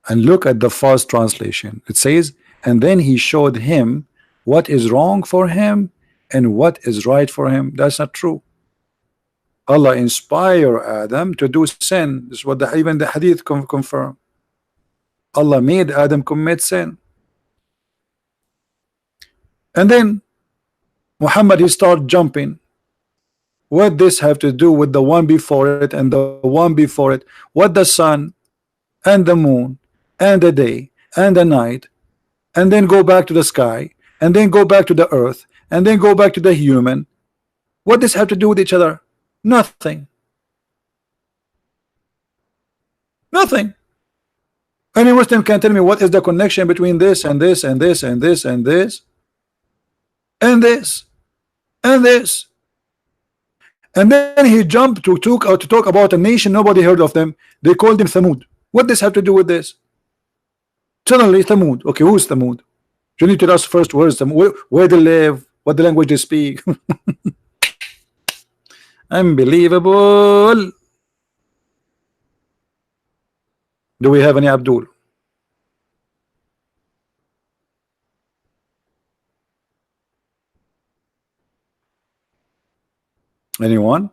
And look at the false translation. It says, and then he showed him what is wrong for him and what is right for him. That's not true. Allah inspired Adam to do sin. This is what even the hadith confirm. Allah made Adam commit sin. And then Muhammad, he start jumping. What this have to do with the one before it and the one before it? What the sun and the moon and the day and the night, and then go back to the sky, and then go back to the earth, and then go back to the human. What does have to do with each other? Nothing. Nothing. Any Muslim can tell me what is the connection between this and this and this and this and this and this and this. And then he jumped to talk about a nation nobody heard of them. They called him Thamud. What does have to do with this? Suddenly Thamud. Okay, who's Thamud? You need to ask first where's Thamud, where they live, what the language they speak. Unbelievable. Do we have any Abdul? Anyone?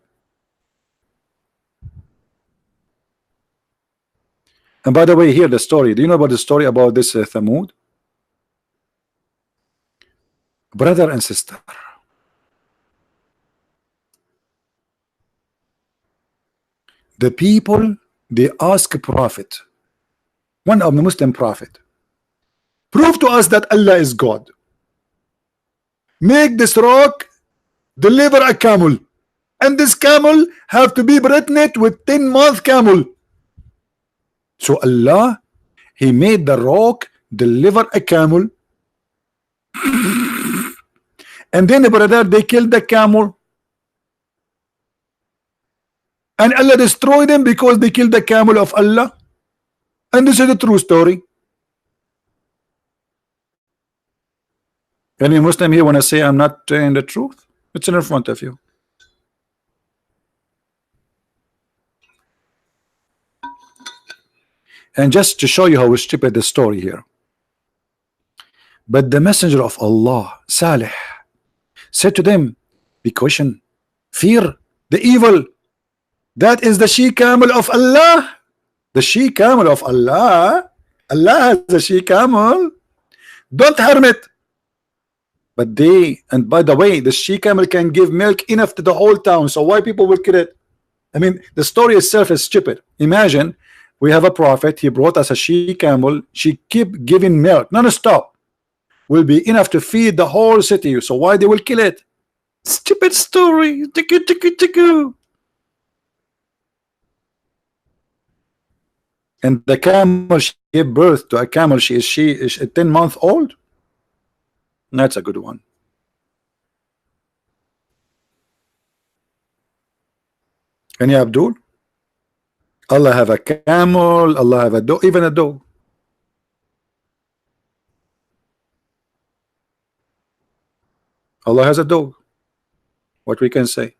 And by the way, hear the story. Do you know about the story about this Thamud? Brother and sister, the people, they ask a prophet, one of the Muslim prophet, prove to us that Allah is God. Make this rock deliver a camel, and this camel have to be pregnant with 10-month camel. So Allah, he made the rock deliver a camel, and then the brother, they killed the camel, and Allah destroyed them because they killed the camel of Allah. And this is a true story. Any Muslim here want to say I'm not telling the truth? It's in front of you. And just to show you how stupid the story here. But the messenger of Allah, Salih, said to them, be caution, fear the evil. That is the she camel of Allah. The she camel of Allah. Allah has a she camel. Don't harm it. But they, and by the way, the she camel can give milk enough to the whole town. So why people will kill it? I mean, the story itself is stupid. Imagine we have a prophet. He brought us a she camel. She keep giving milk non-stop. Will be enough to feed the whole city. So why they will kill it? Stupid story. And the camel, she gave birth to a camel. She is 10 months old. That's a good one. Any Abdul? Allah have a camel. Allah have a dog. Even a dog. Allah has a dog. What we can say.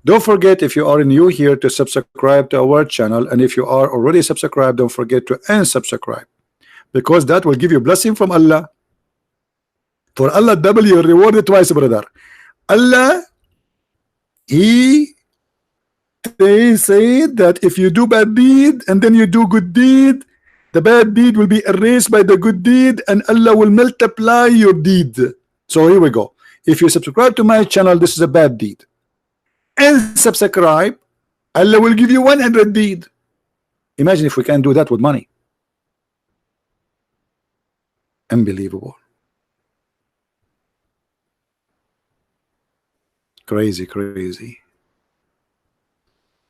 Don't forget, if you are new here, to subscribe to our channel, and if you are already subscribed, don't forget to unsubscribe, because that will give you blessing from Allah. For Allah double your reward twice, brother. Allah, they say that if you do bad deed and then you do good deed, the bad deed will be erased by the good deed, and Allah will multiply your deed. So here we go. If you subscribe to my channel, this is a bad deed. And subscribe, Allah will give you 100 deed. Imagine if we can do that with money. Unbelievable. Crazy, crazy.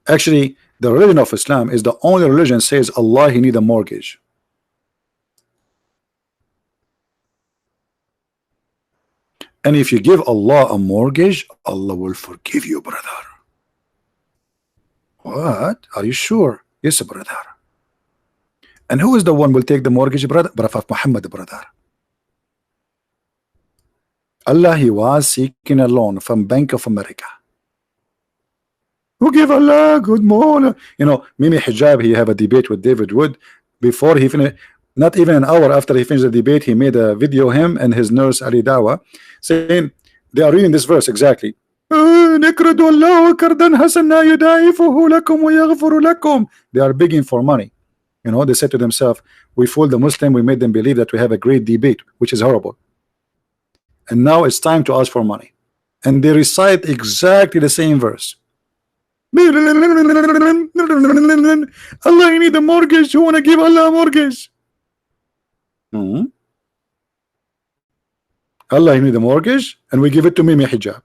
Actually, the religion of Islam is the only religion says Allah he need a mortgage. And if you give Allah a mortgage, Allah will forgive you, brother. What? Are you sure? Yes, brother. And who is the one will take the mortgage, brother? Prophet Muhammad, brother. Allah, he was seeking a loan from Bank of America. Who give Allah good morning? You know, Mimi Hijab, he have a debate with David Wood before he finished. Not even an hour after he finished the debate, he made a video, him and his nurse Ali Dawa, saying they are reading this verse exactly. They are begging for money. You know, they said to themselves, we fooled the Muslim, we made them believe that we have a great debate, which is horrible. And now it's time to ask for money. And they recite exactly the same verse. Allah, you need a mortgage. You want to give Allah a mortgage? Allah, you need a mortgage, and we give it to Mimi Hijab.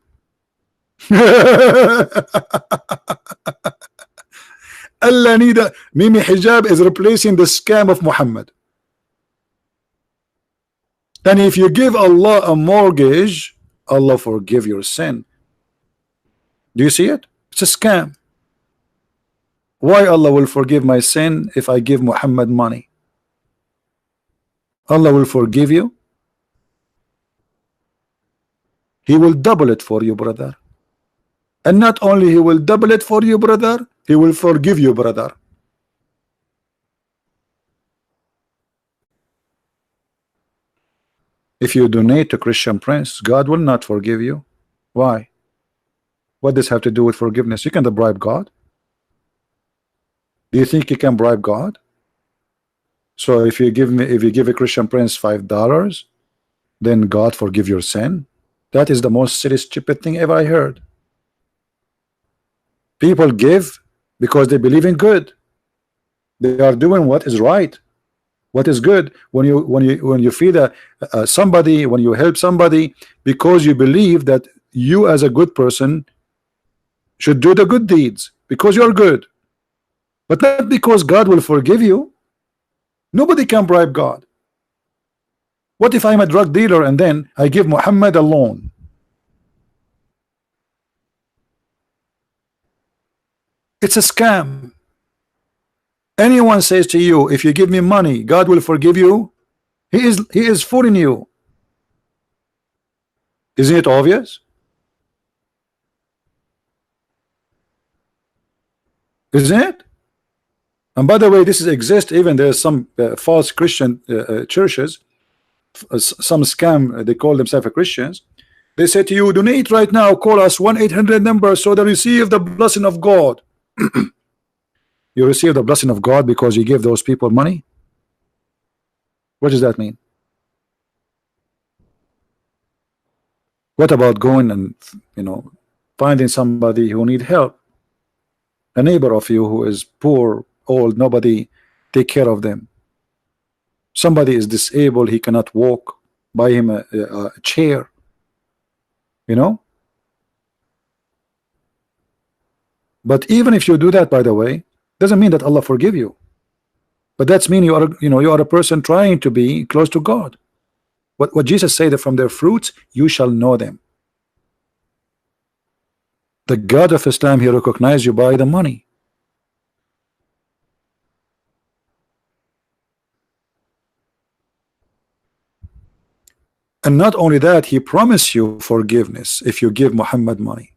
Allah need a Mimi Hijab is replacing the scam of Muhammad. And if you give Allah a mortgage, Allah forgive your sin. Do you see it? It's a scam. Why Allah will forgive my sin if I give Muhammad money? Allah will forgive you. He will double it for you, brother. And not only he will double it for you, brother, he will forgive you, brother. If you donate to Christian Prince, God will not forgive you. Why? What does have to do with forgiveness? You can't bribe God. Do you think you can bribe God? So if you give a Christian Prince $5, then God forgive your sin? That is the most silly, stupid thing ever I heard. People give because they believe in good. They are doing what is right, what is good. When you feed somebody, when you help somebody, because you believe that you as a good person should do the good deeds because you are good, but not because God will forgive you. Nobody can bribe God. What if I'm a drug dealer and then I give Muhammad a loan? It's a scam. Anyone says to you, if you give me money, God will forgive you, he is fooling you. Isn't it obvious? Isn't it? And by the way, this exists. Even there's some false Christian churches, some scam. They call themselves Christians. They say to you, donate right now. Call us 1-800 number so that you receive the blessing of God. You receive the blessing of God because you give those people money. What does that mean? What about going and finding somebody who need help, a neighbor of you who is poor, old, nobody take care of them, somebody is disabled, he cannot walk, buy him a chair, But even if you do that, by the way, doesn't mean that Allah forgive you, but that's mean you are a person trying to be close to God. What Jesus said, that from their fruits you shall know them. The God of Islam, he recognizes you by the money. And not only that, he promised you forgiveness if you give Muhammad money.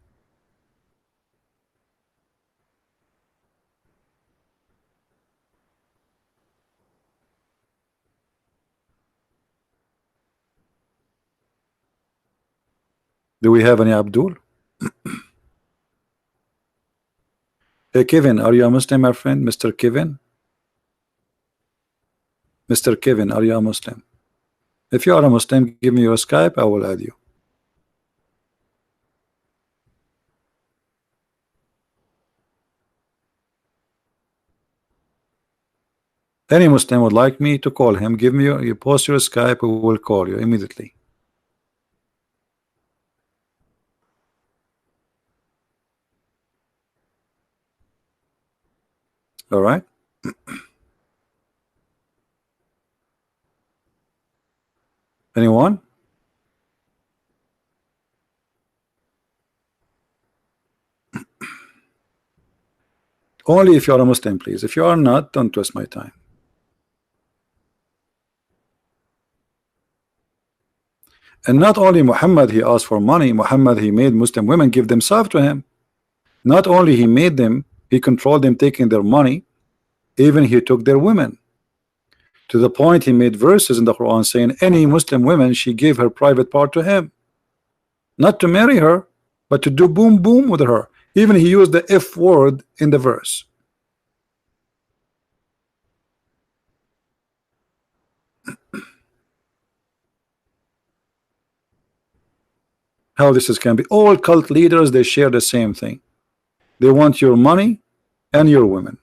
Do we have any Abdul? Hey Kevin, are you a Muslim, my friend? Mr. Kevin? Mr. Kevin, are you a Muslim? If you are a Muslim, give me your Skype, I will add you. Any Muslim would like me to call him, give me you post your Skype, we will call you immediately. All right. Anyone? Only if you are a Muslim, please. If you are not, don't waste my time. And not only Muhammad he asked for money, Muhammad he made Muslim women give themselves to him. Not only he made them, he controlled them taking their money, even he took their women. To the point he made verses in the Quran saying any Muslim woman, she gave her private part to him. Not to marry her, but to do boom boom with her. Even he used the F word in the verse. How this can be? All cult leaders, they share the same thing. They want your money and your women.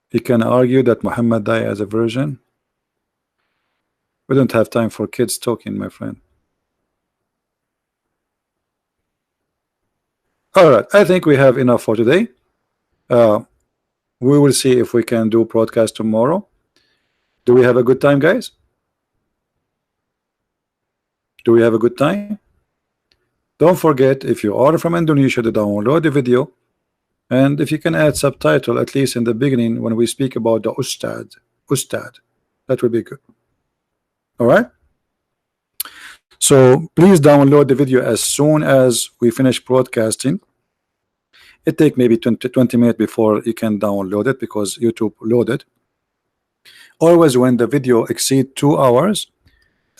He can argue that Muhammad died as a virgin. We don't have time for kids talking, my friend. All right, I think we have enough for today. We will see if we can do broadcast tomorrow. Do we have a good time, guys? Do we have a good time? Don't forget, if you are from Indonesia, to download the video, and if you can add subtitle at least in the beginning when we speak about the Ustad, that would be good. All right. So please download the video as soon as we finish broadcasting. It takes maybe 20 minutes before you can download it because YouTube loaded. Always when the video exceeds 2 hours,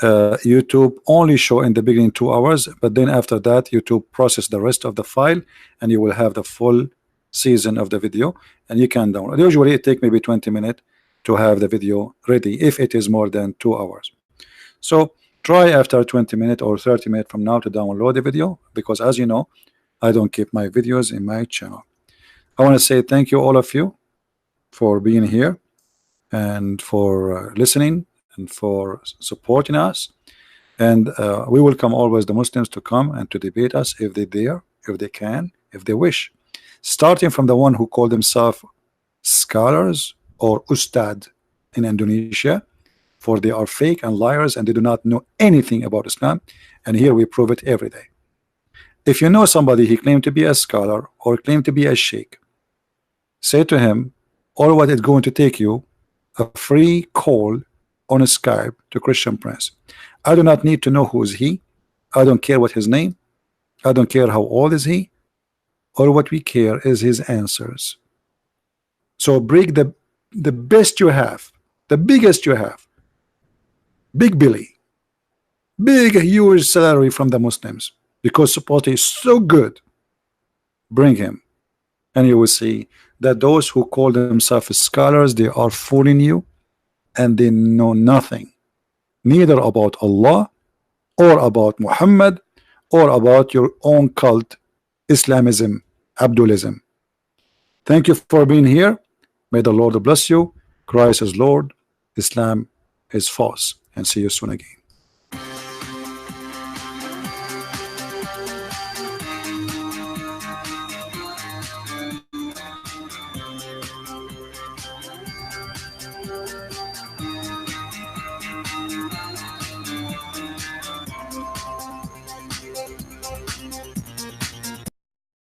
YouTube only show in the beginning 2 hours, but then after that YouTube process the rest of the file and you will have the full season of the video and you can download. Usually it takes maybe 20 minutes to have the video ready if it is more than 2 hours. So try after 20 minutes or 30 minutes from now to download the video, because as you know, I don't keep my videos in my channel. I want to say thank you all of you for being here and for listening and for supporting us. And we welcome always the Muslims to come and to debate us if they dare, if they can, if they wish. Starting from the one who call themselves scholars or Ustad in Indonesia, for they are fake and liars and they do not know anything about Islam. And here we prove it every day. If you know somebody he claimed to be a scholar or claimed to be a sheikh, say to him, all what it's going to take you a free call on a Skype to Christian Prince. I do not need to know who is he. I don't care what his name. I don't care how old is he. All what we care is his answers. So bring the best you have, the biggest you have. Big Billy, big huge salary from the Muslims because support is so good. Bring him and you will see that those who call themselves scholars, they are fooling you and they know nothing, neither about Allah or about Muhammad or about your own cult, Islamism, Abdulism. Thank you for being here. May the Lord bless you. Christ is Lord, Islam is false, and see you soon again.